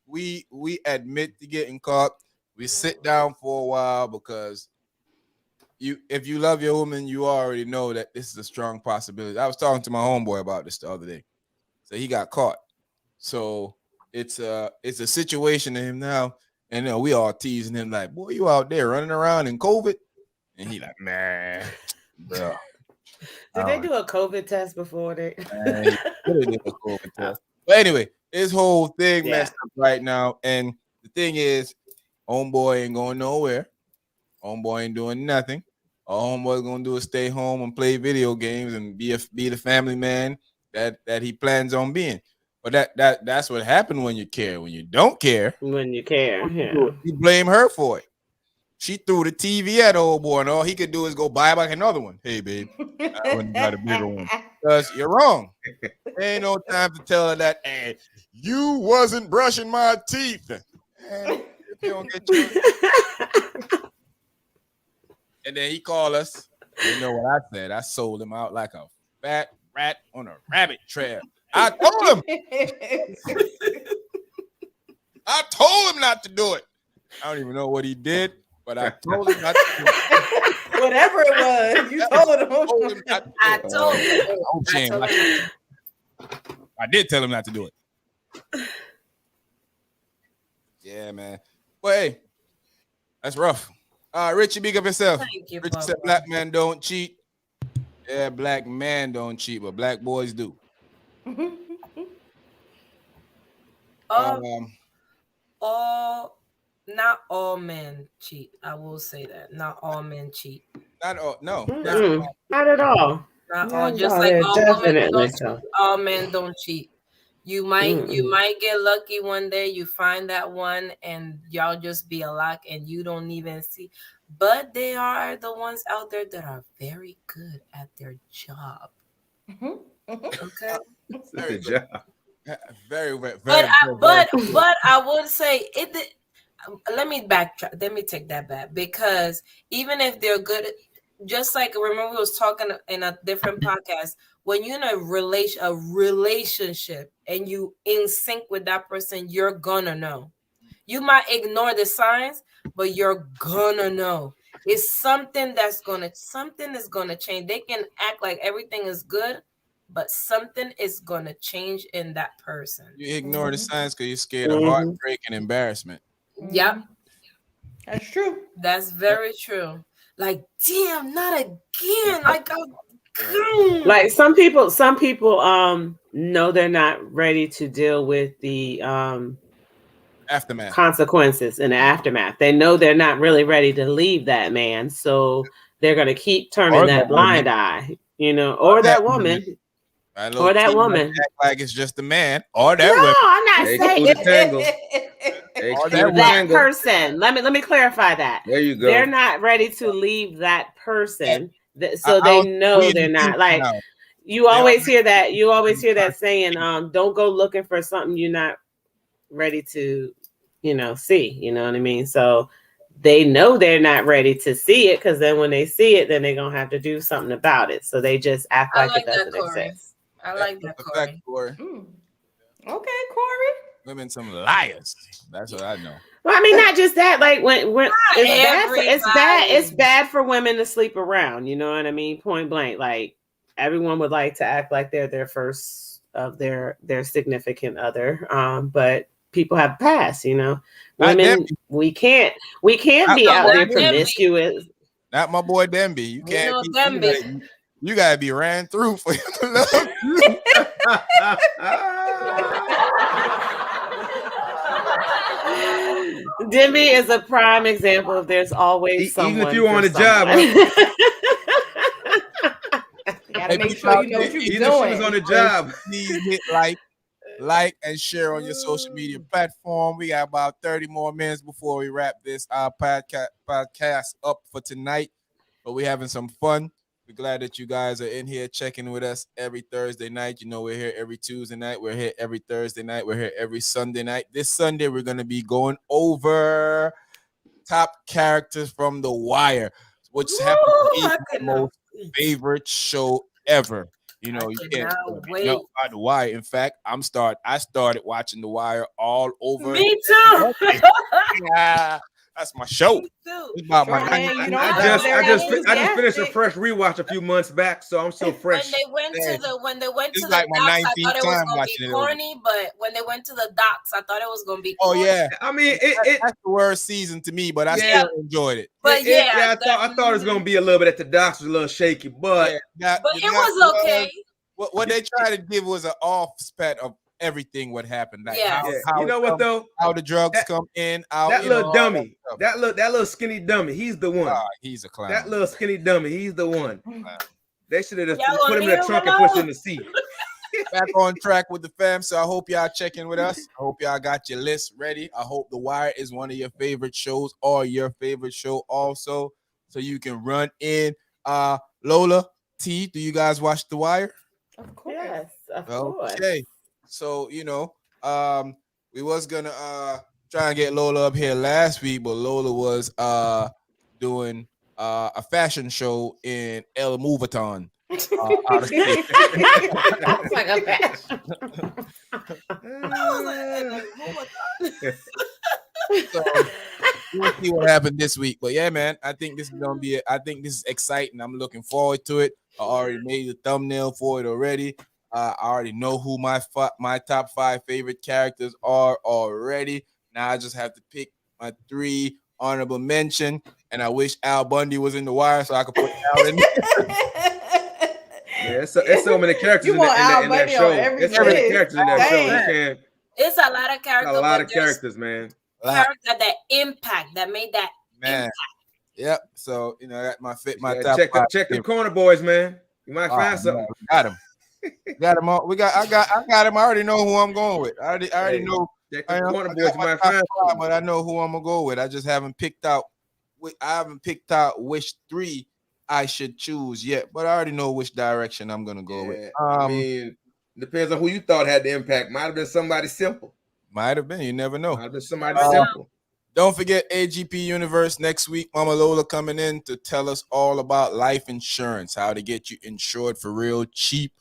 S1: we admit to getting caught. We sit down for a while because if you love your woman, you already know that this is a strong possibility. I was talking to my homeboy about this the other day. So he got caught. So it's a situation to him now. And we all teasing him like, boy, you out there running around in COVID? And he like, man, bro.
S5: Did they do a COVID test before they?
S1: But anyway, his whole thing messed up right now. And the thing is, homeboy ain't going nowhere. Homeboy ain't doing nothing. All homeboy's gonna do is stay home and play video games and be the family man that he plans on being. But that's what happened when you care. When you don't care, you blame her for it. She threw the TV at old boy, and all he could do is go buy back another one. Hey, babe, I wouldn't got a bigger one. Because you're wrong. Ain't no time to tell her that, hey, you wasn't brushing my teeth. And if you don't get you. And then he called us. You know what I said? I sold him out like a fat rat on a rabbit trail. I told him not to do it. I don't even know what he did, but I told him not to do it.
S6: Whatever it was, you told him.
S4: I told him.
S1: I did tell him not to do it. Yeah, man. But hey, that's rough. Richie, big up yourself.
S4: Thank you,
S1: Richie said black man don't cheat. Yeah, black man don't cheat, but black boys do.
S4: Not all men cheat. I will say that. Not all men cheat.
S1: Not all, no.
S5: Not at all.
S4: Not all.
S5: No,
S4: Just like all women don't
S5: so.
S4: cheat, all men don't cheat. You might get lucky one day. You find that one, and y'all just be a lock, and you don't even see. But they are the ones out there that are very good at their job. Okay,
S3: Very good job.
S1: Very, very.
S4: But I would say it. Let me backtrack. Let me take that back, because even if they're good, just like remember we was talking in a different podcast, when you're in a relationship and you in sync with that person, you're gonna know. You might ignore the signs, but you're gonna know. It's something is gonna change. They can act like everything is good, but something is gonna change in that person.
S1: You ignore the
S6: Mhm.
S1: signs because you're scared of
S5: Mhm.
S1: heartbreak and embarrassment.
S4: Yep,
S6: That's true.
S4: that's very true. Like, damn, not again. Like,
S5: Like some people know they're not ready to deal with the
S1: Aftermath.
S5: consequences and the aftermath. They know they're not really ready to leave that man, so they're going to keep turning
S1: Or
S5: that
S1: that woman.
S5: blind eye, or that woman.
S1: I
S5: Or that woman.
S1: Act like it's just a man. Or that
S5: No,
S1: woman.
S5: I'm not
S3: Hey,
S5: saying
S3: Two to tango.
S1: Or
S3: Two
S1: that
S3: to
S5: that
S3: tango.
S5: person. Let me clarify that.
S3: There you go.
S5: They're not ready to leave that person, so
S1: I
S5: they
S1: don't-
S5: know
S1: we in
S5: they're
S1: the
S5: not.
S1: future
S5: Like
S1: now.
S5: you always hear that. You always hear that saying, "Don't go looking for something you're not ready to, see." You know what I mean? So they know they're not ready to see it, because then when they see it, then they're gonna have to do something about it. So they just act
S4: I
S5: like
S4: like
S5: it
S4: that,
S5: doesn't
S4: Corey.
S5: exist.
S4: I like that,
S1: That's a fact,
S4: Corey.
S1: Corey.
S6: Okay, Corey.
S1: Women some liars. That's what I know.
S5: Well, I mean, not just that. Like when it's
S4: everybody.
S5: bad for women to sleep around. You know what I mean? Point blank. Like everyone would like to act like they're their first of their significant other. But people have passed.
S1: Not
S5: Women,
S1: Demby.
S5: we can't be
S1: Not
S5: out there
S4: Not Demby.
S5: promiscuous.
S1: Not my boy Demby. You can't
S4: know
S1: be.
S4: Demby.
S1: You gotta be ran through for him to love you.
S5: Demi is a prime example of there's always someone.
S3: Even if you're
S5: for
S3: on a job,
S5: someone.
S6: Gotta make sure you know what you're
S3: even if she was on
S6: doing.
S3: a job.
S1: Please hit like and share on your social media platform. We got about 30 more minutes before we wrap this podcast up for tonight. But we're having some fun. We're glad that you guys are in here checking with us every Thursday night. We're here every Tuesday night. We're here every Thursday night. We're here every Sunday night. This Sunday, we're going to be going over top characters from The Wire, which happens to be my most favorite show ever. You can't
S4: wait.
S1: about The Wire. In fact, I started watching The Wire all over.
S4: Me too.
S1: Yeah, that's my show.
S4: Me too.
S1: It's about my
S6: Man, you don't
S3: I
S6: sound very
S3: just finished a
S6: enthusiastic.
S3: fresh rewatch a few months back, so I'm still fresh.
S4: When they went
S1: It's
S4: to
S1: like
S4: the
S1: my
S4: docks, I
S1: 19th
S4: thought it was
S1: time
S4: gonna
S1: watching
S4: be
S1: it
S4: corny, but when they went to the docks, I thought it was gonna be
S1: Oh
S4: corny.
S1: yeah,
S3: I mean,
S1: that's the worst season to me, but I
S3: Yeah.
S1: still enjoyed it.
S4: But
S3: I thought it was gonna be a little bit at the docks, was a little shaky, but
S1: Yeah,
S4: but it was okay.
S1: What they tried to give was an offset of everything what happened. Like
S4: Yes.
S1: how
S3: you know
S1: it
S3: what
S1: comes-
S3: though?
S1: how the drugs come in, out.
S3: That little
S1: all
S3: dummy,
S1: that stuff.
S3: that little skinny dummy, he's the one.
S1: He's a clown.
S3: That little skinny dummy, he's the one. They should have just
S4: Y'all
S3: put
S4: gonna
S3: him in
S4: leave
S3: the
S4: him
S3: trunk and pushed
S4: alone?
S3: in the seat.
S1: Back on track with the fam. So I hope y'all checking with us. I hope y'all got your list ready. I hope The Wire is one of your favorite shows or your favorite show also. So you can run in. Lola, T, do you guys watch The Wire?
S6: Of course.
S5: Yes, of course.
S1: Okay. So, we was gonna try and get Lola up here last week, but Lola was doing a fashion show in El Movaton. Out of state.
S5: It's like a fashion.
S1: So we'll see what happened this week. But yeah, man, I think this is gonna be I think this is exciting. I'm looking forward to it. I already made the thumbnail for it already. I already know who my top 5 favorite characters are already. Now I just have to pick my 3 honorable mention, and I wish Al Bundy was in The Wire so I could put Al in.
S3: Yeah, it's so many characters in that show. It's so many characters in that show. You can't.
S4: It's a lot of characters.
S3: A lot of characters, man.
S4: Characters that impact, that made that
S1: man.
S4: impact.
S1: Yep. So I got my
S3: top. Check the corner boys, man. You might find something.
S1: Got him. Got him all. I got him. I already know who I'm going with. I already know.
S3: Check the corner boys. You might find
S1: something. But I know who I'm gonna go with. I just haven't picked out. Which 3 I should choose yet. But I already know which direction I'm gonna go with.
S3: I mean, depends on who you thought had the impact. Might have been somebody simple.
S1: Might have been. You never know.
S3: Might have been somebody simple.
S1: Don't forget AGP Universe next week. Mama Lola coming in to tell us all about life insurance, how to get you insured for real cheap.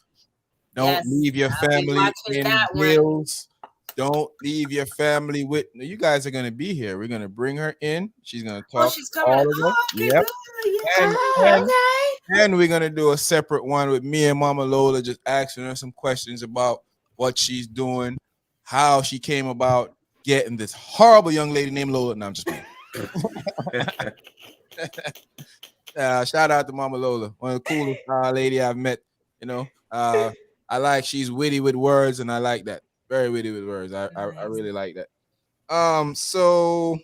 S1: Don't leave your family in bills. Don't leave your family with. You guys are gonna be here. We're gonna bring her in. She's gonna
S4: Oh,
S1: talk
S4: she's
S1: to
S4: coming.
S1: all of us.
S4: Oh, okay,
S1: Yep.
S4: good. Yeah.
S1: And,
S5: Oh,
S1: and
S5: okay.
S1: and we're gonna do a separate one with me and Mama Lola, just asking her some questions about what she's doing, how she came about getting this horrible young lady named Lola. No, I'm just playing. Shout out to Mama Lola, one of the coolest lady I've met. You know, I like she's witty with words, and I like that. Very witty with words. I really like that. So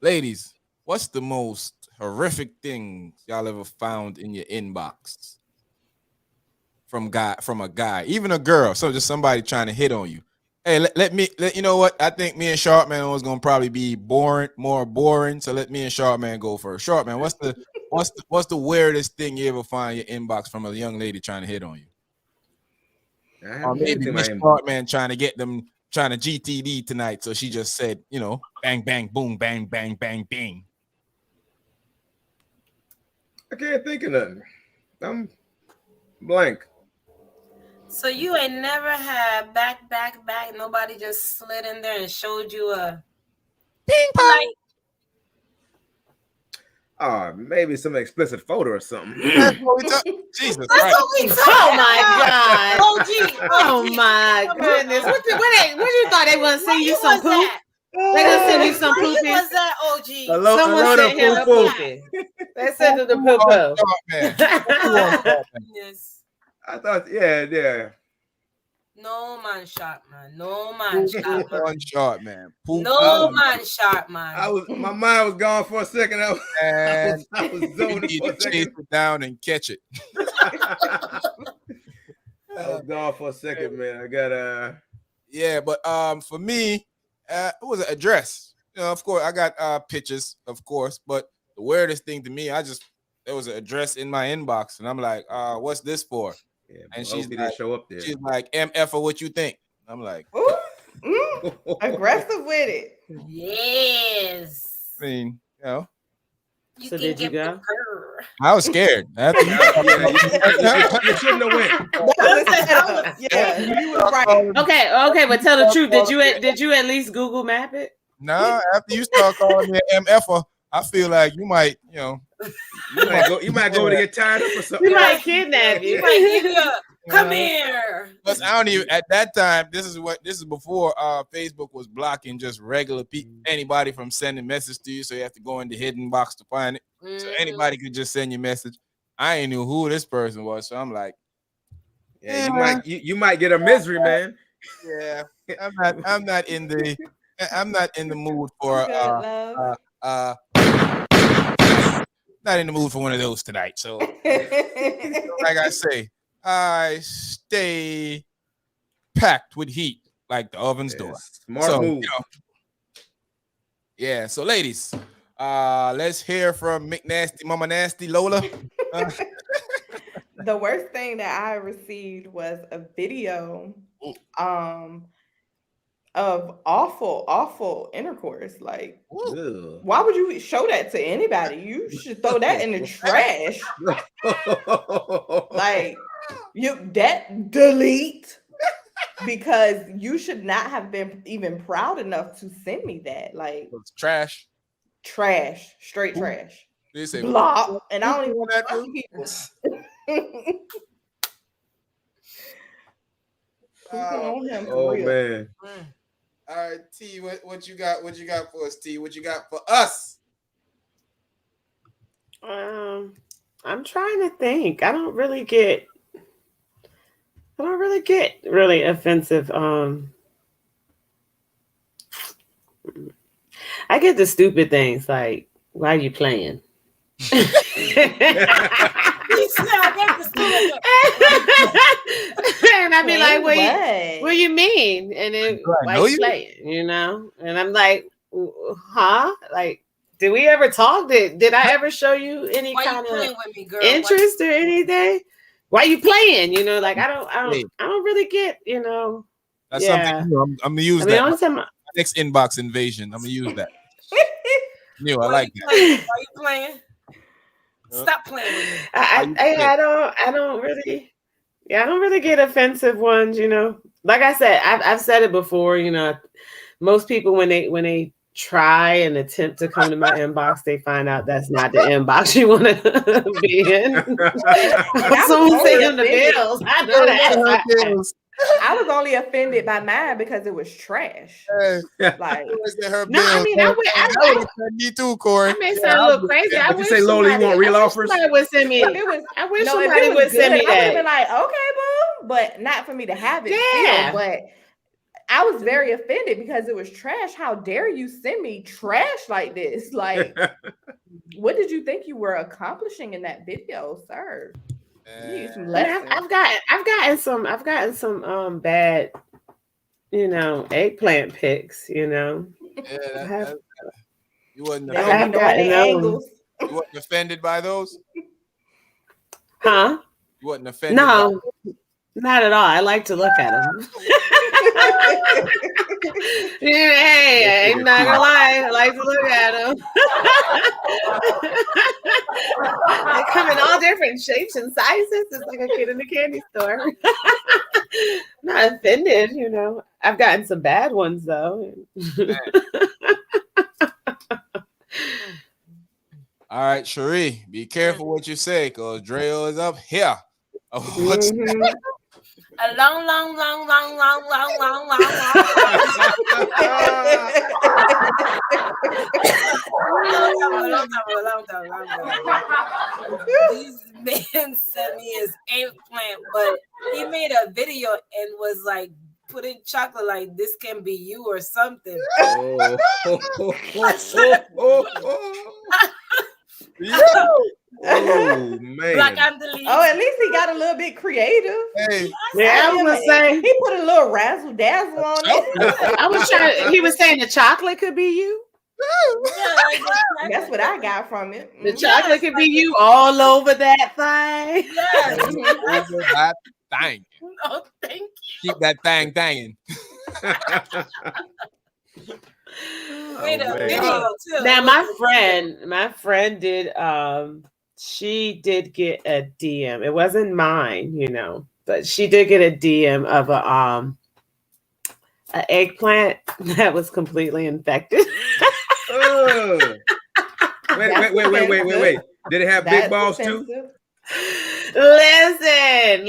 S1: ladies, what's the most horrific thing y'all ever found in your inbox from a guy, even a girl? So just somebody trying to hit on you. Hey, let you know what? I think me and Sharpman was gonna probably be more boring. So let me and Sharpman go first. Sharpman, what's the weirdest thing you ever find in your inbox from a young lady trying to hit on you? Or maybe Miss Sharpman trying to GTD tonight. So she just said, bang, bang, boom, bang, bang, bang, bing.
S3: I can't think of nothing. I'm blank.
S4: So you ain't never had back. Nobody just slid in there and showed you a
S1: ping pong.
S3: Maybe some explicit photo or something.
S1: That's what we talk. Jesus
S4: That's
S1: Christ.
S4: what we talking
S5: Oh my God.
S4: OG.
S5: Oh my goodness. What you thought they want to send you some poop?
S4: That?
S5: They gonna send you some
S4: Why you
S5: poopy.
S4: was that OG?
S5: Someone sent him a poopy. They sent him the poo-poo.
S3: I thought, yeah.
S4: No man shot, man. No man shot, man.
S1: One shot, man.
S4: No man shot, man.
S3: My mind was gone for a second. I was zoning
S1: you
S3: for a
S1: need to chase
S3: second.
S1: it down and catch it.
S3: I was gone for a second, man. I got
S1: Yeah, but for me, it was an address. Of course, I got pictures, of course, but the weirdest thing to me, there was an address in my inbox, and I'm like, what's this for?
S3: Yeah,
S1: and
S3: she's didn't show up there.
S1: She's like, MF for what you think? I'm like,
S6: aggressive with it.
S4: Yes.
S1: I mean,
S5: So did you go?
S1: I was scared.
S3: You shouldn't have went.
S6: Yeah, you were right.
S5: Okay, but tell the truth. Did you at least Google map it?
S1: No, after you start calling me an MF, I feel like you might,
S3: you might go to get tired up or something.
S5: You might kidnap you.
S4: You might give you come here.
S1: But I don't even at that time. This is before Facebook was blocking just regular people, anybody from sending message to you. So you have to go in the hidden box to find it. So anybody could just send you message. I ain't knew who this person was, so I'm like,
S3: you might get a misery, man.
S1: Yeah, I'm not in the mood for not in the mood for one of those tonight. So like I say, I stay packed with heat like the oven's door.
S3: Smart move.
S1: Yeah. So ladies, let's hear from McNasty, Mama Nasty, Lola.
S6: The worst thing that I received was a video of awful intercourse. Like, why would you show that to anybody? You should throw that in the trash. Like, delete, because you should not have been even proud enough to send me that. Like,
S1: it's trash,
S6: straight trash.
S1: They say
S6: block, and I don't even want that people.
S3: Man.
S1: All right, T, what you got? What you got for us, T? What you got for us?
S5: I'm trying to think. I don't really get really offensive. I get the stupid things like, why are you playing? And I'd be like, what you mean? And then why you playing? And I'm like, huh? Like, did we ever talk? Did I ever show you any kind of interest or anything? Why you playing? Like I don't really get,
S1: That's something new. I'm gonna use that. Next inbox invasion. I'm gonna use that. I like that.
S4: Why you playing? Stop playing with me.
S5: I don't really get offensive ones, like I said, I've said it before. You know, most people when they try and attempt to come to my inbox, they find out that's not the inbox you want to be in. Someone send them the bills. I know that.
S6: I was only offended by mine because it was trash. Like,
S5: no, I mean, I
S1: me too, Corey.
S5: I may sound a little crazy. I wish
S7: say, Lola, you want real offers?
S5: Somebody would send me. I wish somebody would send me
S6: I would have
S5: that.
S6: been like, okay, boo, but not for me to have it.
S5: Yeah.
S6: Still, but I was very offended because it was trash. How dare you send me trash like this? Like, what did you think you were accomplishing in that video, sir? You need some lessons.
S5: I've gotten some bad, you know, eggplant pics. You know,
S1: Yeah, you wasn't
S5: I've
S1: offended.
S5: gotten
S6: angles.
S1: You wasn't offended by those?
S5: Huh?
S1: You wasn't offended?
S5: No, not at all. I like to look at them. Hey, I'm not gonna lie. I like to look at them. They come in all different shapes and sizes. It's like a kid in a candy store. Not offended, you know. I've gotten some bad ones though.
S1: All right, Cherie, be careful what you say, cause Dreo is up here.
S4: A long. These men sent me his eggplant, but he made a video and was like putting chocolate like this can be you or something.
S3: Oh man!
S6: Like I'm deleting. Oh, at least he got a little bit creative.
S1: Hey,
S5: yeah, I was gonna say
S6: he put a little razzle dazzle on it.
S5: I was trying. He was saying the chocolate could be you.
S6: Yeah, that's what I got from it.
S5: The chocolate could be you all over that thing.
S4: Yes.
S1: over that thing.
S4: No, thank you.
S1: Keep that thing thanging.
S4: Made a video too.
S5: Now my friend did she did get a DM. It wasn't mine, you know, but she did get a DM of a an eggplant that was completely infected.
S3: Wait. Did it have big balls too?
S5: Listen.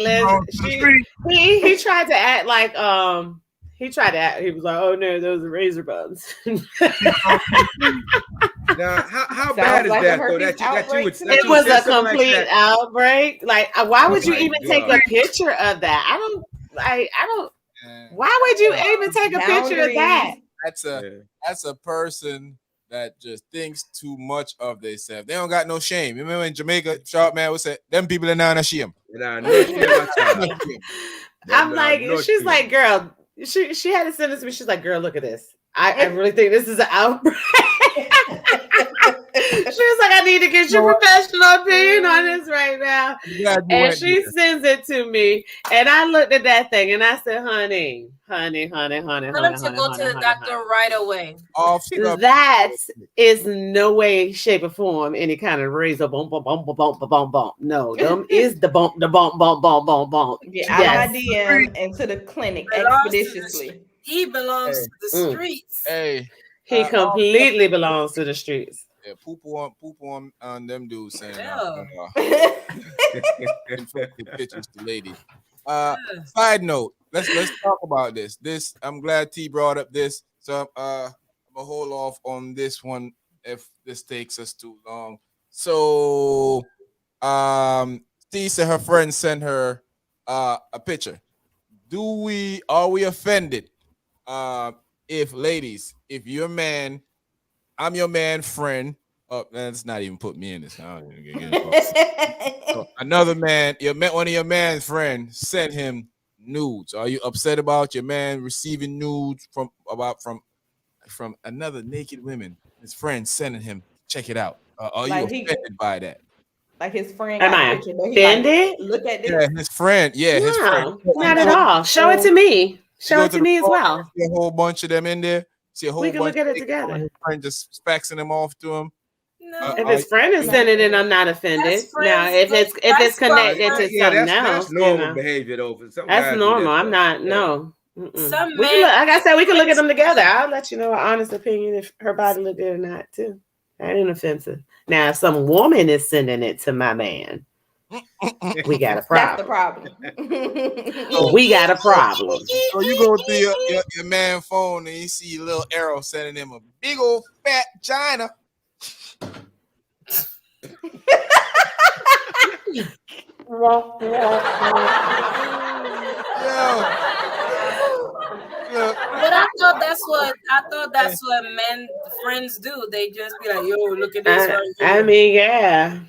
S5: He tried to act like he was like, oh no, those are razor buns.
S3: Now, how bad is that though?
S5: It was a complete outbreak. Like, why would you even take a picture of that? I don't. Why would you even take a picture of that?
S1: That's a person that just thinks too much of themselves. They don't got no shame. You remember in Jamaica, Sharp Man would say, "Them people are not ashamed."
S5: I'm like, she's like, girl. She had to send this to me. She's like, girl, look at this. I really think this is an outbreak. She was like, I need to get your professional opinion on this right now. And she sends it to me. And I looked at that thing and I said, honey.
S4: Tell him to go to the doctor right away.
S5: That is no way, shape, or form any kind of razor bump. No, them is the bump.
S6: Get out of my DM and to the clinic expeditiously.
S4: He belongs to the streets.
S1: Hey,
S5: he completely belongs to the streets.
S1: Yeah, poop on them dudes saying pictures to ladies. Side note, let's talk about this. I'm glad T brought up this. So I'm gonna hold off on this one if this takes us too long. So T said her friend sent her a picture. Are we offended? If ladies, if you're a man, I'm your man friend. Oh, let's not even put me in this. I don't even get so another man, one of your man's friends sent him nudes. Are you upset about your man receiving nudes from another naked woman? His friend sending him, check it out. Are you offended by that?
S6: Like his friend.
S5: Am I offended?
S6: Look at this.
S1: Yeah, his friend. Yeah, his friend.
S5: Not at all. Show it to me. Show it to me as well.
S1: See a whole bunch of them in there. See a whole bunch.
S5: We can look at it together.
S1: His friend just faxing them off to him.
S4: No.
S5: If his friend is sending it, I'm not offended. Now, if it's connected to something else,
S3: that's normal behavior though.
S5: That's normal. I'm not. No.
S4: Some
S5: We can
S4: men,
S5: look, like I said, we can look at them together. I'll let you know an honest opinion if her body look good or not, too. That ain't offensive. Now, if some woman is sending it to my man, we got a
S6: That's the
S5: problem.
S6: problem.
S5: We got a problem.
S1: So you go through your man phone and you see a little arrow sending him a big old fat China. Look.
S4: But I thought that's what men friends do. They just be like, "Yo, look at this right here."
S5: I mean, yeah.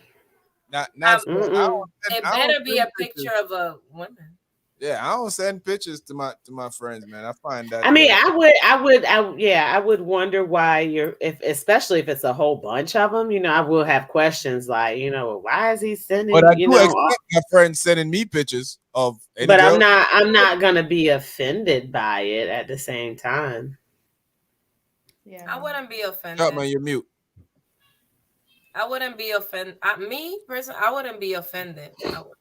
S4: It better be a picture of a woman.
S1: Yeah, I don't send pictures to my friends, man. I find that.
S5: I mean, I would wonder why especially if it's a whole bunch of them. I will have questions like, why is he sending?
S1: But I do expect my friends sending me pictures of.
S5: But girl. I'm not gonna be offended by it at the same time.
S6: Yeah,
S4: I wouldn't be offended.
S1: Shut, man, you're mute.
S4: I wouldn't be offended. Me personally, I wouldn't be offended.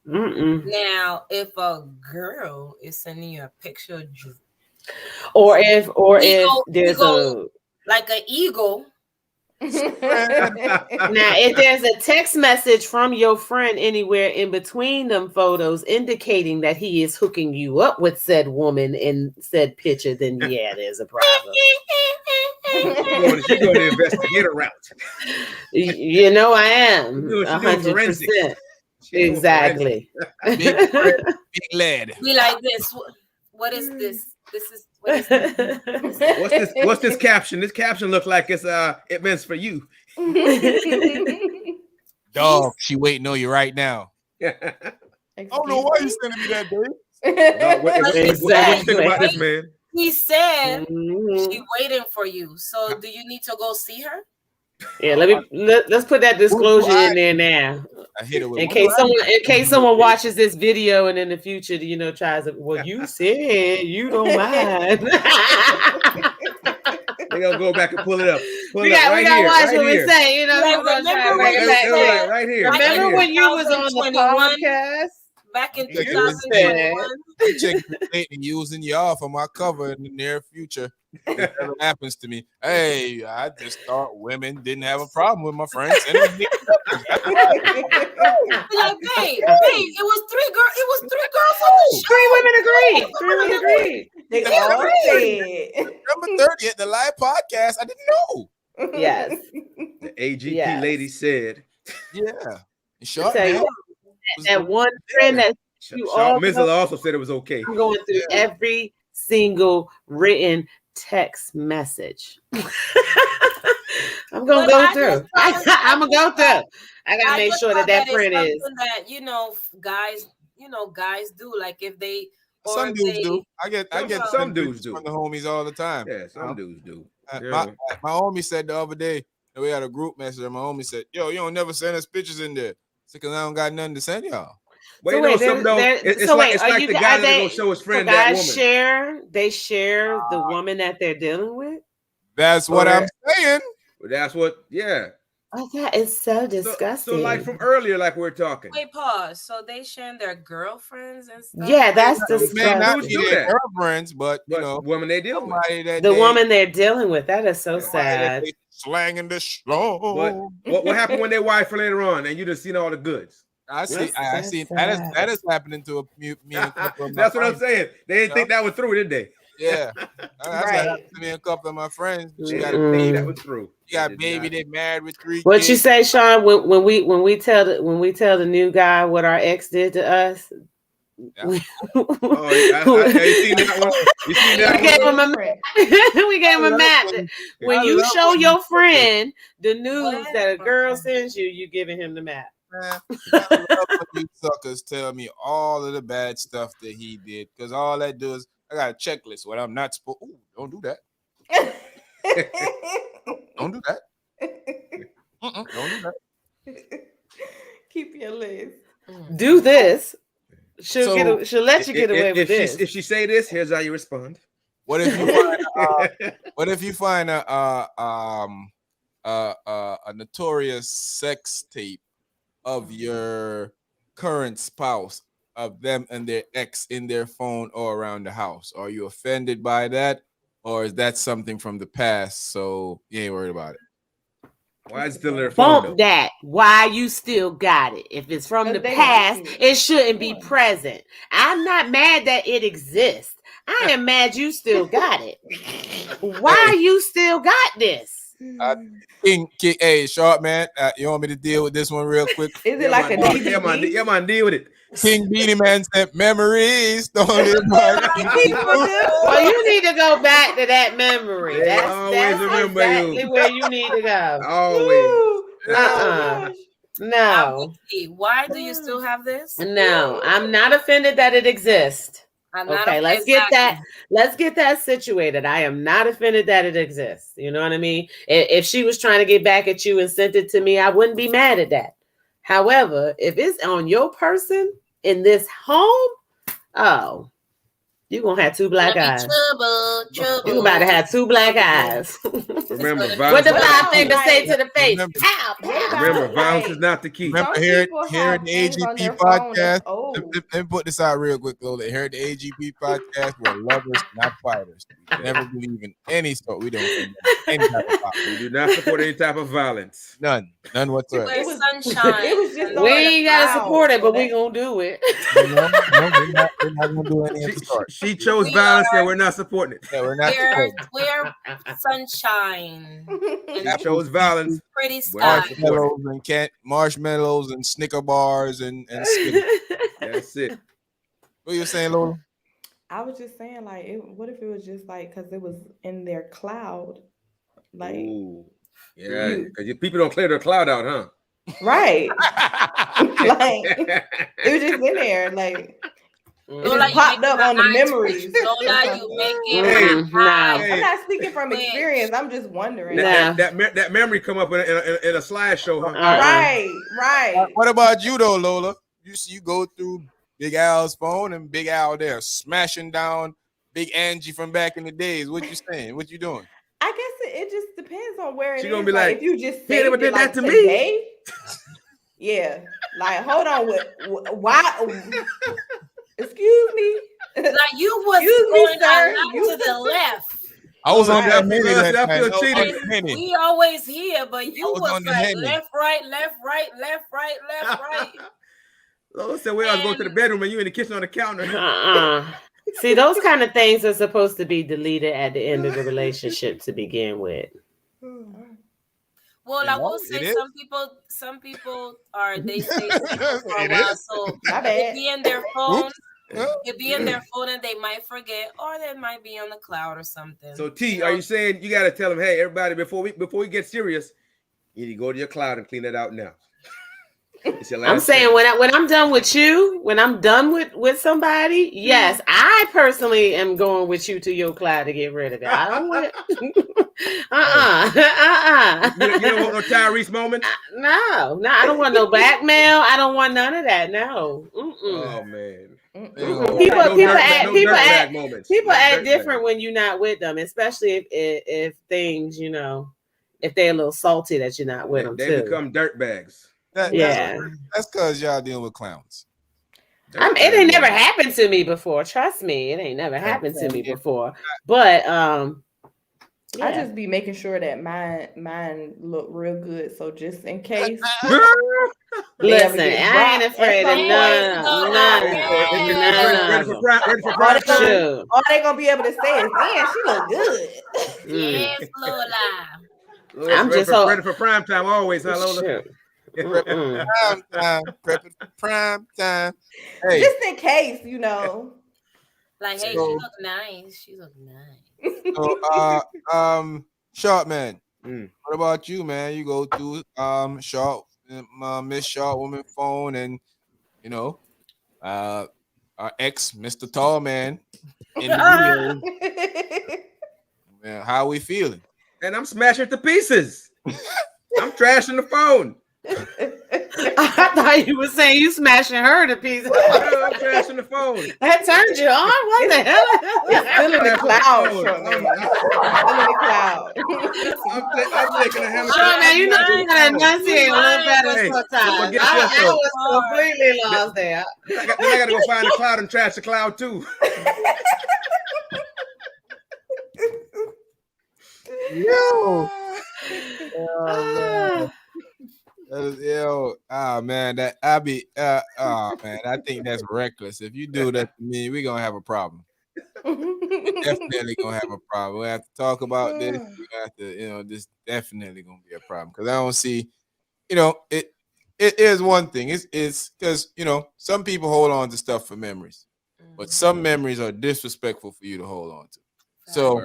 S4: Now, if a girl is sending you a picture,
S5: or if there's
S4: like an eagle.
S5: Now, if there's a text message from your friend anywhere in between them photos indicating that he is hooking you up with said woman in said picture, then yeah, there's a problem.
S3: She's going to investigate a route.
S5: I am 100%. Exactly.
S1: Big lad.
S4: Be like this. What is this? What is
S3: this? What's this caption? This caption looks like it meant for you.
S1: Dog, she waiting on you right now. I don't know why you sending me that, dude.
S3: Exactly. Think about this, man.
S4: He said she's waiting for you. So do you need to go see her?
S5: Yeah, let's put that disclosure in there now.
S1: I hit it with
S5: in case someone watches this video and in the future, tries to. Well, you said you don't mind.
S3: They're gonna go back and pull it up.
S5: We gotta watch what we say.
S3: Right here.
S5: Remember when you was on the podcast?
S4: Back in 2021,
S1: using y'all for my cover in the near future. If it ever happens to me, hey, I just thought women didn't have a problem with my friends.
S4: Like, hey, it was three girls. It was 3 girls on the show.
S5: 3 women agreed.
S6: They all did.
S1: Number 30 at the live podcast. I didn't know.
S5: Yes.
S3: The AGP lady said.
S1: Yeah. Sure.
S5: That one friend that you all
S3: also said it was okay.
S5: I'm going through every single written text message. I'm gonna go through. I'm gonna go through. I gotta make sure that friend is
S4: that guys do. Like if they
S1: some dudes do. I get
S3: some dudes do
S1: from the homies all the time.
S3: Yeah, some dudes do.
S1: My homie said the other day that we had a group message. And my homie said, "Yo, you don't never send us pictures in there." Because I don't got nothing to send y'all.
S3: It's like the guy that's gonna show his friend that woman.
S5: They share the woman that they're dealing with.
S1: That's what I'm saying.
S3: That's what, yeah.
S5: Oh, that is so disgusting.
S3: So like from earlier, like we're talking.
S4: Wait, pause. So they sharing their girlfriends and stuff.
S5: Yeah, that's disgusting.
S1: May not be their girlfriends, but
S3: woman they deal with.
S5: Woman they're dealing with. That is so sad.
S1: Slanging the slow.
S3: But what happened when they wife later on, and you just seen all the goods?
S1: I see. That is happening to me.
S3: That's what I'm saying. They didn't think that was through, did they?
S1: Yeah, that's happened to me and a couple of my friends.
S3: She got a baby that was through.
S1: She got a baby. They married with 3
S5: What
S1: kids.
S5: you say, Sean? When we tell the new guy what our ex did to us.
S1: Yeah.
S3: You seen that one? You seen that
S5: we gave him a map. When you show your friend the news that a girl sends you, you giving him the map.
S1: I love when you suckers tell me all of the bad stuff that he did, because all that does, I got a checklist. What I'm not supposed. Ooh, don't do that. Don't do that. Don't do that.
S6: Keep your list.
S5: Do this. She'll let you get away with this.
S3: If she say this, here's how you respond.
S1: What if you find a notorious sex tape of your current spouse of them and their ex in their phone or around the house? Are you offended by that? Or is that something from the past? So you ain't worried about it.
S3: Why is it still in their phone?
S5: Bump that. Why you still got it? If it's from the
S6: They
S5: past,
S6: like
S5: it shouldn't be
S6: Sure.
S5: present. I'm not mad that it exists. I am mad you still got it. Why you still got this?
S1: King, hey, short man, you want me to deal with this one real quick?
S6: Is it like a DVD?
S3: Yeah, man, deal with it.
S1: King Beanie Man said, "Memories don't live by
S6: People do.
S5: Well, you need to go back to that memory.
S3: They
S5: That's
S3: always remember
S5: exactly
S3: you.
S5: where you need to go.
S3: Always.
S5: Uh-uh. No.
S4: Why do you still have this?
S5: No, I'm not offended that it exists.
S4: I'm not
S5: Okay, let's
S4: exactly.
S5: get that. Let's get that situated. I am not offended that it exists. You know what I mean? If she was trying to get back at you and sent it to me, I wouldn't be mad at that. However, if it's on your person in this home, oh, you're gonna have two black eyes.
S4: Trouble.
S5: You about to have two black eyes.
S3: Remember,
S5: What
S3: violence,
S5: the five things to say to the face?
S1: Remember-
S5: Pow, pow.
S3: remember, violence is not the key.
S1: Remember
S6: Some
S1: here
S6: people
S1: in
S6: have
S1: the
S6: things on
S1: AGP
S6: their phone that's
S1: podcast.
S6: old.
S1: Let me put this out real quick, Lola. Here at the AGP podcast, we're lovers, not fighters. We never believe in any sort. We don't condone any type of violence.
S3: We do not support any type of violence.
S1: None whatsoever.
S4: It was sunshine.
S6: It was just
S5: We ain't gotta
S6: Wow.
S5: support it, but we
S6: That-
S5: gonna do it.
S1: No, we're not gonna do any of the sort.
S3: She chose
S4: We
S3: violence,
S4: are-
S3: and we're not supporting it.
S1: Yeah, we're not.
S4: We're sunshine.
S3: She chose violence.
S4: Pretty
S3: Well,
S4: sky.
S1: Marshmallows and Snicker bars and Skittles.
S3: That's it.
S1: What you saying, Lola?
S6: I was just saying, like, what if it was just like because it was in their cloud, like,
S3: Ooh. Yeah, because people don't clear their cloud out, huh?
S6: right? Like, it was just in there, like, it
S4: Lola,
S6: just
S4: you
S6: popped
S4: making
S6: up
S4: my
S6: on the
S4: eyes
S6: memories.
S4: twitch. Lola, you making
S3: Hey,
S4: my eyes
S3: hey.
S6: I'm not speaking from
S4: Twitch.
S6: experience. I'm just wondering.
S5: Nah.
S3: That memory come up in a slideshow, huh?
S6: Right.
S1: What about you though, Lola? You go through Big Al's phone and Big Al there smashing down Big Angie from back in the days. What you saying? What you doing?
S6: I guess it just depends on where it
S3: She
S6: is.
S3: gonna be like,
S6: if you just
S3: "He never
S6: saved
S3: did
S6: it like
S3: that to me."
S6: today, yeah. Like, hold on, why? Excuse me.
S4: Like you was
S6: Excuse me,
S4: going
S6: sir.
S4: out
S6: You-
S4: to the left.
S1: I was on
S6: Right.
S1: that mini
S3: I
S1: that
S3: feel
S1: time.
S3: cheated.
S4: And we always here, but you
S1: I was
S4: was
S1: on the
S4: like
S1: Henny.
S4: left, right, left, right, left, right, left, right.
S3: Lola said, "Well, I was going to the bedroom, and you in the kitchen on the counter."
S5: See, those kind of things are supposed to be deleted at the end of the relationship to begin with.
S4: Well,
S1: You
S4: I
S1: know,
S4: will
S1: it
S4: say
S1: is.
S4: some people they stay single for a
S1: It
S4: while,
S1: is.
S4: so
S6: My
S4: it
S6: bad.
S4: be in their phone.
S1: Oops. Yeah.
S4: It be in their phone and they might forget, or they might be on the cloud or something.
S3: So T,
S4: You
S3: are
S4: know?
S3: you saying you got to tell them, hey, everybody, before we get serious, you need to go to your cloud and clean it out now? It's your last
S5: I'm saying
S3: chance.
S5: when I'm done with you, when I'm done with somebody, yes, I personally am going with you to your cloud to get rid of that. I don't want
S3: You don't want no Tyrese moments?
S5: No, I don't want no blackmail. I don't want none of that. No.
S3: Oh man.
S5: People
S3: No
S5: act
S3: dirtbag moments.
S5: People
S3: No
S5: act
S3: dirtbag.
S5: different when you're not with them, especially if things, if they're a little salty that you're not with them
S3: They
S5: too.
S3: become dirtbags.
S1: That's because y'all dealing with clowns.
S5: It ain't never happened to me before. Trust me, it ain't never happened to me before. But
S6: I just be making sure that mine look real good. So just in case.
S5: Listen, I ain't afraid of none. Shoot.
S6: All they gonna be able to say is, "Man, she look good."
S4: Yes, Lola.
S5: I'm just
S3: ready for prime time always, huh, Lola?
S1: Prime time, prepping for prime time. Hey,
S6: Just in case,
S4: Like, hey,
S1: So-
S4: she look nice. She look nice.
S1: so Short man.
S3: Mm.
S1: What about you, man? You go through Short, Miss Short woman phone, and our ex, Mr. Tall Man, in the video. Man, how we feeling?
S3: And I'm smashing it to pieces. I'm trashing the phone.
S5: I thought you were saying you smashing her to pieces.
S3: I'm crashing the phone.
S5: That turned you on? What the hell?
S6: It's still in the cloud,
S3: phone.
S6: Sean. Still in the cloud.
S3: I'm taking a hammer.
S5: Sean, now you know you gotta enunciate a little better
S3: Hey,
S5: sometimes.
S3: but guess
S5: I
S3: what, though?
S5: was completely lost there.
S3: Then I gotta go find the cloud and trash the cloud too.
S1: Yo.
S5: Ah.
S1: Man, man, I think that's reckless. If you do that to me, we're gonna have a problem. Definitely gonna have a problem. We have to talk about this. We have to, this definitely gonna be a problem because I don't see, it is one thing. It's because some people hold on to stuff for memories, but some memories are disrespectful for you to hold on to. So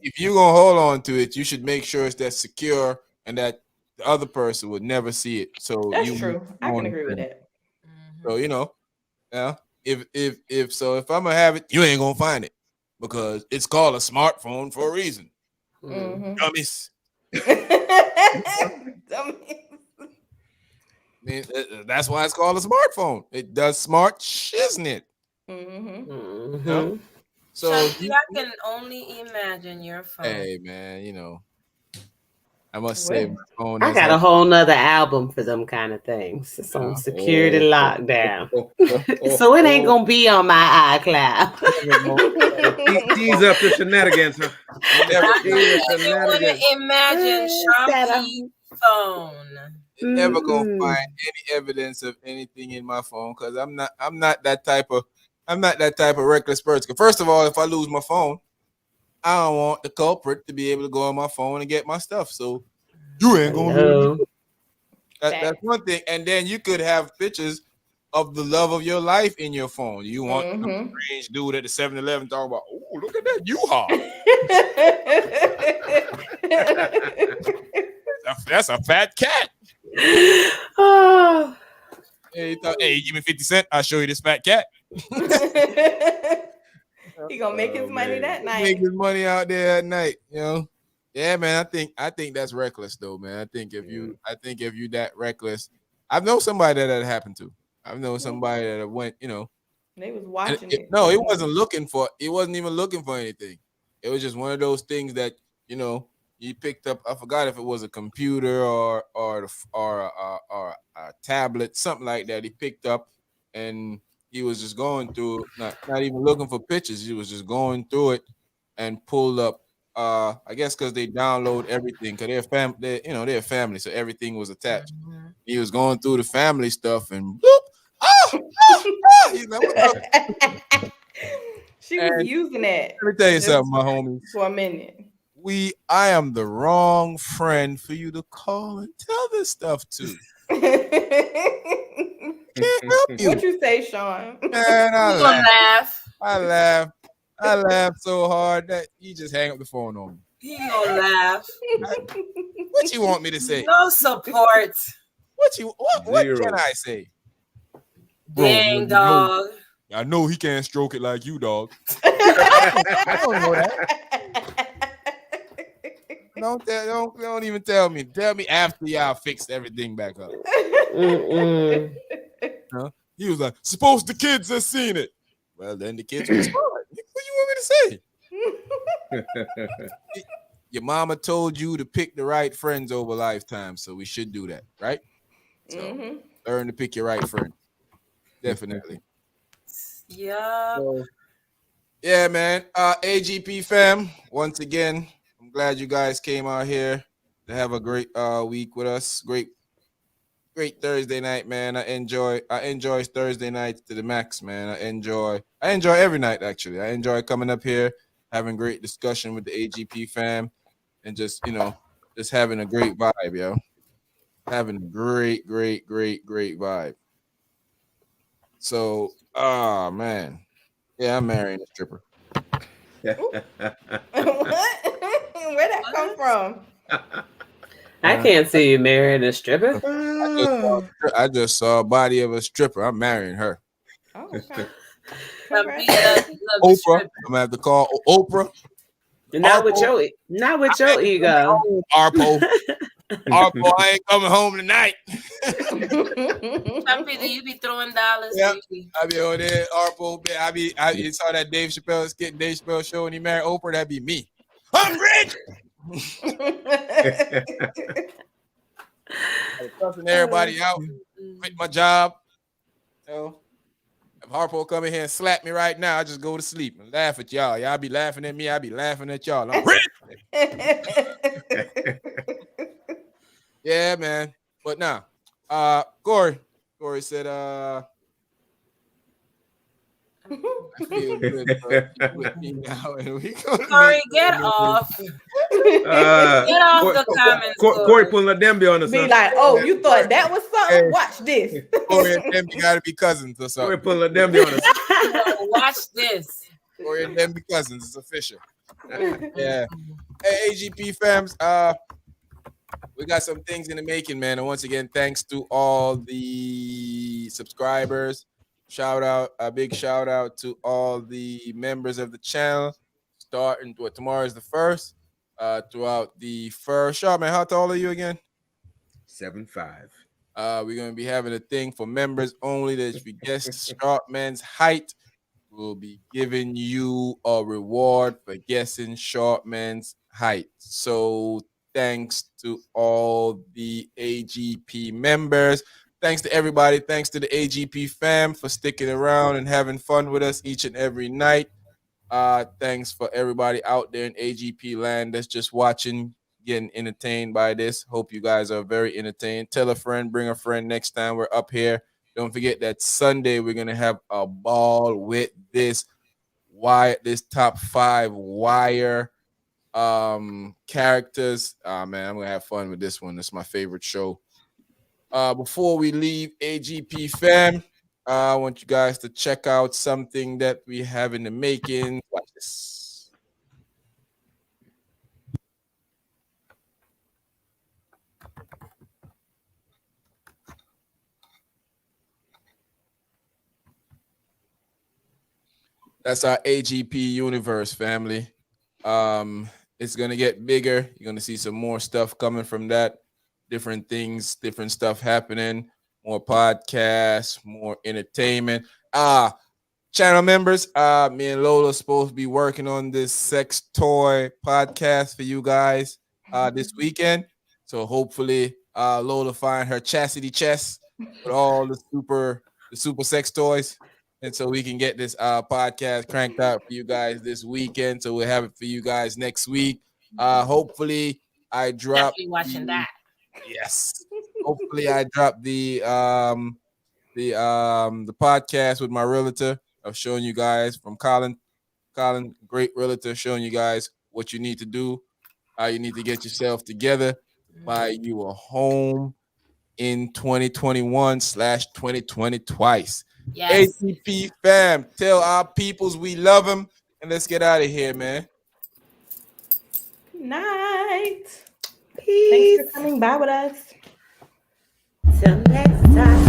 S1: if you're gonna hold on to it, you should make sure it's that secure and that the other person would never see it. So
S6: That's true. I can agree with that.
S1: So if I'm gonna have it, you ain't gonna find it because it's called a smartphone for a reason. Dummies. I mean, that's why it's called a smartphone. It does smart shiznit. So
S4: I can only imagine your phone.
S1: Hey man, I must say my phone.
S5: I got a whole nother album for them kind of things. It's on security lockdown. So it ain't gonna be on my iCloud.
S3: Tease up the shenanigans, huh?
S4: I want to imagine Sharpie's phone.
S1: You're never gonna find any evidence of anything in my phone because I'm not that type of reckless person. First of all, if I lose my phone, I don't want the culprit to be able to go on my phone and get my stuff. So you ain't gonna that's one thing. And then you could have pictures of the love of your life in your phone. You want some strange dude at the 7-Eleven talking about, oh, look at that U-Haul. That's a fat cat.
S5: Oh.
S1: Hey, give me 50 cents. I'll show you this fat cat.
S6: He gonna make his money that night.
S1: Make his money out there at night, Yeah, man. I think that's reckless, though, man. I think if you that reckless, I know somebody that happened to. I know somebody that went,
S6: They was watching it.
S1: No, it wasn't looking for. It wasn't even looking for anything. It was just one of those things that he picked up. I forgot if it was a computer or a tablet, something like that. He picked up and he was just going through, not even looking for pictures. He was just going through it and pulled up. I guess because they download everything because they're family, so everything was attached. He was going through the family stuff and bloop. He's like, what up?
S6: She was using it.
S1: Let me tell you something, my homies.
S6: For a minute.
S1: I am the wrong friend for you to call and tell this stuff to. Can't help you.
S6: What you say, Sean?
S1: Man, I
S4: laugh.
S1: So hard that he just hang up the phone on me.
S4: He gonna laugh.
S1: What you want me to say?
S4: No support.
S1: What can I say?
S4: Dang, dog.
S1: I know he can't stroke it like you, dog. I don't know that. Don't even tell me. Tell me after y'all fixed everything back up. He was like, suppose the kids have seen it. Well, then the kids will saw it. What you want me to say? Your mama told you to pick the right friends over lifetime, so we should do that, right? So learn to pick your right friend. Definitely.
S4: Yeah.
S1: So, yeah, man. AGP fam, once again, I'm glad you guys came out here to have a great week with us. Great Thursday night, man. I enjoy Thursday nights to the max, man. I enjoy every night, actually. I enjoy coming up here, having great discussion with the AGP fam, and just having a great vibe, yo. Having a great vibe. So, man. Yeah, I'm marrying a stripper.
S6: What? Where'd that come from?
S5: I can't see you marrying a stripper.
S1: I just saw a body of a stripper. I'm marrying her.
S6: Oh, okay.
S1: Oprah. I'm gonna have to call Oprah.
S5: Not with your ego.
S1: Arpo, I ain't coming home tonight.
S4: Chappie, do you be throwing dollars?
S1: Yeah.
S4: Do you be...
S1: I be on there, Arpo. You saw that Dave Chappelle skit, Dave Chappelle show when he married Oprah. That'd be me. I'm rich. I'm cussing everybody out. Quit my job. You know, if Harpo come in here and slap me right now, I just go to sleep and laugh at y'all. Y'all be laughing at me. I be laughing at y'all. I'm rich. Yeah, man. But now, Corey said, I feel good with me now, and we gonna
S4: Corey, get off. Get off the comments,
S3: Corey pulling a Demby on us.
S6: Be like, oh, you thought that was something? Watch this.
S1: Corey and them, you gotta be cousins or
S3: Corey
S1: something.
S3: pulling a Demby on us.
S4: Watch this.
S1: Corey and them be cousins. It's official. Yeah. Hey, AGP fams, we got some things in the making, man. And once again, thanks to all the subscribers. A big shout out to all the members of the channel. Starting tomorrow is the first. Throughout the first shot, man. How tall are you again?
S3: 7'5".
S1: We're gonna be having a thing for members only that if you guess Sharpman's height, we'll be giving you a reward for guessing Sharpman's height. So thanks to all the AGP members. Thanks to everybody. Thanks to the AGP fam for sticking around and having fun with us each and every night. Thanks for everybody out there in AGP land that's just watching, getting entertained by this. Hope you guys are very entertained. Tell a friend, bring a friend next time we're up here. Don't forget that Sunday we're gonna have a ball with this top 5 wire characters. Man, I'm gonna have fun with this one. It's my favorite show. Before we leave AGP fam, I want you guys to check out something that we have in the making. Watch this. That's our AGP universe, family. It's gonna get bigger. You're gonna see some more stuff coming from that. Different things, different stuff happening. More podcasts, more entertainment. Channel members, me and Lola supposed to be working on this sex toy podcast for you guys this weekend. So hopefully Lola find her chastity chest with all the super sex toys. And so we can get this podcast cranked out for you guys this weekend. So we'll have it for you guys next week. Hopefully I drop
S4: Definitely watching that.
S1: Yes. Hopefully I drop the podcast with my realtor of showing you guys from Colin, great realtor, showing you guys what you need to do. You need to get yourself together, buy you a home in 2021/2020 twice.
S4: Yes.
S1: ATP fam, tell our peoples we love them, and let's get out of here, man.
S6: Night.
S5: Peace.
S6: Thanks for coming by with us.
S5: Till next time.